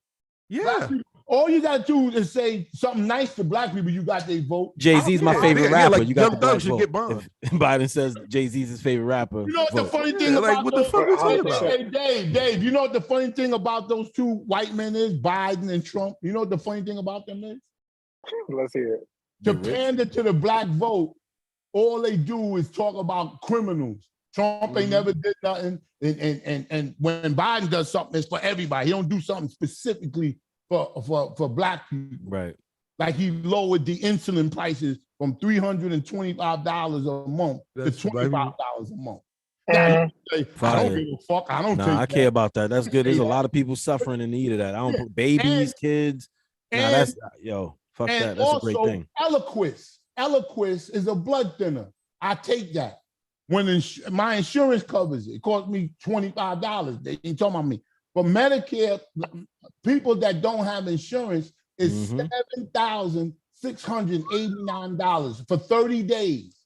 Yeah. All you gotta do is say something nice to black people. You got their vote. Jay-Z's my favorite rapper. Like you got the black should vote. get bond. If Biden says Jay-Z's his favorite rapper. You know what the funny thing about what the fuck is he about? Hey, Dave, you know what the funny thing about those two white men is? Biden and Trump. You know what the funny thing about them is? Let's hear it. To pander to the black vote, all they do is talk about criminals. Trump ain't never did nothing, and when Biden does something, it's for everybody. He don't do something specifically for black people. Right. Like he lowered the insulin prices from $325 a month to $25 a month. Now, say, I don't give a fuck. I don't take I care about that. That's good. There's a lot of people suffering in need of that. I don't put babies, kids. That's fuck that. That's a great thing. Eliquis is a blood thinner. I take that. When my insurance covers it, it costs me $25. They ain't talking about me. For Medicare, people that don't have insurance is $7,689 for 30 days.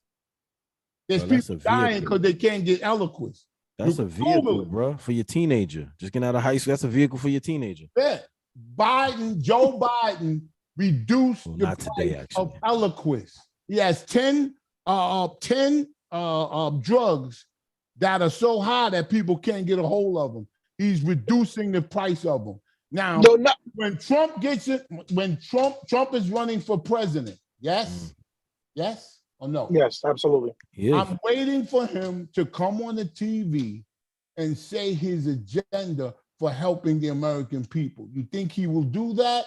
There's people dying because they can't get Eliquis. That's a vehicle, bro, for your teenager. Just getting out of high school. That's a vehicle for your teenager. Yeah. Joe Biden reduced the price of Eliquis. He has 10 drugs that are so high that people can't get a hold of them. He's reducing the price of them. Now, when Trump gets it, when Trump is running for president, yes or no? Yes, absolutely. I'm waiting for him to come on the TV and say his agenda for helping the American people. You think he will do that?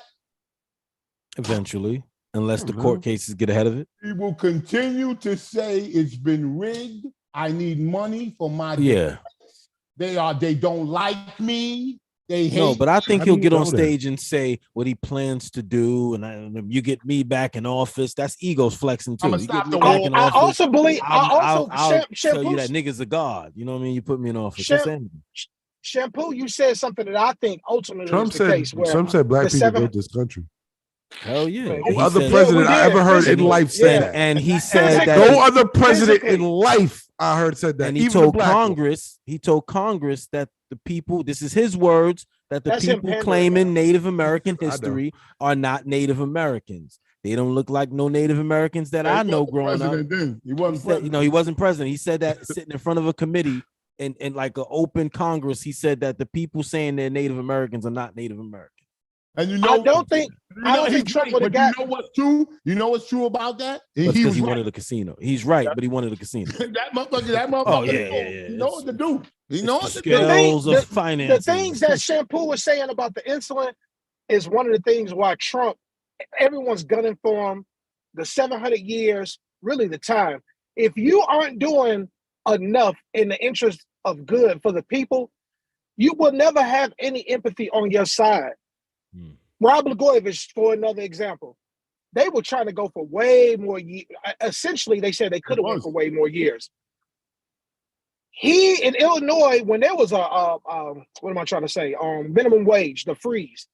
Eventually. Unless the court cases get ahead of it. He will continue to say it's been rigged. I need money for my defense. They don't like me. They hate. No, but I think he'll get on stage and say what he plans to do, and you get me back in office. That's egos flexing too. You get me back in office. I also believe. I'll tell you that nigga's a god. You know what I mean? You put me in office. Shampoo, you said something that I think ultimately Trump is the case. Trump said black people built this country. Hell yeah. No other president I ever heard in life say that. And he said that no other president in life I heard said that. And he Even told the black Congress, that the people, this is his words, that the That's him people pandering claiming now. Native American I know. history are not Native Americans. They don't look like no Native Americans that I know growing up. Then. He wasn't He said, president. he wasn't president. He said that sitting in front of a committee and like an open Congress. He said that the people saying they're Native Americans are not Native Americans. And you know, I don't think Trump would have got. You know what's true? You know what's true about that? Because he wanted a casino. He's right, but he wanted a casino. that motherfucker. Oh, yeah. He knows what to do. He knows what to do. Skills of finance. The things that Shampoo was saying about the insulin is one of the things why Trump, everyone's gunning for him. The 700 years, really the time. If you aren't doing enough in the interest of good for the people, you will never have any empathy on your side. Rob Blagojevich, for another example, they were trying to go for way more years. Essentially, they said they could have went for way more years. He in Illinois, when there was what am I trying to say? Minimum wage, the freeze,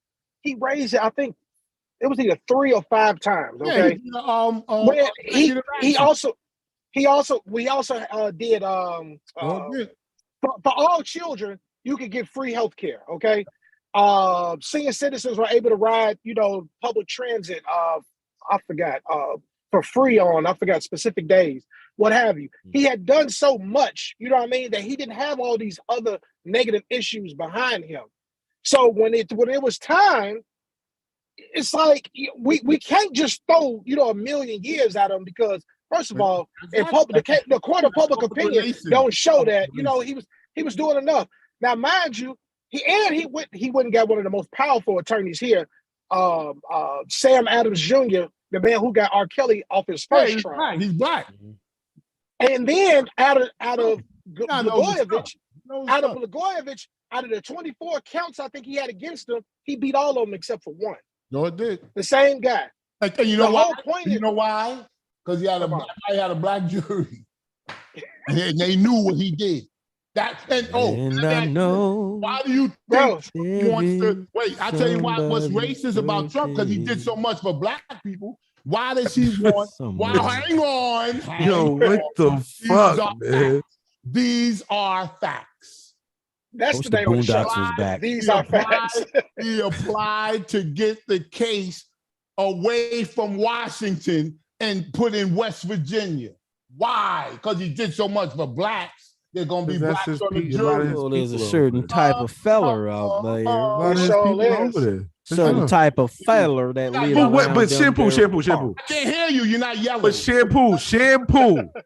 he raised it. I think it was either 3 or 5 times. Okay. We also did for all children, you could get free health care. Okay. Senior citizens were able to ride, public transit. I forgot for free on, I forgot specific days, what have you. He had done so much, you know what I mean, that he didn't have all these other negative issues behind him. So when it was time, it's like we can't just throw, a million years at him because first of all, the court of public opinion don't show that, he was doing enough. Now, mind you, he went and got one of the most powerful attorneys here, Sam Adams Jr., the man who got R. Kelly off his first trial. He's black. And then out of Blagojevich, out of the 24 counts I think he had against him, he beat all of them except for one. No, it did. The same guy. And you know why? You know why? Because he had a black jury, and they knew what he did. I know. Why do you think he wants to wait? I tell you what's racist about Trump, because he did so much for black people. Why does he want? Hang on. What the fuck, man? These are facts. That's the name of the show. Was back. These are facts. He applied to get the case away from Washington and put in West Virginia. Why? Because he did so much for blacks. They're gonna be blacks on the jury. Well, there's a certain type of feller out there. Certain type of feller that live around. But shampoo. I can't hear you. You're not yelling. But shampoo.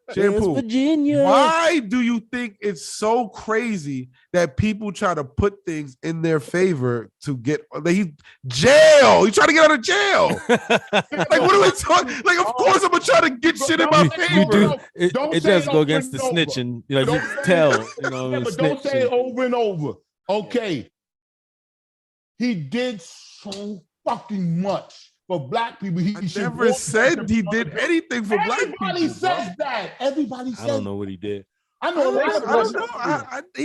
Virginia. Why do you think it's so crazy that people try to put things in their favor to get jail? You trying to get out of jail? Like, what are we talking? Like, of course I'm gonna try to get shit in my favor. It does go against the snitching. You can tell. But don't say it over and over. Okay. He did so fucking much for black people. He never said he did anything for black people. Everybody says that. Everybody says. I don't know what he did. I know. He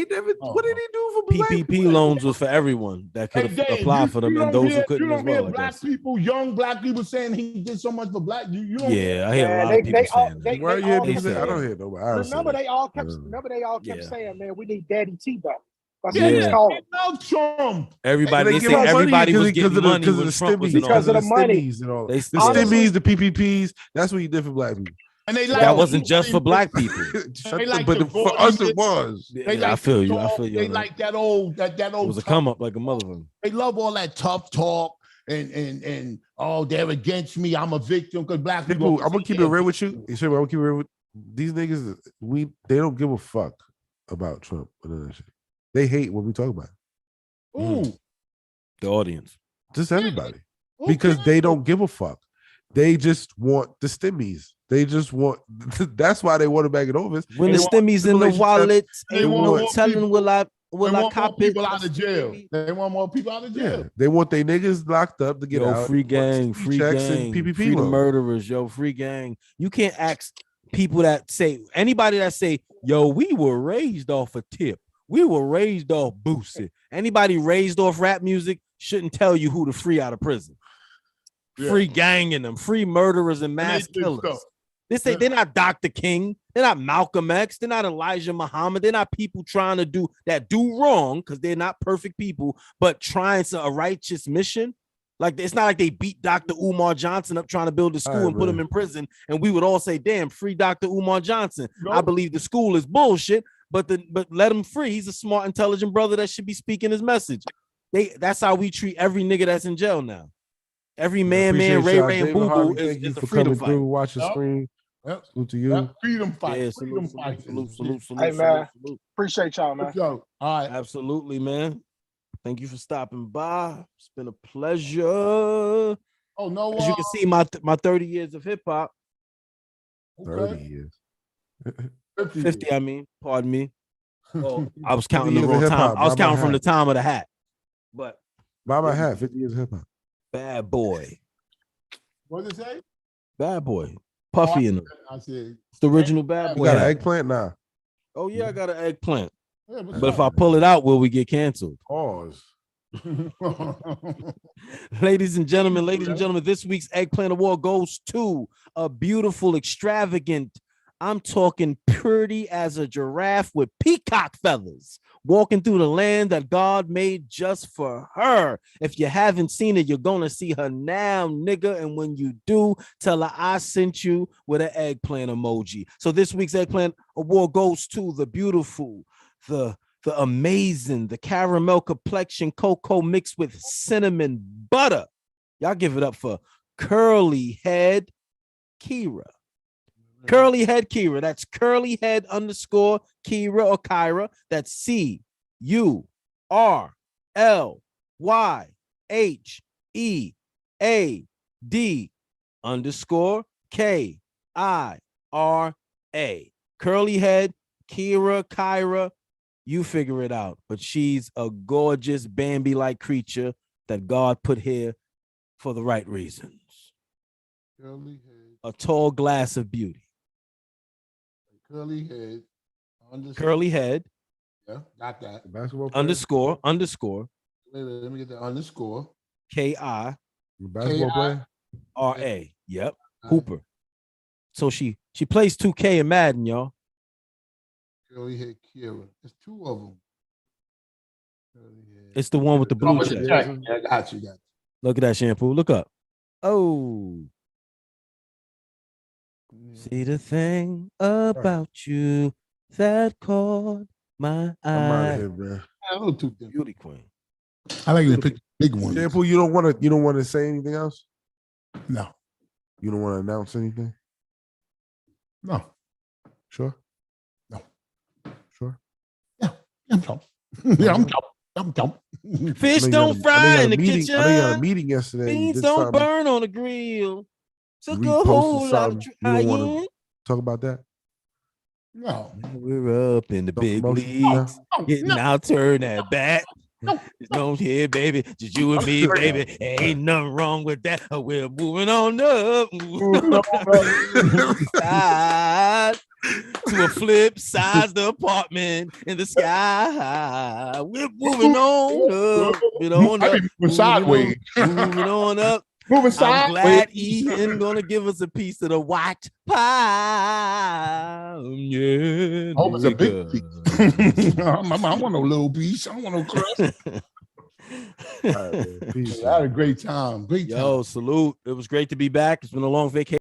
never. What did he do for black people? PPP loans was for everyone that could apply for them, and those who couldn't as well. Black people, young black people saying he did so much for black. You don't. Yeah, I hear a lot of people saying that. Where you hear? I don't hear nobody. Remember, they all kept saying, "Man, we need Daddy T back." Trump. Everybody was getting money because of the stimmies, because of the money, and all. The stimmies, the PPPs. That's what you did for black people. And that wasn't just for black people. But for us, it was. I feel you. They like that old. It was a come up like a motherfucker. They love all that tough talk and they're against me. I'm a victim because black people. I'm gonna keep it real with you. I'm gonna keep it real with these niggas. They don't give a fuck about Trump and that shit. They hate when we talk about it. Ooh. The audience. Just everybody. Because they don't give a fuck. They just want the stimmies. They just want, that's why they want to back in office. When the stimmies in the wallet, ain't no telling will I cop people out of jail. They want more people out of jail. Yeah. They want their niggas locked up to get out. Free gang, free PPP free the murderers, free gang. You can't ask people anybody that say, we were raised off a tip. We were raised off Boosie. Anybody raised off rap music shouldn't tell you who to free out of prison. Yeah. Free ganging them, free murderers and mass killers. They're not Dr. King. They're not Malcolm X. They're not Elijah Muhammad. They're not people trying to do wrong because they're not perfect people, but trying to a righteous mission. Like, it's not like they beat Dr. Umar Johnson up trying to build a school and put him in prison, and we would all say, "Damn, free Dr. Umar Johnson." Nope. I believe the school is bullshit, but let him free. He's a smart, intelligent brother that should be speaking his message. That's how we treat every nigga that's in jail now. Every man, Ray, and Boo Boo is a freedom fight. Watch the screen. Yep. Salute to you. Yep. Freedom fight. Yeah, freedom salute, fight. Salute. Hey, man. Appreciate y'all, man. All right. Absolutely, man. Thank you for stopping by. It's been a pleasure. Oh, no. As you can see, my 30 years of hip hop. 30 years. 50, I mean. Pardon me. Well, I was counting the wrong time. I was counting from the time of the hat. But buy my hat, 50 years of hip hop. Bad boy. What did it say? Bad boy. Puffy in them. I said, it's the original Bad Boy. You got an eggplant now? Oh, yeah, I got an eggplant. Yeah, but if I pull it out, will we get canceled? Pause. Ladies and gentlemen, this week's Eggplant Award goes to a beautiful, extravagant, I'm talking pretty as a giraffe with peacock feathers, walking through the land that God made just for her. If you haven't seen it, you're going to see her now, nigga. And when you do, tell her I sent you with an eggplant emoji. So this week's Eggplant Award goes to the beautiful, the amazing, the caramel complexion cocoa mixed with cinnamon butter. Y'all give it up for Curly Head Kira. Curly Head Kira. That's Curly Head _ Kira or Kyra. That's CURLYHEAD _ Curly Head Kira Kyra. You figure it out. But she's a gorgeous Bambi-like creature that God put here for the right reasons. Curly head. A tall glass of beauty. Curly head. Curly head. Yeah, got that. Basketball _ Wait, let me get the underscore. KI. Basketball player. RA. Yep. Hooper. So she plays 2K in Madden, y'all. Curly head Kira. There's two of them. It's the one with the blue check. Yeah, got you. Look at that shampoo. Look up. Oh. See the thing about you that caught my eye. I'm out of here, bro. A little too different. Beauty queen. I like to pick big ones. Shampoo, you don't want to say anything else? No. You don't want to announce anything? No. Sure? No. Sure? Yeah. I'm dumb. Yeah, I'm dumb. Fish don't fry in the kitchen. I know you had a meeting yesterday. Beans don't burn on the grill. Took a whole lot of trying. You don't want to talk about that? No. We're up in the big leagues. Getting out, turn that back. Don't hear, baby. Just you and me, baby. Ain't nothing wrong with that. We're moving on up. Side to a flip size the apartment in the sky. We're moving on up. Moving sideways. Moving on up. Moving sideways. I'm glad Ian gonna give us a piece of the white pie. Yeah, hope it's a big piece. I want no little piece. I don't want no crust. All right, peace. I had a great time. Great time. Yo, salute. It was great to be back. It's been a long vacation.